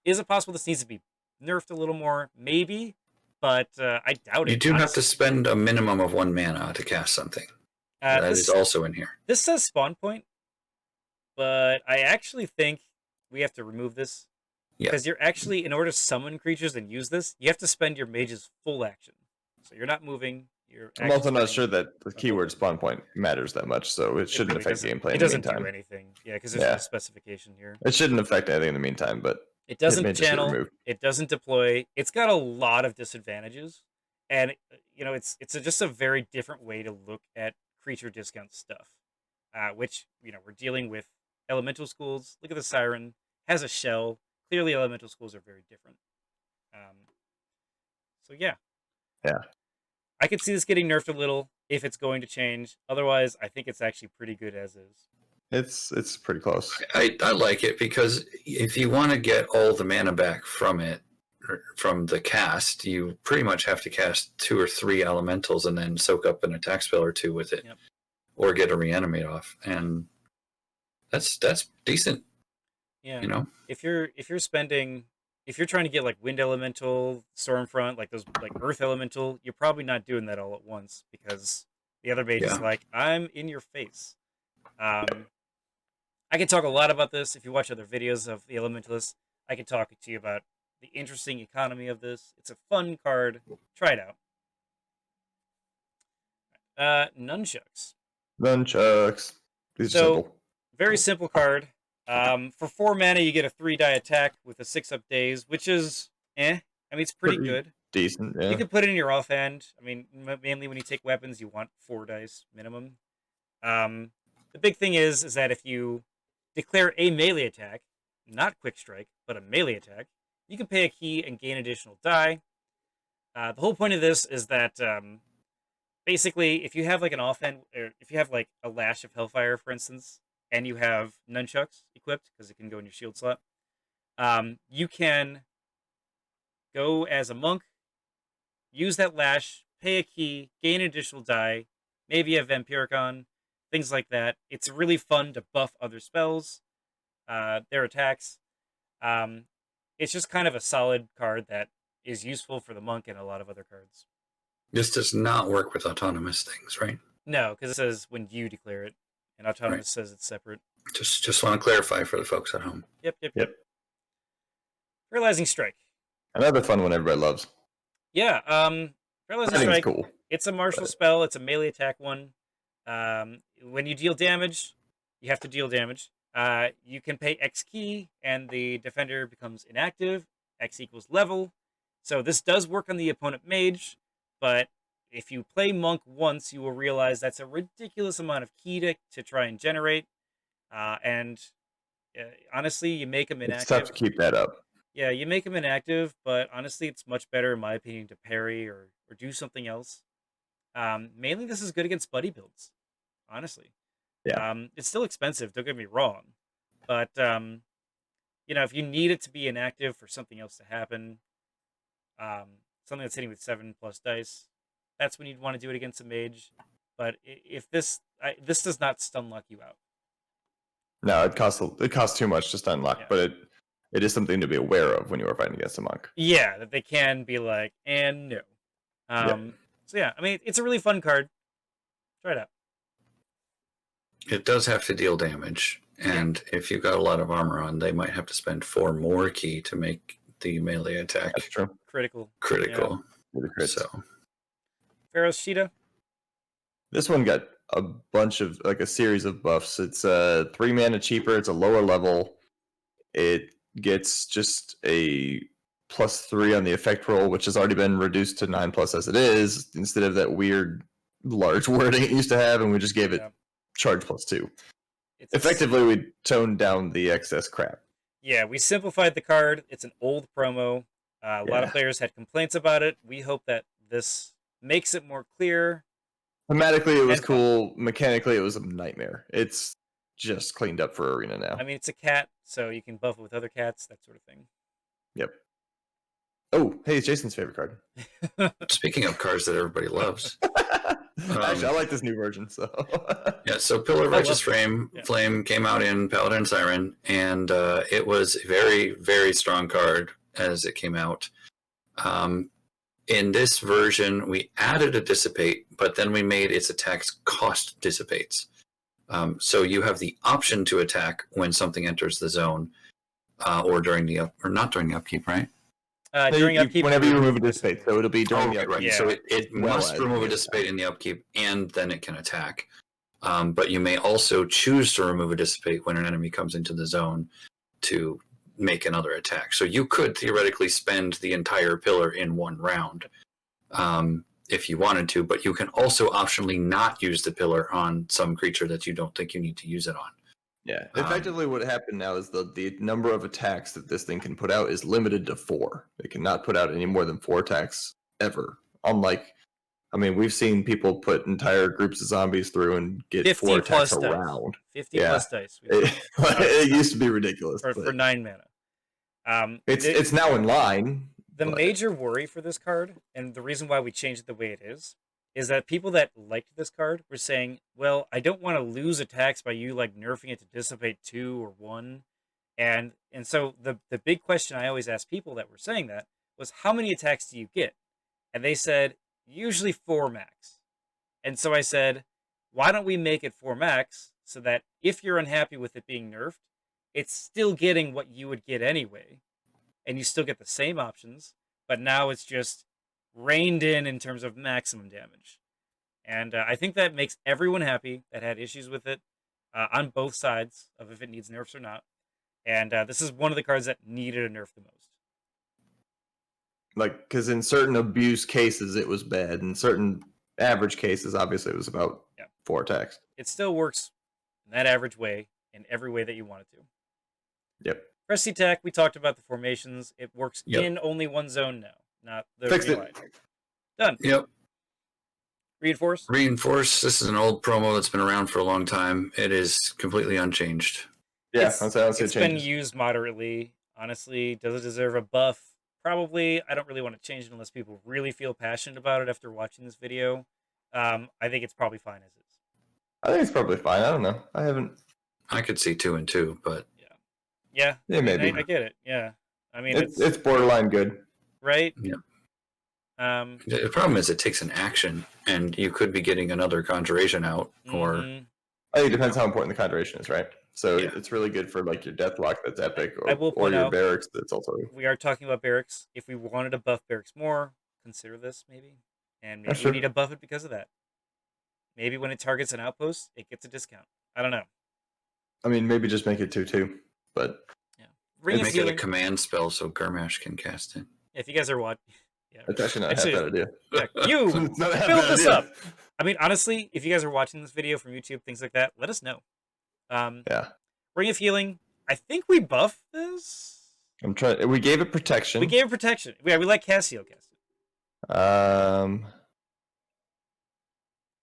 Is it possible this needs to be nerfed a little more? Maybe, but I doubt it. You do have to spend a minimum of 1 mana to cast something. That is also in here. This says spawn point, but I actually think we have to remove this. Because you're actually, in order to summon creatures and use this, you have to spend your mage's full action. So you're not moving. I'm also not sure that the keyword spawn point matters that much, so it shouldn't affect gameplay in the meantime. It doesn't do anything. Yeah, because there's no specification here. It shouldn't affect anything in the meantime, but it doesn't channel. It doesn't deploy. It's got a lot of disadvantages, and it's just a very different way to look at creature discount stuff. Which we're dealing with elemental schools. Look at the Siren, has a shell. Clearly, elemental schools are very different. So yeah. I could see this getting nerfed a little if it's going to change. Otherwise, I think it's actually pretty good as is. It's pretty close. I like it because if you want to get all the mana back from it, from the cast, you pretty much have to cast 2 or 3 elementals and then soak up an attack spell or 2 with it, or get a reanimate off, and that's decent. Yeah, if you're trying to get like Wind Elemental, Stormfront, like those like Earth Elemental, you're probably not doing that all at once because the other mage is like, I'm in your face. I can talk a lot about this. If you watch other videos of the Elementalist, I can talk to you about the interesting economy of this. It's a fun card. Try it out. Nunchucks. These are simple. Very simple card. For 4 mana, you get a 3-die attack with a 6-up daze, which is I mean, it's pretty good. Decent, yeah. You can put it in your offhand. I mean, mainly when you take weapons, you want 4 dice minimum. The big thing is that if you declare a melee attack, not quick strike, but a melee attack, you can pay a key and gain additional die. The whole point of this is that basically, if you have like an offhand, or if you have like a Lash of Hellfire, for instance, and you have nunchucks equipped because it can go in your shield slot, you can go as a monk, use that lash, pay a key, gain additional die, maybe a Vampiricon, things like that. It's really fun to buff other spells, their attacks. It's just kind of a solid card that is useful for the monk and a lot of other cards. This does not work with autonomous things, right? No, because it says when you declare it. And autonomous says it's separate. Just want to clarify for the folks at home. Yep. Paralyzing Strike. Another fun one everybody loves. Yeah, Paralyzing Strike. Cool. It's a martial spell. It's a melee attack one. When you deal damage, you have to deal damage. You can pay X key, and the defender becomes inactive. X equals level. So this does work on the opponent mage, but if you play Monk once, you will realize that's a ridiculous amount of key to try and generate. Honestly, you make him inactive. It's tough to keep that up. Yeah, you make him inactive, but honestly, it's much better, in my opinion, to parry or do something else. Mainly, this is good against buddy builds, honestly. Yeah. It's still expensive, don't get me wrong. But, if you need it to be inactive for something else to happen, something that's hitting with 7+ dice, that's when you'd want to do it against a mage. But if this does not stun lock you out. No, it costs too much to stun lock, but it is something to be aware of when you are fighting against a monk. Yeah, that they can be like, and no. So yeah, I mean, it's a really fun card. Try it out. It does have to deal damage, and if you've got a lot of armor on, they might have to spend 4 more key to make the melee attack. That's true. Critical. Yeah. So. Pharaoh's Sheeta. This one got a bunch of like a series of buffs. It's 3 mana cheaper. It's a lower level. It gets just a +3 on the effect roll, which has already been reduced to 9+ as it is, instead of that weird large wording it used to have, and we just gave it charge +2. Effectively, we toned down the excess crap. Yeah, we simplified the card. It's an old promo. A lot of players had complaints about it. We hope that this makes it more clear. Thematically, it was cool. Mechanically, it was a nightmare. It's just cleaned up for Arena now. I mean, it's a cat, so you can buff it with other cats, that sort of thing. Yep. Oh, hey, it's Jason's favorite card. Speaking of cards that everybody loves. Actually, I like this new version. So yeah, so Pillar of Righteous Flame came out in Paladin Siren, and it was a very, very strong card as it came out. In this version, we added a Dissipate, but then we made its attacks cost dissipates. So you have the option to attack when something enters the zone, or during the not during the upkeep, right? During upkeep, whenever you remove a Dissipate, so it'll be during the upkeep. Right. Yeah. So it must remove a Dissipate in the upkeep, and then it can attack. But you may also choose to remove a Dissipate when an enemy comes into the zone to make another attack. So you could theoretically spend the entire pillar in one round if you wanted to, but you can also optionally not use the pillar on some creature that you don't think you need to use it on. Yeah, effectively what happened now is the number of attacks that this thing can put out is limited to 4. It cannot put out any more than 4 attacks ever. Unlike, I mean, we've seen people put entire groups of zombies through and get 4 attacks a round. 50 plus dice. It used to be ridiculous. For 9 mana. It's now in line. The major worry for this card, and the reason why we changed it the way it is that people that liked this card were saying, well, I don't want to lose attacks by you like nerfing it to dissipate 2 or 1. And so the big question I always ask people that were saying that was, how many attacks do you get? And they said, usually 4 max. And so I said, why don't we make it 4 max so that if you're unhappy with it being nerfed, it's still getting what you would get anyway. And you still get the same options, but now it's just reined in terms of maximum damage. And I think that makes everyone happy that had issues with it on both sides of if it needs nerfs or not. And this is one of the cards that needed a nerf the most. Like, because in certain abuse cases, it was bad. In certain average cases, obviously, it was about 4 attacks. It still works in that average way, in every way that you want it to. Yep. Press attack, we talked about the formations. It works in only one zone now, not the reline. Done. Yep. Reinforce? Reinforce. This is an old promo that's been around for a long time. It is completely unchanged. Yeah, it's been used moderately. Honestly, does it deserve a buff? Probably. I don't really want to change it unless people really feel passionate about it after watching this video. I think it's probably fine as is. I think it's probably fine. I don't know. I could see 2 and 2, but yeah, maybe. I get it. Yeah, I mean it's borderline good, right? Yeah. The problem is it takes an action, and you could be getting another conjuration out, or I think it depends how important the conjuration is, right? So it's really good for like your Deathlock that's epic, or your Barracks that's also. We are talking about Barracks. If we wanted to buff Barracks more, consider this maybe, and maybe we need to buff it because of that. Maybe when it targets an outpost, it gets a discount. I don't know. I mean, maybe just make it 2/2, but make it a command spell so Gurmash can cast it. If you guys are watching, it's actually not a bad idea. You build this up. I mean, honestly, if you guys are watching this video from YouTube, things like that, let us know. Ring of Healing. I think we buffed this. I'm trying. We gave it protection. We let Cassielle cast it. I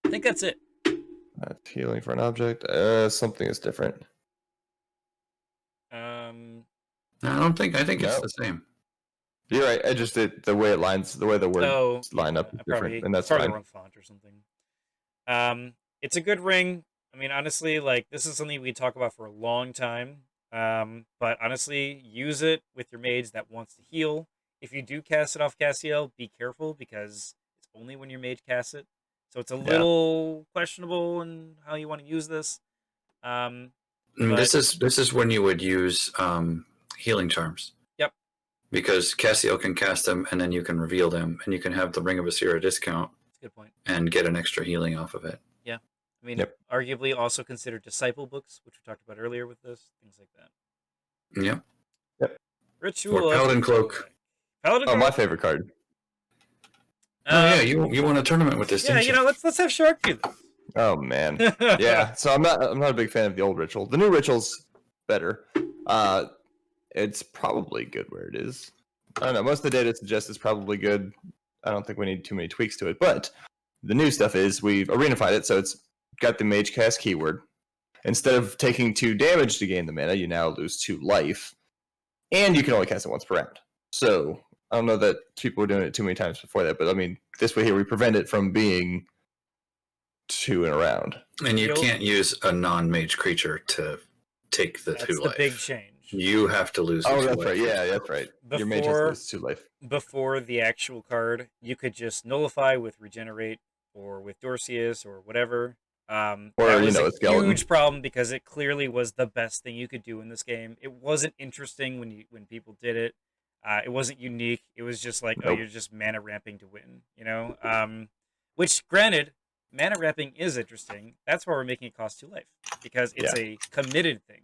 think that's it. That's healing for an object. Something is different. I think it's the same. You're right. The way it lines, the way the words line up is different, and that's probably the wrong font or something. It's a good ring. I mean, honestly, like this is something we talk about for a long time. But honestly, use it with your mage that wants to heal. If you do cast it off Cassielle, be careful because it's only when your mage casts it. So it's a little questionable in how you want to use this. This is when you would use healing charms. Yep. Because Cassielle can cast them, and then you can reveal them, and you can have the Ring of Asira discount. That's a good point. And get an extra healing off of it. Yeah. I I mean, Yep. arguably also considered disciple books, which we talked about earlier with this, things like that. Yep. Ritual Or Paladin of Cloak. Paladin Oh, Cloak. my favorite card. Oh yeah, you won a tournament with this, Yeah, didn't you? let's have Shark do this. Oh man, yeah. So I'm not a big fan of the old ritual. The new ritual's better. It's probably good where it is. I don't know. Most of the data suggests it's probably good. I don't think we need too many tweaks to it. But the new stuff is we've arenafied it, so it's got the mage cast keyword. Instead of taking 2 damage to gain the mana, you now lose 2 life, and you can only cast it once per round. So I don't know that people were doing it too many times before that, but I mean, this way here we prevent it from being 2 in a round. And you can't use a non-mage creature to take the 2 life. That's the big change. You have to lose. Oh, that's right. Yeah, that's right. Your mage has to lose 2 life. Before the actual card, you could just nullify with regenerate or with Dorcius or whatever. That was a huge problem because it clearly was the best thing you could do in this game. It wasn't interesting when people did it. It wasn't unique. It was just like, oh, you're just mana ramping to win, you know? Which, granted, mana ramping is interesting. That's why we're making it cost 2 life, because it's a committed thing.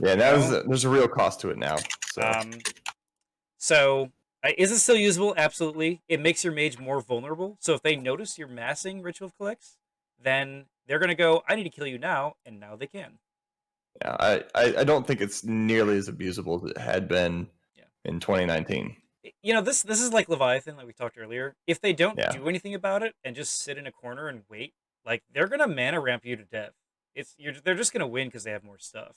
Yeah, there's a real cost to it now. So is it still usable? Absolutely. It makes your mage more vulnerable. So if they notice you're massing Ritual of Collects, then they're going to go, I need to kill you now, and now they can. Yeah, I don't think it's nearly as abusable as it had been in 2019. You know, this is like Leviathan, like we talked earlier. If they don't do anything about it and just sit in a corner and wait, like, they're going to mana ramp you to death. They're just going to win because they have more stuff.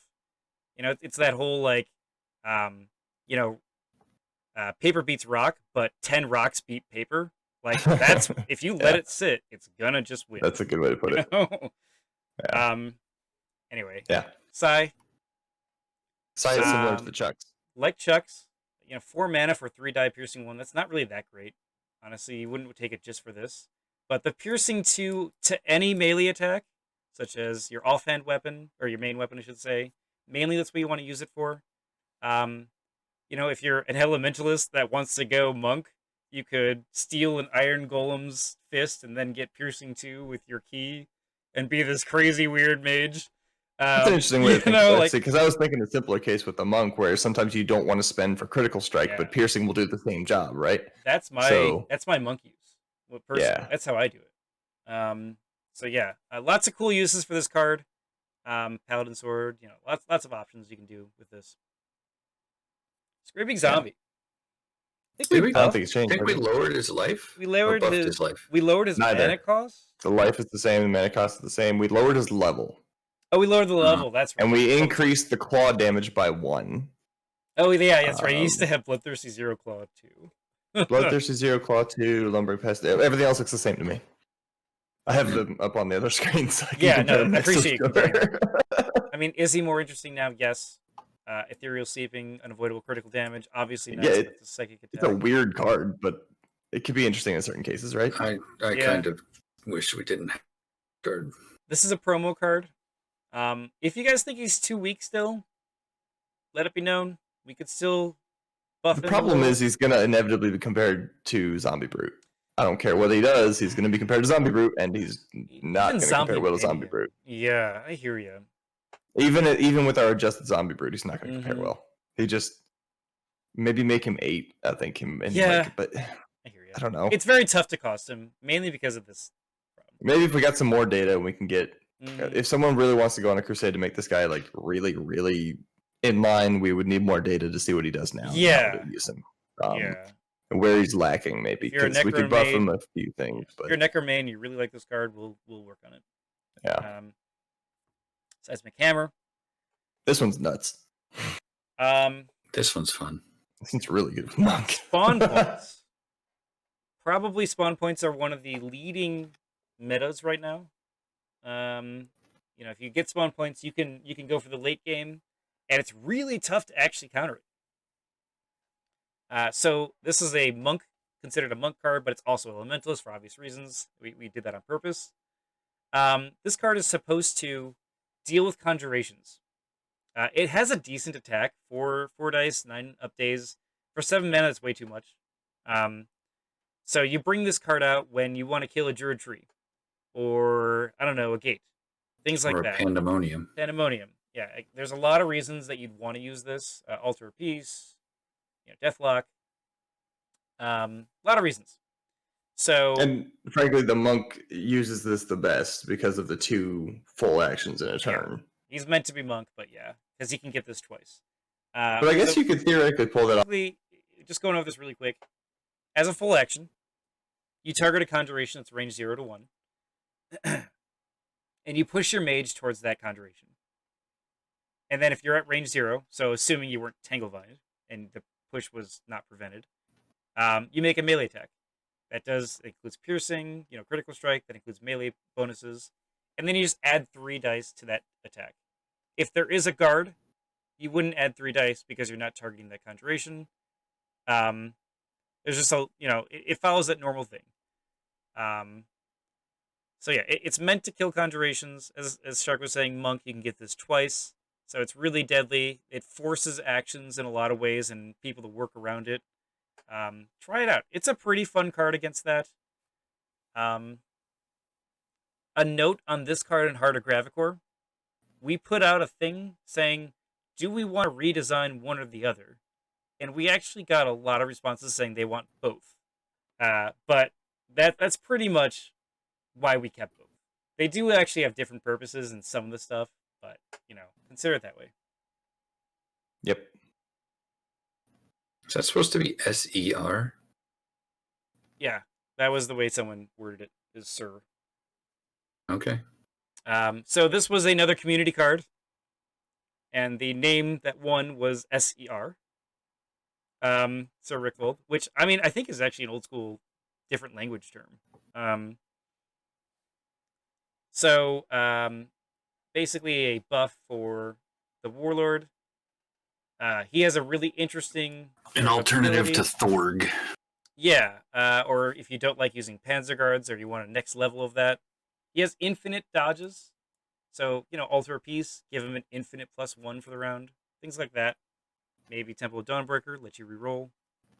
You know, it's that whole, like, paper beats rock, but 10 rocks beat paper. Like, that's if you let it sit, it's gonna just win. That's a good way to put it. Yeah. Anyway. Yeah. Sai is similar to the Chucks. Like Chucks, 4 mana for 3 die piercing 1. That's not really that great. Honestly, you wouldn't take it just for this. But the piercing 2 to any melee attack, such as your offhand weapon, or your main weapon, I should say. Mainly that's what you want to use it for. If you're an elementalist that wants to go monk, you could steal an iron golem's fist and then get piercing 2 with your key and be this crazy weird mage. That's an interesting way to think about it. Because I was thinking a simpler case with the monk, where sometimes you don't want to spend for critical strike, but piercing will do the same job, right? That's my monk use. Well, personally, that's how I do it. Lots of cool uses for this card. Paladin sword, lots of options you can do with this. Screaming zombie. I don't think it's changed. I think we lowered his life. We lowered his life. We lowered his mana cost. The life is the same. The mana cost is the same. We lowered his level. Oh, we lowered the level. That's right. And we increased the claw damage by 1. Oh yeah, that's right. He used to have Bloodthirsty 0 Claw 2. Bloodthirsty 0 Claw 2, Lumbering Pest. Everything else looks the same to me. I have them up on the other screen. So I appreciate it. I mean, is he more interesting now? Yes. Ethereal Seeping, Unavoidable Critical Damage. Obviously, it's a psychic attack. It's a weird card, but it could be interesting in certain cases, right? I kind of wish we didn't have a card. This is a promo card. If you guys think he's too weak still, let it be known. We could still buff him. The problem is he's going to inevitably be compared to Zombie Brute. I don't care what he does, he's going to be compared to Zombie Brute, and he's not going to compare well to Zombie Brute. Yeah, I hear you. Even with our adjusted Zombie Brute, he's not going to compare well. He just maybe make him 8. I think him. And but I hear you. I don't know. It's very tough to cost him, mainly because of this problem. Maybe if we got some more data, and we can get. If someone really wants to go on a crusade to make this guy like really, really in line, we would need more data to see what he does now. Yeah. Use him. And where he's lacking, maybe, because we could buff him a few things. But if you're a Necro main, you really like this card, we'll work on it. Yeah. Seismic Hammer. This one's nuts. This one's fun. This one's really good. Monk. Spawn points. Probably spawn points are one of the leading metas right now. If you get spawn points, you can go for the late game, and it's really tough to actually counter it. So this is a monk, considered a monk card, but it's also elementalist for obvious reasons. We did that on purpose. This card is supposed to deal with conjurations. It has a decent attack for 4 dice, 9 up days. For 7 mana, it's way too much. So you bring this card out when you want to kill a druid tree, or I don't know, a gate. things like or that. pandemonium. Pandemonium. Yeah, there's a lot of reasons that you'd want to use this. Altar of Peace, Deathlock. A lot of reasons. So, and frankly, the monk uses this the best because of the 2 full actions in a turn. He's meant to be monk, but yeah, because he can get this twice. But I guess you could theoretically pull that off. Just going over this really quick. As a full action, you target a conjuration that's range 0 to 1, and you push your mage towards that conjuration. And then if you're at range 0, so assuming you weren't Tanglevine and the push was not prevented, you make a melee attack. That includes piercing, critical strike, that includes melee bonuses, and then you just add 3 dice to that attack. If there is a guard, you wouldn't add 3 dice because you're not targeting that conjuration. There's just it follows that normal thing. So yeah, it's meant to kill conjurations. As Shark was saying, monk, you can get this twice. So it's really deadly. It forces actions in a lot of ways and people to work around it. Try it out. It's a pretty fun card against that. A note on this card in Heart of Gravicore. We put out a thing saying, do we want to redesign one or the other? And we actually got a lot of responses saying they want both. But that's pretty much why we kept both. They do actually have different purposes in some of the stuff, but, consider it that way. Yep. Is that supposed to be SER? Yeah, that was the way someone worded it, is Sir. Okay. So this was another community card, and the name that won was SER. Sir Rickvold, which, I think is actually an old school, different language term. Basically a buff for the warlord. He has a really interesting... An alternative ability. to Thorg. Yeah, or if you don't like using Panzer Guards or you want a next level of that, he has infinite dodges. So, Altar of Peace, give him an infinite +1 for the round. Things like that. Maybe Temple of Dawnbreaker, let you reroll.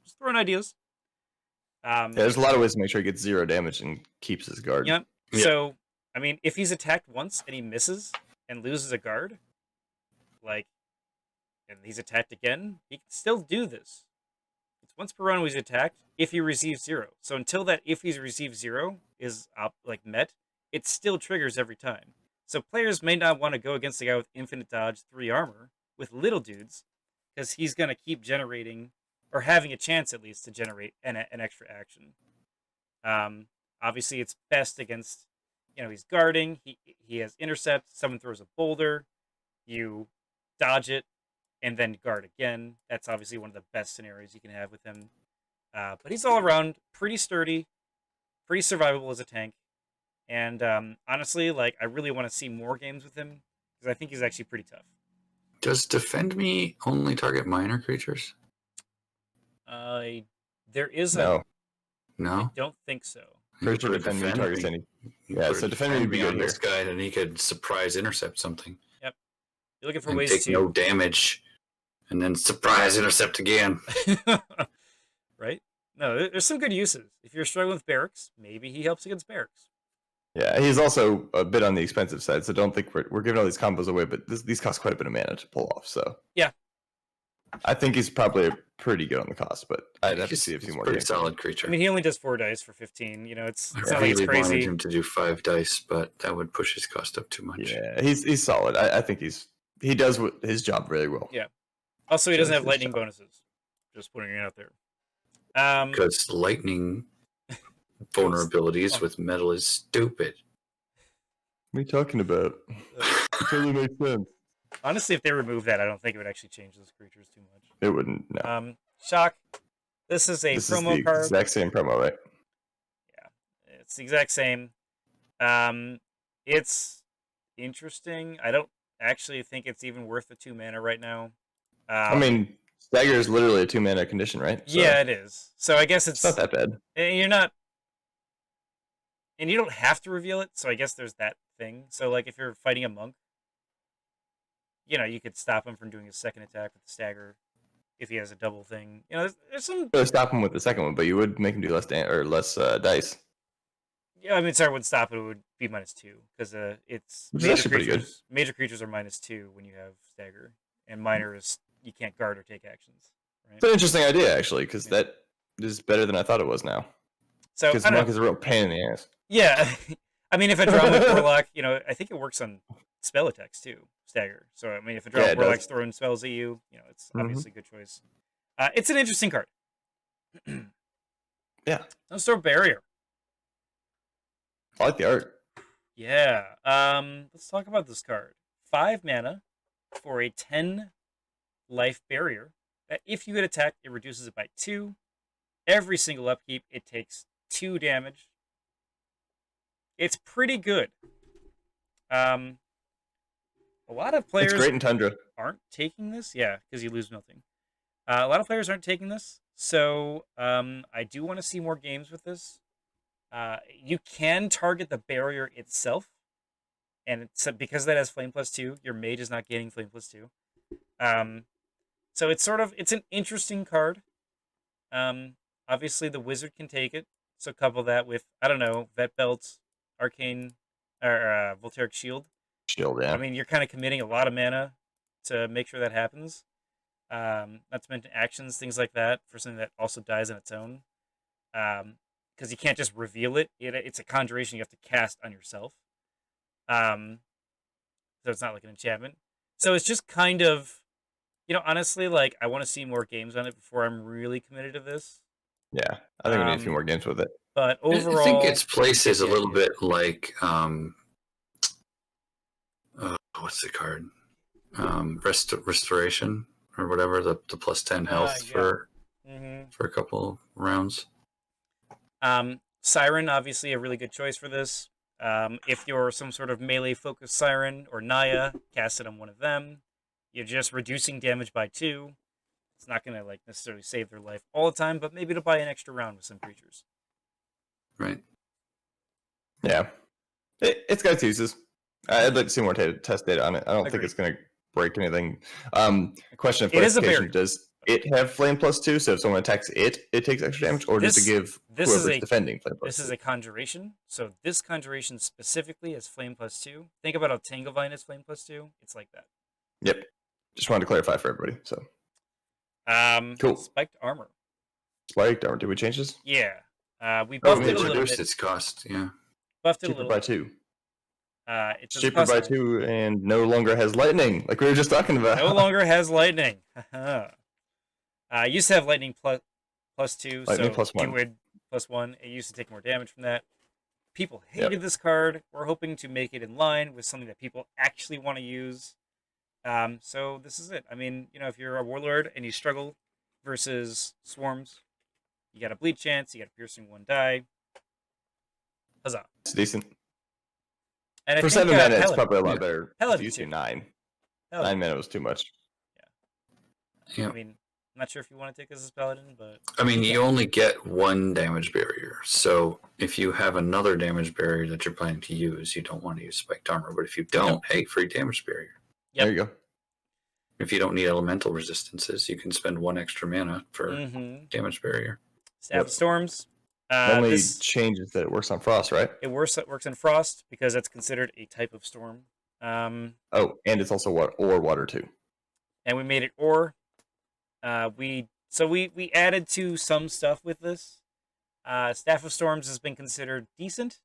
Just throwing ideas. There's a lot of ways to make sure he gets 0 damage and keeps his guard. Yep. So, if he's attacked once and he misses and loses a guard, and he's attacked again, he can still do this. It's once per round when he's attacked if he receives 0. So until that if he's received 0 is met, it still triggers every time. So players may not want to go against the guy with infinite dodge, 3 armor, with little dudes, because he's going to keep generating, or having a chance at least to generate an extra action. Obviously, it's best against, he's guarding, he has intercept, someone throws a boulder, you dodge it, and then guard again. That's obviously one of the best scenarios you can have with him. But he's all around pretty sturdy, pretty survivable as a tank. And honestly, I really want to see more games with him, because I think he's actually pretty tough. Does Defend Me only target minor creatures? There is No. No? I don't think so. Pretty sure Defend Me targets any. Yeah, so Defend Me would be on good here. this guy, and he could surprise intercept something. Yep. You're looking for and ways take to... no damage, and then surprise intercept again. Right? No, there's some good uses. If you're struggling with barracks, maybe he helps against barracks. Yeah, he's also a bit on the expensive side, so don't think we're giving all these combos away, but these cost quite a bit of mana to pull off, so... Yeah. I think he's probably pretty good on the cost, but I'd have to see a few more Pretty games. solid creature. He only does 4 dice for 15. It's I not like really it's crazy. wanted him to do 5 dice, but that would push his cost up too much. Yeah, he's solid. I think he does his job really well. Yeah. Also, he doesn't have his lightning job. bonuses. Just putting it out there. Because lightning vulnerabilities with metal is stupid. What are you talking about? Totally makes sense. Honestly, if they remove that, I don't think it would actually change those creatures too much. It wouldn't, no. Shock. This is a promo is the card. exact same promo, right? Yeah, it's the exact same. It's interesting. I don't actually think it's even worth the 2 mana right now. Stagger is literally a 2 mana condition, right? So yeah, it is. So I guess it's not that bad. You're not, and you don't have to reveal it. So I guess there's that thing. So if you're fighting a monk, you could stop him from doing a second attack with the stagger if he has a double thing. There's some. Stop him with the second one, but you would make him do less dice. Yeah, I mean, sorry, would stop it would be -2 because it's Which is actually pretty good. Major creatures are -2 when you have stagger, and minor is you can't guard or take actions. Right? It's an interesting idea actually, because that is better than I thought it was now. So Because Monk is a real pain in the ass. Yeah, I mean, if a Drowning Warlock, I think it works on spell attacks too, stagger. So I mean, if a Drowning Warlock's throwing spells at you, it's obviously a good choice. It's an interesting card. Yeah. Let's throw barrier. I like the art. Yeah. Let's talk about this card. 5 mana for a 10 life barrier. That if you get attacked, it reduces it by 2. Every single upkeep, it takes 2 damage. It's pretty good. A lot of players It's great in Tundra. aren't taking this. Yeah, because you lose nothing. A lot of players aren't taking this. So I do want to see more games with this. You can target the barrier itself. And it's because that has Flame +2, your mage is not gaining Flame +2. So it's an interesting card. Obviously the wizard can take it. So couple that with, I don't know, Vet Belt, Arcane, or Voltaic Shield. Shield, yeah. I mean, you're kind of committing a lot of mana to make sure that happens. Not to mention actions, things like that, for something that also dies on its own. Because you can't just reveal it. It's a conjuration you have to cast on yourself. So it's not like an enchantment. So it's just kind of, honestly, like, I want to see more games on it before I'm really committed to this. Yeah, I think we need a few more games with it. But overall, I think its place is a little bit like what's the card? Restoration or whatever, the +10 health for a couple rounds. Siren, obviously a really good choice for this. If you're some sort of melee focused Siren or Naya, cast it on one of them. You're just reducing damage by 2. It's not going to necessarily save their life all the time, but maybe to buy an extra round with some creatures. Right. Yeah. It's got its uses. I'd like to see more test data on it. I don't think it's going to break anything. Question of clarification: does it have Flame +2? So if someone attacks it, it takes extra damage, or does it give whoever's defending Flame +2? This is a conjuration. So this conjuration specifically has Flame +2. Think about how Tanglevine has Flame +2. It's like that. Yep. Just wanted to clarify for everybody. So. Cool. Spiked armor. Spiked armor. Did we change this? Yeah. We buffed it a little reduced bit. its cost. Yeah. Buffed it cheaper a little by bit. 2. It's cheaper by 2 and no longer has lightning, like we were just talking about. No longer has lightning. Used to have lightning +2, lightning so +1. Druid +1. It used to take more damage from that. People hated this card. We're hoping to make it in line with something that people actually want to use. So this is it. I mean, if you're a warlord and you struggle versus swarms, you got a bleed chance, you got a piercing 1 die. Huzzah. It's decent. And for 7 mana, it's probably a lot better. Paladin You see 9. Paladin. 9 mana was too much. Yeah. I mean, I'm not sure if you want to take this as Paladin, but... I mean, you only get 1 damage barrier. So if you have another damage barrier that you're planning to use, you don't want to use Spiked Armor. But if you don't, hey, free damage barrier. Yep. There you go. If you don't need elemental resistances, you can spend 1 extra mana for damage barrier. Staff of Storms. Only changes that it works on Frost, right? It works in Frost because that's considered a type of storm. And it's also water too. And we made it ore. We added to some stuff with this. Staff of Storms has been considered decent.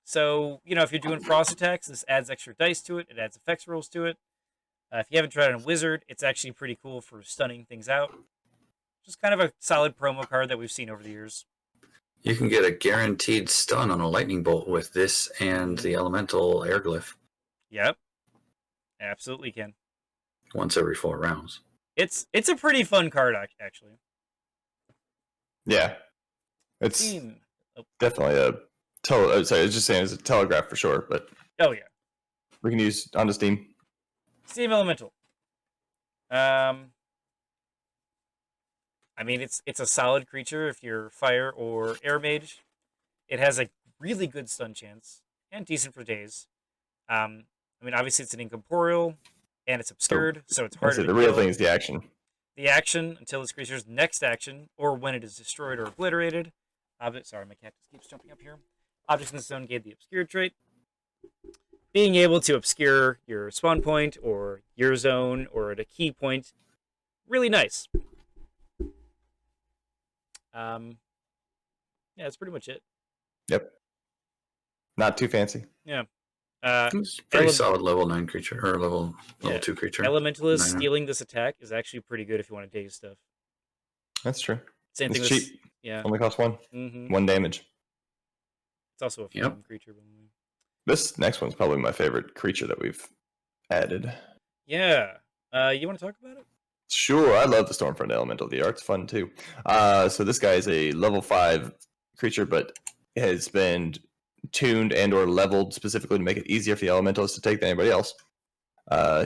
So, if you're doing frost attacks, this adds extra dice to it. It adds effects rolls to it. If you haven't tried it on Wizard, it's actually pretty cool for stunning things out. Just kind of a solid promo card that we've seen over the years. You can get a guaranteed stun on a lightning bolt with this and the elemental air glyph. Yep. Absolutely can. Once every 4 rounds. It's a pretty fun card, actually. Yeah. It's definitely a... sorry, I was just saying it's a telegraph for sure, but... Oh, yeah. We can use onto Steam. Steam Elemental. I mean, it's a solid creature if you're fire or air mage. It has a really good stun chance and decent for days. I mean, obviously it's an incorporeal and it's obscured, so it's harder to the real thing is the action. The action until this creature's next action or when it is destroyed or obliterated. Object. Sorry, my cat just keeps jumping up here. Objects in the zone gain the obscure trait. Being able to obscure your spawn point or your zone or at a key point, really nice. Yeah, that's pretty much it. Yep. Not too fancy. Yeah. It's pretty solid level 9 creature or level 2 creature. Elementalist 9. stealing this attack is actually pretty good if you want to daze stuff. That's true. Same It's thing with cheap. yeah. Only costs 1. Mm-hmm. 1 damage. It's also a flying creature, by the way. This next one's probably my favorite creature that we've added. Yeah. You want to talk about it? Sure, I love the Stormfront Elemental. The art's fun too. So this guy is a level 5 creature, but has been tuned and or leveled specifically to make it easier for the Elementals to take than anybody else.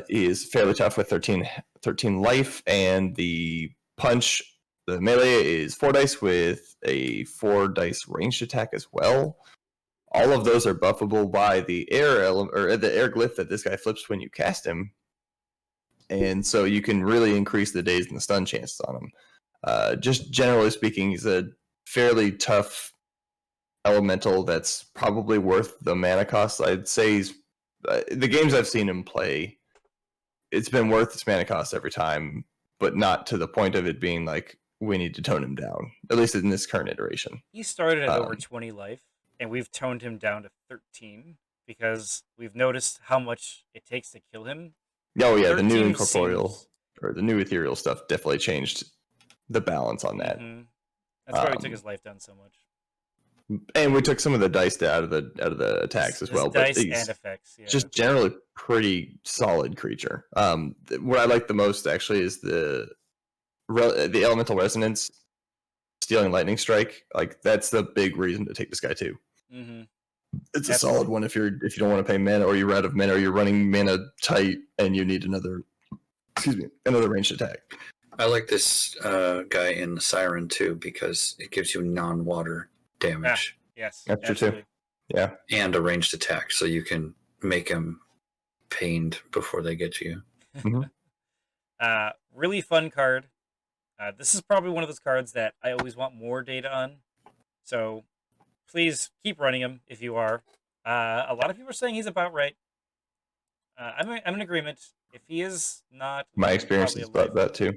He is fairly tough with 13 life, and the punch, the melee is 4 dice with a 4 dice ranged attack as well. All of those are buffable by the air or the air glyph that this guy flips when you cast him. And so you can really increase the daze and the stun chances on him. Just generally speaking, he's a fairly tough elemental that's probably worth the mana cost. I'd say he's, the games I've seen him play, it's been worth its mana cost every time, but not to the point of it being like, we need to tone him down, at least in this current iteration. He started at over 20 life, and we've toned him down to 13 because we've noticed how much it takes to kill him. Oh yeah, the new incorporeal or the new ethereal stuff definitely changed the balance on that. Mm-hmm. That's why we took his life down so much. And we took some of the dice out of the attacks as well. Dice but and effects. Yeah. Just generally pretty solid creature. What I like the most actually is the elemental resonance, stealing lightning strike. Like that's the big reason to take this guy too. Mm-hmm. It's a solid one if you don't want to pay mana, or you're out of mana, or you're running mana tight and you need another ranged attack. I like this guy in the Siren too because it gives you non-water damage. Yes, that's true too. Yeah, and a ranged attack, so you can make them pained before they get to you. Mm-hmm. Really fun card. This is probably one of those cards that I always want more data on. So please keep running him if you are. A lot of people are saying he's about right. I'm in agreement. If he is not, my experience is about that too.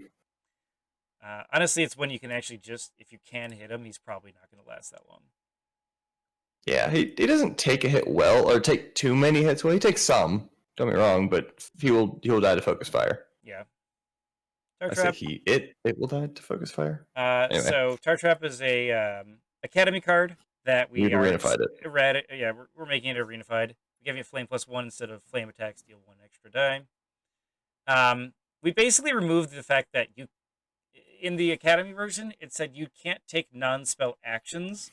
Honestly, it's when you can actually if you can hit him, he's probably not going to last that long. Yeah, he doesn't take a hit well, or take too many hits well. He takes some, don't get me wrong, but he will die to focus fire. Yeah. It will die to focus fire. Anyway. So Tartrap is a academy card that we've arena-fied it. Yeah, we're making it arena-fied. We give you flame +1 instead of flame attacks, deal 1 extra die. We basically removed the fact that in the academy version, it said you can't take non-spell actions.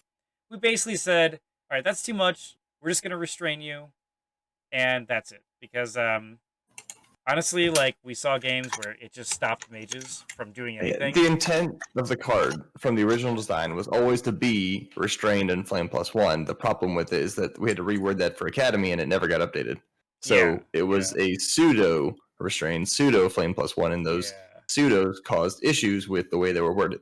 We basically said, all right, that's too much. We're just going to restrain you, and that's it. Because honestly, like, we saw games where it just stopped mages from doing anything. The intent of the card from the original design was always to be restrained and flame +1. The problem with it is that we had to reword that for academy, and it never got updated. So it was a pseudo restrained, pseudo flame +1, and those pseudos caused issues with the way they were worded.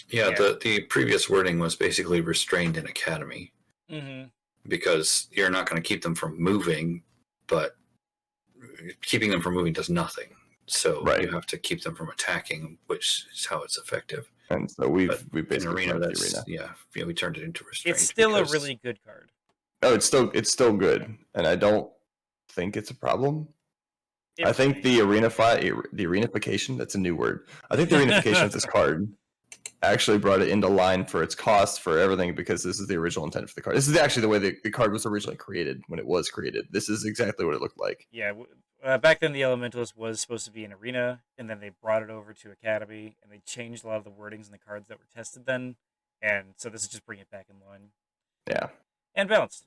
Yeah. The previous wording was basically restrained in academy. Mm-hmm. Because you're not going to keep them from moving, but keeping them from moving does nothing. So you have to keep them from attacking, which is how it's effective. And so we basically in arena, we turned it into restraint. It's still a really good card. Oh, it's still good, and I don't think it's a problem. I think the arenafication, that's a new word. I think the arenafication of this card actually brought it into line for its cost for everything, because this is the original intent for the card. This is actually the way the card was originally created when it was created. This is exactly what it looked like. Yeah, back then the Elementalist was supposed to be an arena, and then they brought it over to Academy, and they changed a lot of the wordings in the cards that were tested then, and so this is just bringing it back in line. Yeah. And balanced.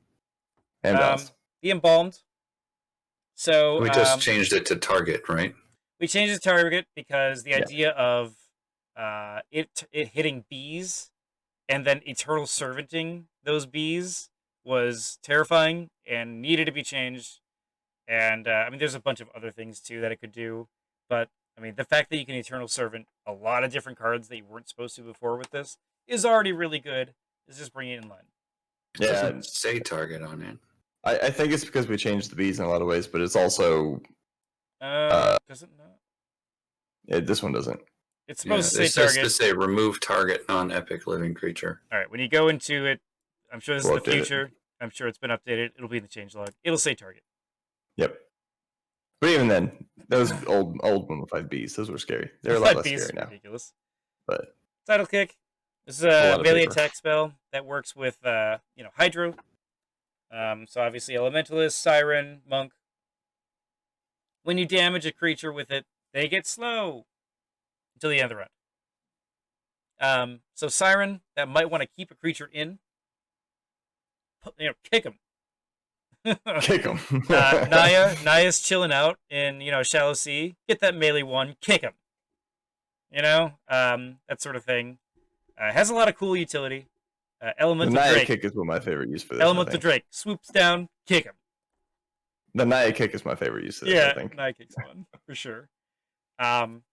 The Embalmed. So we just changed it to target, right? We changed it to target because the idea of it hitting bees and then eternal servanting those bees was terrifying and needed to be changed. And I mean, there's a bunch of other things too that it could do, but I mean, the fact that you can eternal servant a lot of different cards that you weren't supposed to before with this is already really good. It's just bringing it in line. It Yeah, doesn't say target on it. I think it's because we changed the bees in a lot of ways, but it's also Does it not? this one doesn't. It's Yeah, supposed to it say says target. to say remove target non-epic living creature. All right, when you go into it, I'm sure this We'll is the update it. future. I'm sure it's been updated. It'll be in the changelog. It'll say target. Yep. But even then, those old mummified bees, those were scary. They're a lot less Bees scary is now. ridiculous. But Title kick. This is A a lot of melee paper. attack spell that works with Hydro. So obviously Elementalist, Siren, Monk. When you damage a creature with it, they get slow until the end of the round. So Siren, that might want to keep a creature in. Kick him. kick them. Naya's chilling out in Shallow Sea. Get that melee one, kick him. That sort of thing. Has a lot of cool utility. The Elemental Naya Drake. kick is one of my favorite use for this. Elemental Drake swoops down, kick him. The Naya kick is my favorite use of this, Yeah, I think. Naya kick's fun for sure. Obviously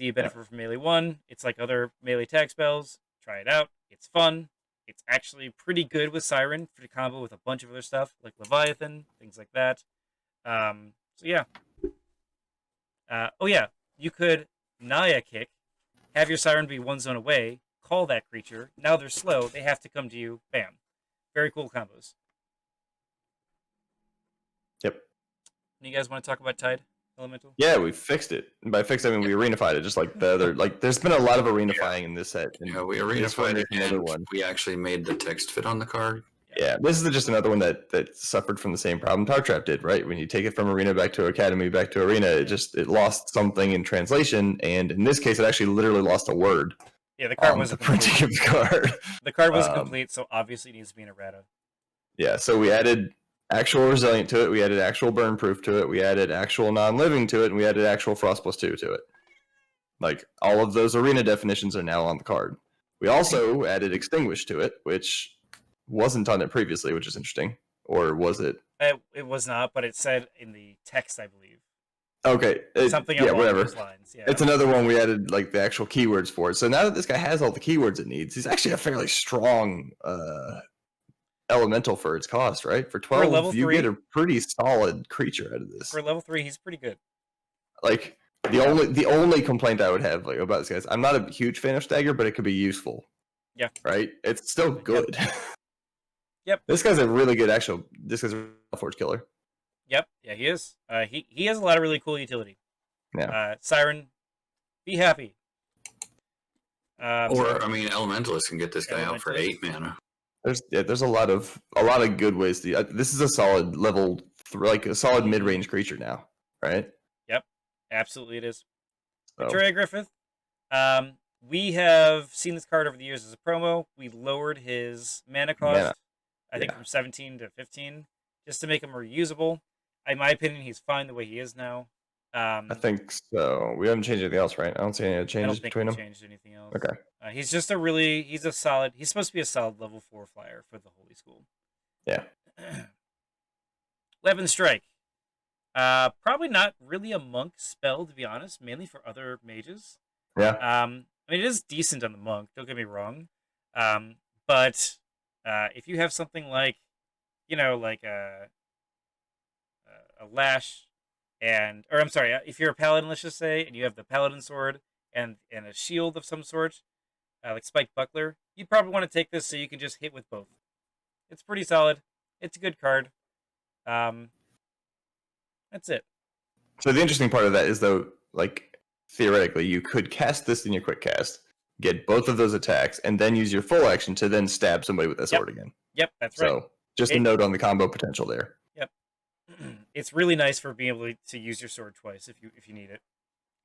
you benefit from melee one. It's like other melee attack spells. Try it out. It's fun. It's actually pretty good with Siren for the combo with a bunch of other stuff like Leviathan, things like that. So yeah. You could Naya kick, have your Siren be one zone away, call that creature. Now they're slow. They have to come to you. Bam. Very cool combos. Yep. You guys want to talk about Tide Elemental? Yeah, we fixed it. And by fixed, I mean we arenafied it, just like the other. Like, there's been a lot of arenafying in this set. And Yeah, we this one arenafied is it, another and one. we actually made the text fit on the card. Yeah, this is just another one that suffered from the same problem Power Trap did, right? When you take it from Arena back to Academy back to Arena, it lost something in translation, and in this case, it actually literally lost a word. Yeah, the card The wasn't printing complete. of the card. The card wasn't complete, so obviously it needs to be an errata. Yeah, so we added actual resilient to it, we added actual burn proof to it, we added actual non-living to it, and we added actual frost +2 to it. Like, all of those arena definitions are now on the card. We also added extinguish to it, which wasn't on it previously, which is interesting. Or was it? It was not, but it said in the text, I believe. Okay. Something yeah, along whatever. those lines. Yeah. It's another one we added like the actual keywords for it. So now that this guy has all the keywords it needs, he's actually a fairly strong elemental for its cost, right? For 12, level you 3, get a pretty solid creature out of this. For level 3, he's pretty good. Like the only complaint I would have about this guy is I'm not a huge fan of Stagger, but it could be useful. Yeah. Right? It's still good. Yep. This guy's a really good this guy's a Forge killer. Yep. Yeah, he is. He has a lot of really cool utility. Yeah. Siren, be happy. Elementalist can get this guy out for Elementalist. 8 mana. There's a lot of good ways to. This is a solid level, a solid mid-range creature now, right? Yep, absolutely it is. So, Victoria Griffith. We have seen this card over the years as a promo. We lowered his mana cost, I think, from 17 to 15, just to make him more usable. In my opinion, he's fine the way he is now. I think so. We haven't changed anything else, right? I don't see any changes between them. Changed anything else. Okay. He's just he's supposed to be a solid level 4 flyer for the Holy School. Yeah. Weapon Strike. Probably not really a monk spell, to be honest, mainly for other mages. Yeah. It is decent on the monk, don't get me wrong. But if you have something like, a lash, if you're a paladin, let's just say, and you have the paladin sword and a shield of some sort, like spiked buckler, you'd probably want to take this so you can just hit with both. It's pretty solid. It's a good card. That's it. So the interesting part of that is, though, theoretically, you could cast this in your quick cast, get both of those attacks, and then use your full action to then stab somebody with that sword again. Yep, that's right. So just a note on the combo potential there. Yep. It's really nice for being able to use your sword twice if you need it.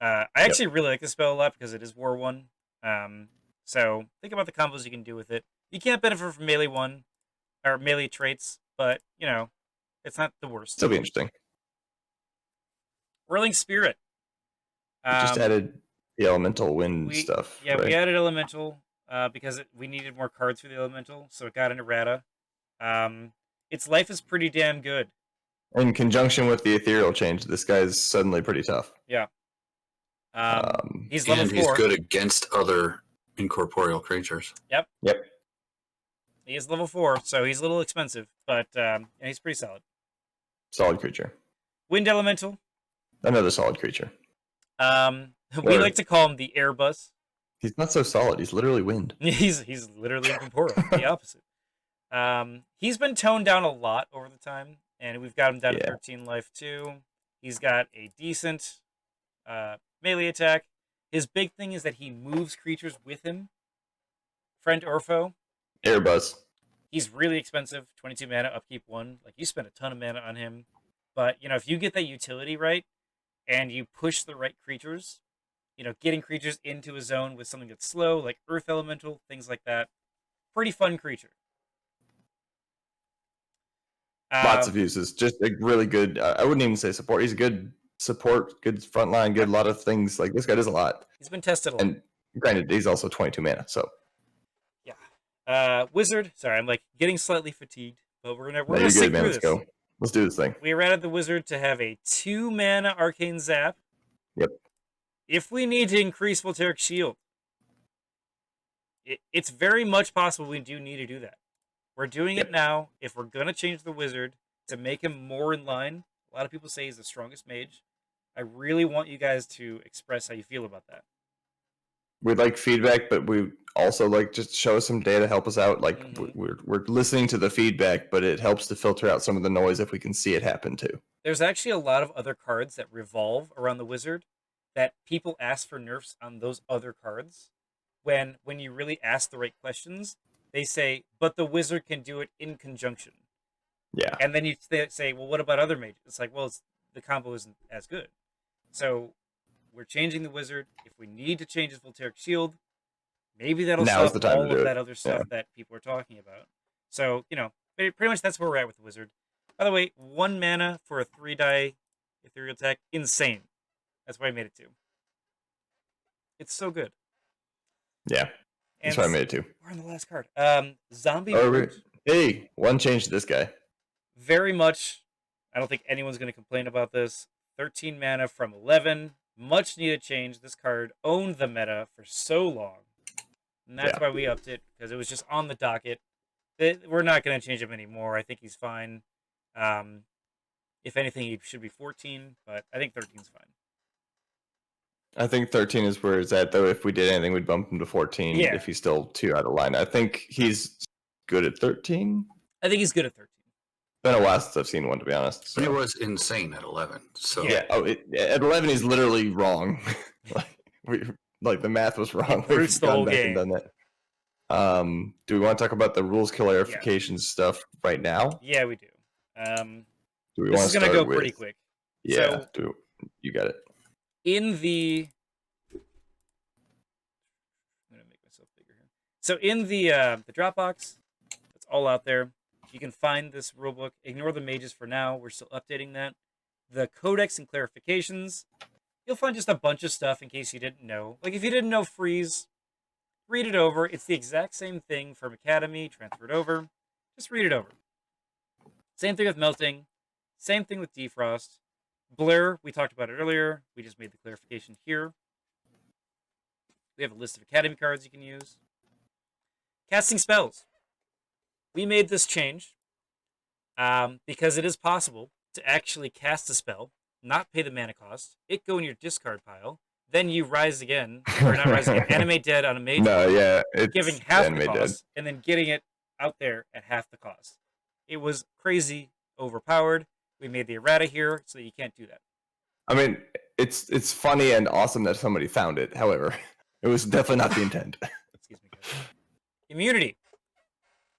I actually really like this spell a lot because it is War 1. So think about the combos you can do with it. You can't benefit from melee 1 or melee traits, but it's not the worst. Still be interesting. Whirling Spirit. We just added the elemental wind stuff. Yeah, right? we added elemental because we needed more cards for the elemental, so it got an errata. Its life is pretty damn good. In conjunction with the ethereal change, this guy's suddenly pretty tough. Yeah. He's level 4. And he's good against other Incorporeal creatures. Yep. Yep. He is level 4, so he's a little expensive, but he's pretty solid. Solid creature. Wind Elemental. Another solid creature. We like to call him the Airbus. He's not so solid. He's literally wind. He's literally incorporeal, the opposite. He's been toned down a lot over the time, and we've got him down to 13 life too. He's got a decent melee attack. His big thing is that he moves creatures with him, friend or foe. Airbus. He's really expensive, 22 mana, upkeep 1. Like, you spend a ton of mana on him. But, if you get that utility right, and you push the right creatures, getting creatures into a zone with something that's slow, like Earth Elemental, things like that. Pretty fun creature. Lots of uses. Just a really good, I wouldn't even say support. He's a good support, good frontline, good lot of things. Like, this guy does a lot. He's been tested a lot. And granted, he's also 22 mana, so. Yeah. Wizard. Sorry, I'm getting slightly fatigued, but we're gonna sink through Let's this. go. Let's do this thing. We errated the Wizard to have a 2 mana Arcane Zap. Yep. If we need to increase Voltaic Shield, it's very much possible we do need to do that. We're doing it now. If we're going to change the Wizard to make him more in line, a lot of people say he's the strongest mage. I really want you guys to express how you feel about that. We'd like feedback, but we also like just show us some data, help us out. Like, we're listening to the feedback, but it helps to filter out some of the noise if we can see it happen too. There's actually a lot of other cards that revolve around the Wizard that people ask for nerfs on those other cards. When you really ask the right questions, they say, but the Wizard can do it in conjunction. Yeah. And then you say, well, what about other mages? It's like, well, the combo isn't as good. So we're changing the Wizard. If we need to change his Voltaic Shield, maybe that'll stop all of that other stuff that people are talking about. So, pretty much that's where we're at with the Wizard. By the way, 1 mana for a 3-die ethereal attack, insane. That's why I made it 2. It's so good. Yeah. That's why I made it 2. We're on the last card. Zombie. Hey, one change to this guy. Very much. I don't think anyone's going to complain about this. 13 mana from 11. Much needed change. This card owned the meta for so long. And that's why we upped it, because it was just on the docket. We're not going to change him anymore. I think he's fine. If anything, he should be 14, but I think 13's fine. I think 13 is where it's at, though. If we did anything, we'd bump him to 14 if he's still 2 out of line. I think he's good at 13. I think he's good at 13. Been a while since I've seen one, to be honest. So. He was insane at 11. So yeah. At 11, he's literally wrong. the math was wrong. We've gone whole back game. and done that. Do we want to talk about the rules clarification stuff right now? Yeah, we do. Do we this want is to going to start go with... pretty quick. Yeah, so, you got it. I'm going to make myself bigger here. So in the Dropbox, it's all out there. You can find this rulebook. Ignore the mages for now. We're still updating that. The codex and clarifications. You'll find just a bunch of stuff in case you didn't know. Like, if you didn't know freeze, read it over. It's the exact same thing from Academy. Transfer it over. Just read it over. Same thing with melting. Same thing with defrost. Blur, we talked about it earlier. We just made the clarification here. We have a list of Academy cards you can use. Casting spells. We made this change because it is possible to actually cast a spell, not pay the mana cost, it go in your discard pile, then you rise again, or not rise again, animate dead on a mage. It's giving half the cost, and then getting it out there at half the cost. It was crazy overpowered. We made the errata here, so you can't do that. I mean, it's funny and awesome that somebody found it. However, it was definitely not the intent. Excuse me, guys. Immunity.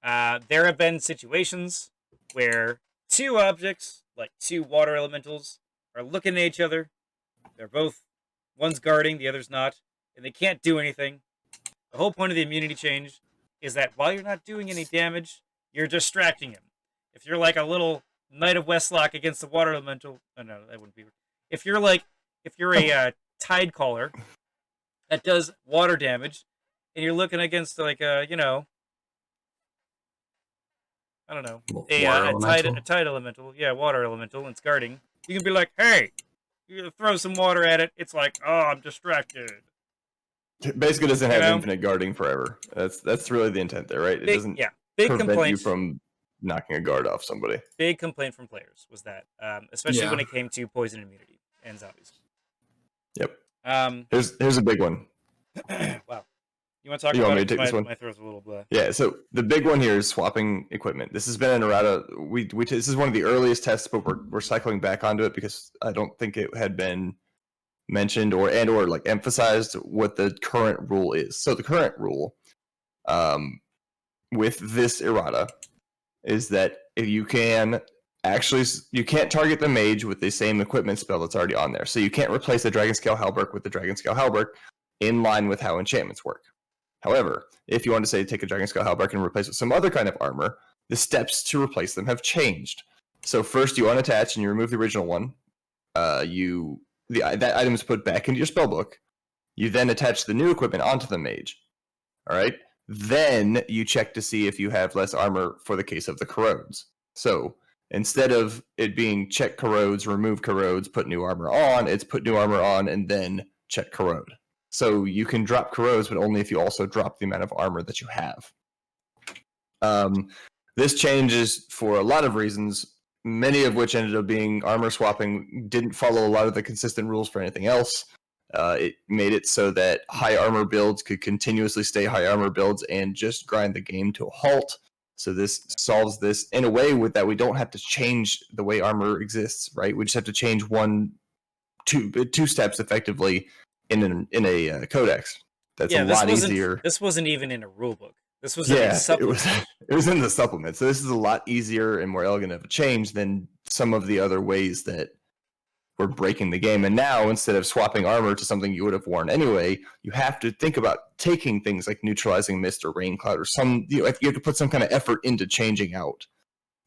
There have been situations where 2 objects, like 2 water elementals, are looking at each other. They're both, one's guarding, the other's not, and they can't do anything. The whole point of the immunity change is that while you're not doing any damage, you're distracting him. If you're like a little Knight of Westlock against the water elemental, oh no, that wouldn't be. If you're a Tide Caller that does water damage, and you're looking against like a, I don't know, a tide elemental, water elemental, and it's guarding. You can be like, hey, you throw some water at it. It's like, oh, I'm distracted. Basically, doesn't have know? infinite guarding forever. That's really the intent there, right? It doesn't big prevent complaint. you from knocking a guard off somebody. Big complaint from players was that, especially Yeah. when it came to poison immunity and zombies. Yep. Um, Here's a big one. wow. You want to talk You about want me it? to take this one? My throat's a little blah. Yeah, so the big one here is swapping equipment. This has been an errata. This is one of the earliest tests, but we're cycling back onto it because I don't think it had been mentioned or like emphasized what the current rule is. So the current rule, with this errata, is that if you can't target the mage with the same equipment spell that's already on there. So you can't replace the Dragon Scale Halberd with the Dragon Scale Halberd in line with how enchantments work. However, if you want to say take a Dragon Scale Halberd and replace it with some other kind of armor, the steps to replace them have changed. So first you unattach and you remove the original one. That item is put back into your spellbook. You then attach the new equipment onto the mage. All right. Then you check to see if you have less armor for the case of the corrodes. So instead of it being check corrodes, remove corrodes, put new armor on, it's put new armor on and then check corrode. So you can drop corrodes, but only if you also drop the amount of armor that you have. This changes for a lot of reasons, many of which ended up being armor swapping, didn't follow a lot of the consistent rules for anything else. It made it so that high armor builds could continuously stay high armor builds and just grind the game to a halt. So this solves this in a way with that we don't have to change the way armor exists, right? We just have to change two steps effectively in a codex. That's a lot easier. This wasn't even in a rulebook. This was in a supplement. It was in the supplement. So this is a lot easier and more elegant of a change than some of the other ways that we're breaking the game. And now, instead of swapping armor to something you would have worn anyway, you have to think about taking things like neutralizing mist or rain cloud or you have to put some kind of effort into changing out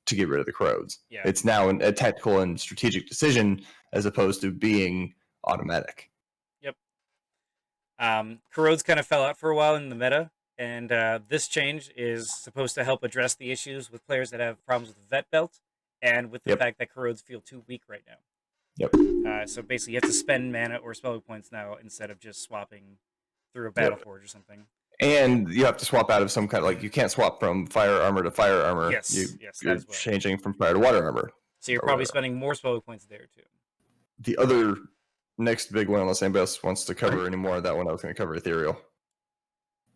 to get rid of the corrodes. Yeah. It's now a tactical and strategic decision as opposed to being automatic. Corrodes kind of fell out for a while in the meta, and this change is supposed to help address the issues with players that have problems with the vet belt and with the fact that corrodes feel too weak right now. Yep. So basically you have to spend mana or spell points now instead of just swapping through a battle forge or something. And you have to swap out of some kind of, like, you can't swap from fire armor to fire armor. Yes, you're changing from fire to water armor. So you're probably spending more spell points there too. The other next big one, unless anybody else wants to cover any more of that one, I was going to cover ethereal.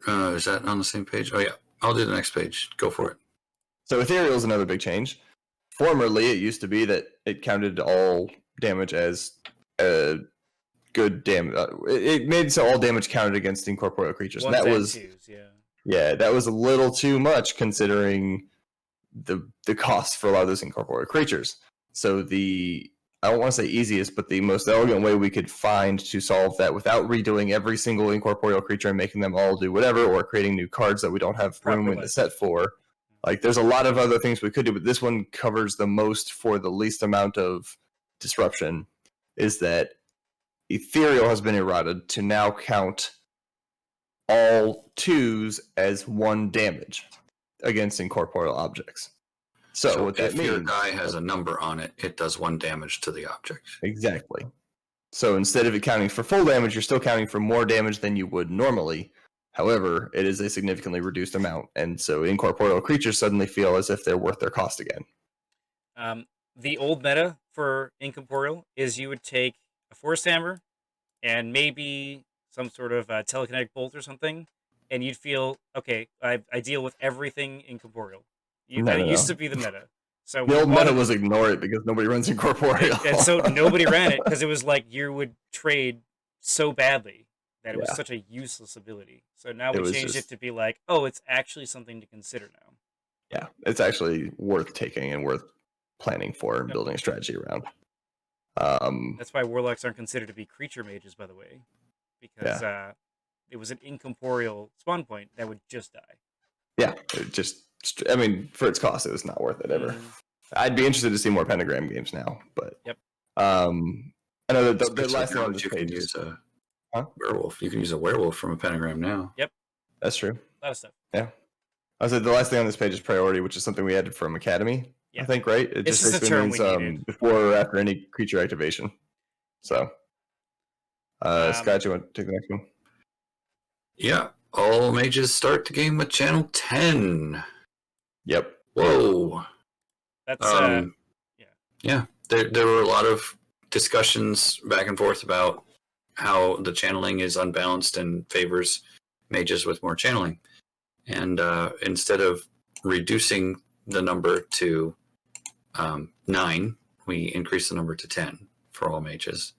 Is that on the same page? Oh yeah, I'll do the next page. Go for it. So ethereal is another big change. Formerly, it used to be that it counted all damage as good damage. It made so all damage counted against incorporeal creatures. And that was that was a little too much considering the cost for a lot of those incorporeal creatures. So I don't want to say easiest, but the most elegant way we could find to solve that without redoing every single incorporeal creature and making them all do whatever, or creating new cards that we don't have room in the set for. Like, there's a lot of other things we could do, but this one covers the most for the least amount of disruption, is that ethereal has been errated to now count all 2s as 1 damage against incorporeal objects. So what that if means, your die has a number on it, it does 1 damage to the object. Exactly. So instead of it counting for full damage, you're still counting for more damage than you would normally. However, it is a significantly reduced amount, and so incorporeal creatures suddenly feel as if they're worth their cost again. The old meta for incorporeal is you would take a force hammer and maybe some sort of telekinetic bolt or something, and you'd feel, okay, I deal with everything incorporeal. That used to be the meta. So the old meta was ignore it because nobody runs incorporeal. And so nobody ran it because it was like you would trade so badly that it was such a useless ability. So now we changed it to be like, oh, it's actually something to consider now. Yeah, it's actually worth taking and worth planning for and building a strategy around. That's why warlocks aren't considered to be creature mages, by the way, because it was an incorporeal spawn point that would just die. Yeah, I mean, for its cost, it was not worth it ever. I'd be interested to see more pentagram games now, but I know that the last one on this page is werewolf. You can use a werewolf from a pentagram now. Yep, that's true. A lot of stuff. Yeah, I said the last thing on this page is priority, which is something we added from Academy. I think, right? It it's just basically means before or after any creature activation. So, Scott, do you want to take the next one? Yeah, all mages start the game with channel 10. Yep. Whoa. That's Yeah. There were a lot of discussions back and forth about how the channeling is unbalanced and favors mages with more channeling. And instead of reducing the number to 9, we increased the number to 10 for all mages.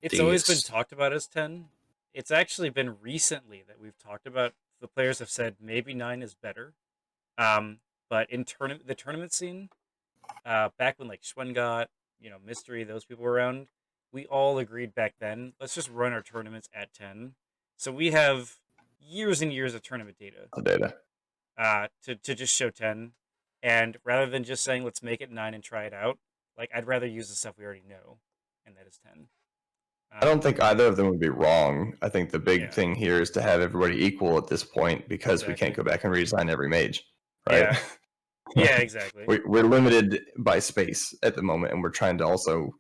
It's always been talked about as 10. It's actually been recently that we've talked about, the players have said maybe 9 is better. But in the tournament scene, back when like Schwengot, Mystery, those people were around, we all agreed back then, let's just run our tournaments at 10. So we have years and years of tournament data. To just show 10. And rather than just saying, let's make it 9 and try it out, like, I'd rather use the stuff we already know, and that is 10. I don't think either of them would be wrong. I think the big thing here is to have everybody equal at this point, because we can't go back and redesign every mage, right? Yeah, exactly. We're limited by space at the moment, and we're trying to also...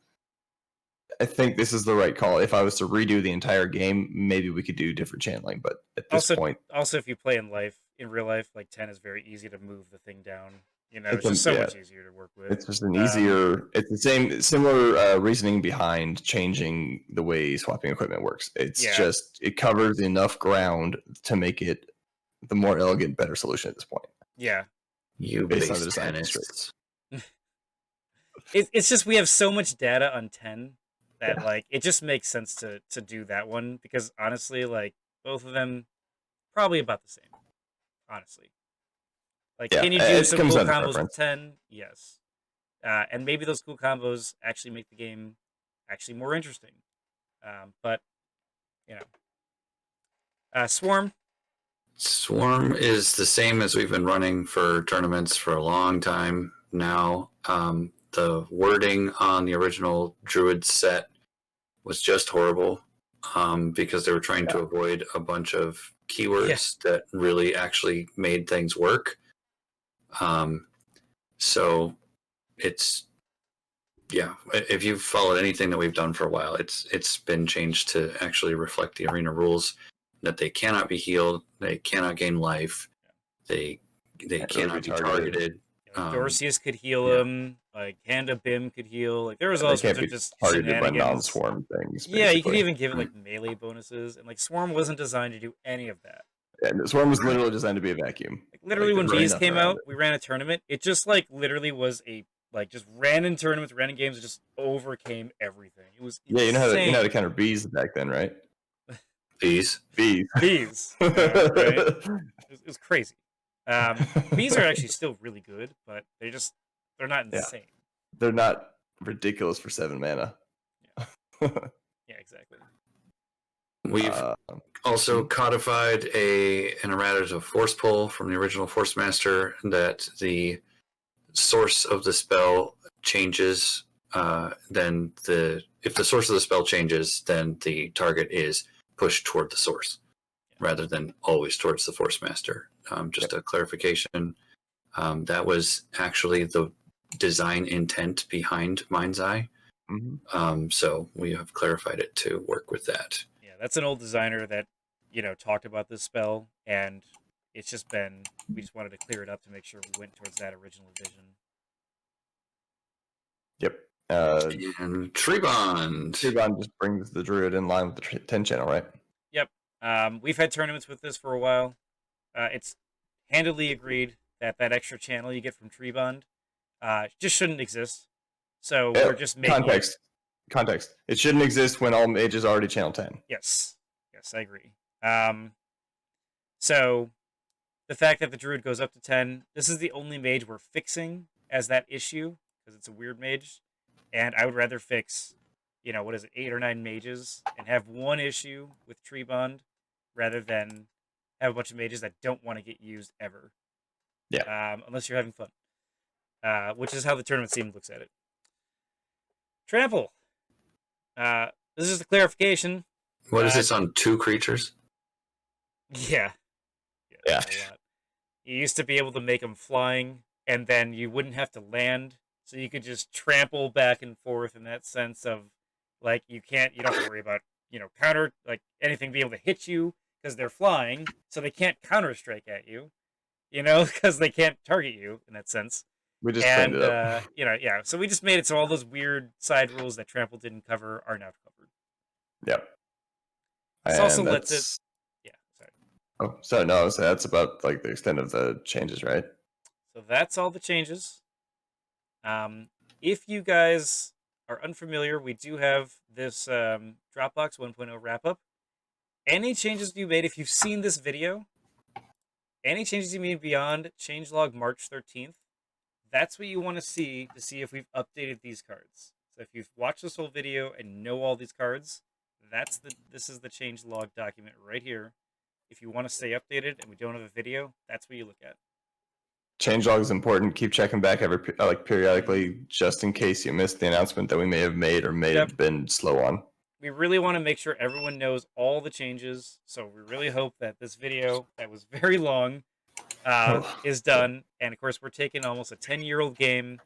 I think this is the right call. If I was to redo the entire game, maybe we could do different channeling, but at this point... Also, if you play in real life, like 10 is very easy to move the thing down. It's just so much easier to work with. It's just an easier... It's the similar reasoning behind changing the way swapping equipment works. It's just, it covers enough ground to make it the more elegant, better solution at this point. Yeah. Based on the design constraints. It's just, we have so much data on 10 that like it just makes sense to do that one, because honestly, like, both of them probably about the same. Honestly. Like, can you do some cool combos with 10? Yes. And maybe those cool combos actually make the game actually more interesting. But, Swarm. Swarm is the same as we've been running for tournaments for a long time now. The wording on the original Druid set was just horrible, because they were trying to avoid a bunch of keywords that really actually made things work. So it's, if you've followed anything that we've done for a while, it's been changed to actually reflect the arena rules, that they cannot be healed, they cannot gain life, they cannot be targeted. Dorcius could heal him, like Handa Bim could heal. Like, there was all sorts of just targeted by non-swarm things. Yeah, you could even give it like melee bonuses, and like Swarm wasn't designed to do any of that. Yeah, Swarm was literally designed to be a vacuum. Like, literally, when Bees came out, we ran a tournament. It just like literally was just ran in tournaments, ran in games, and just overcame everything. It was insane. You know how to counter Bees back then, right? Bees. Yeah, right? It was crazy. Bees are actually still really good, but they're not insane. They're not ridiculous for 7 mana. Yeah, exactly. We've also codified an errata to force pull from the original Force Master, that the source of the spell changes, then if the source of the spell changes, then the target is pushed toward the source, rather than always towards the Force Master. Just a clarification. That was actually the design intent behind Mind's Eye. So we have clarified it to work with that. Yeah, that's an old designer that, talked about this spell, and it's just been, we just wanted to clear it up to make sure we went towards that original vision. Yep. And Tree Bond. Tree Bond just brings the Druid in line with the 10 channel, right? Yep. We've had tournaments with this for a while. It's handedly agreed that extra channel you get from Tree Bond just shouldn't exist. So we're just making context. It shouldn't exist when all mages already channel 10. Yes, I agree. So the fact that the Druid goes up to 10, this is the only mage we're fixing as that issue, because it's a weird mage, and I would rather fix, 8 or 9 mages and have one issue with Tree Bond, rather than have a bunch of mages that don't want to get used ever. Yeah. Unless you're having fun. Which is how the tournament scene looks at it. Trample. This is the clarification. What is this on 2 creatures? Yeah. A lot. You used to be able to make them flying, and then you wouldn't have to land, so you could just trample back and forth in that sense of, like, you don't have to worry about counter, like anything be able to hit you because they're flying, so they can't counter strike at you, because they can't target you in that sense. We just cleaned it up. Yeah. So we just made it so all those weird side rules that Trample didn't cover are now covered. Yep. This also lets it. Yeah. Sorry. Oh, so that's about like the extent of the changes, right? So that's all the changes. If you guys are unfamiliar, we do have this Dropbox 1.0 wrap up. Any changes you made, if you've seen this video, any changes you made beyond changelog March 13th, that's what you want to see if we've updated these cards. So if you've watched this whole video and know all these cards, this is the changelog document right here. If you want to stay updated and we don't have a video, that's what you look at. Changelog is important. Keep checking back periodically, just in case you missed the announcement that we may have made or may have been slow on. We really want to make sure everyone knows all the changes, so we really hope that this video, that was very long, is done. And of course, we're taking almost a 10-year-old game,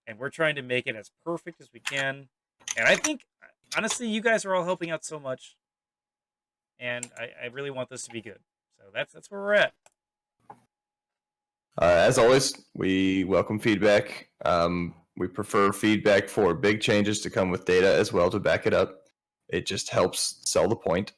and we're trying to make it as perfect as we can. And I think, honestly, you guys are all helping out so much, and I really want this to be good. So that's where we're at. As always, we welcome feedback. We prefer feedback for big changes to come with data as well to back it up. It just helps sell the point.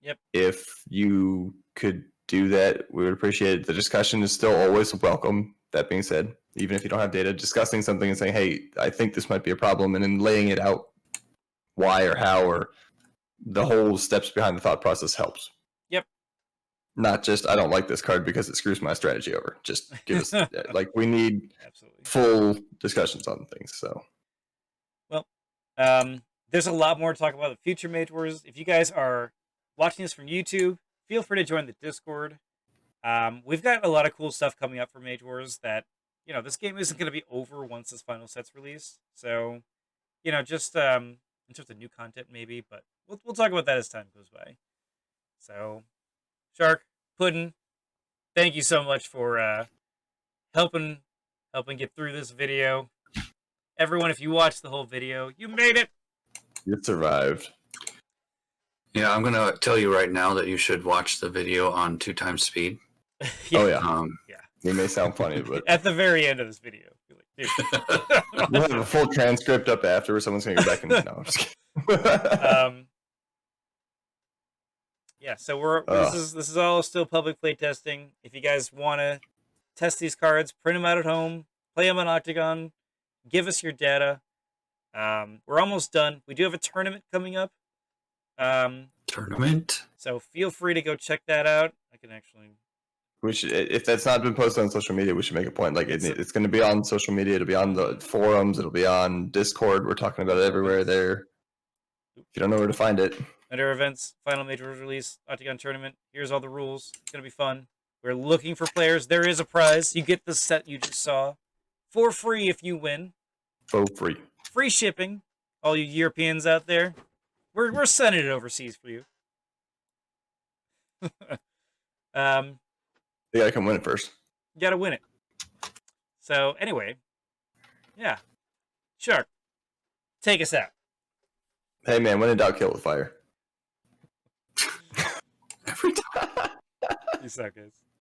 Yep. If you could do that, we would appreciate it. The discussion is still always welcome. That being said, even if you don't have data, discussing something and saying, hey, I think this might be a problem, and then laying it out why or how or the whole steps behind the thought process helps. Yep. Not just, I don't like this card because it screws my strategy over. Just give us, we need full discussions on things. So, well, there's a lot more to talk about the future Mage Wars. If you guys are watching this from YouTube, feel free to join the Discord. We've got a lot of cool stuff coming up for Mage Wars that, this game isn't going to be over once this final set's released. So, just in terms of new content maybe, but we'll talk about that as time goes by. So, Shark, Puddin, thank you so much for helping get through this video. Everyone, if you watched the whole video, you made it. You survived. Yeah, I'm going to tell you right now that you should watch the video on 2x speed. Yeah. Oh, yeah. Yeah. It may sound funny, but... At the very end of this video. You're like, dude. We'll have a full transcript up after where someone's going to go back and... No, I'm just kidding. Yeah, so this is all still public playtesting. If you guys want to test these cards, print them out at home, play them on Octagon, give us your data. We're almost done. We do have a tournament coming up. Tournament? So feel free to go check that out. I can actually... We should, if that's not been posted on social media, we should make a point. Like it's going to be on social media. It'll be on the forums. It'll be on Discord. We're talking about it everywhere there. If you don't know where to find it. Under events, final Mage Wars release, Octagon tournament. Here's all the rules. It's going to be fun. We're looking for players. There is a prize. You get the set you just saw for free if you win. For free. Free shipping. All you Europeans out there. We're sending it overseas for you. You gotta come win it first. You gotta win it. So anyway, yeah. Shark, take us out. Hey man, when in doubt, kill with fire. Every time. You suck, guys.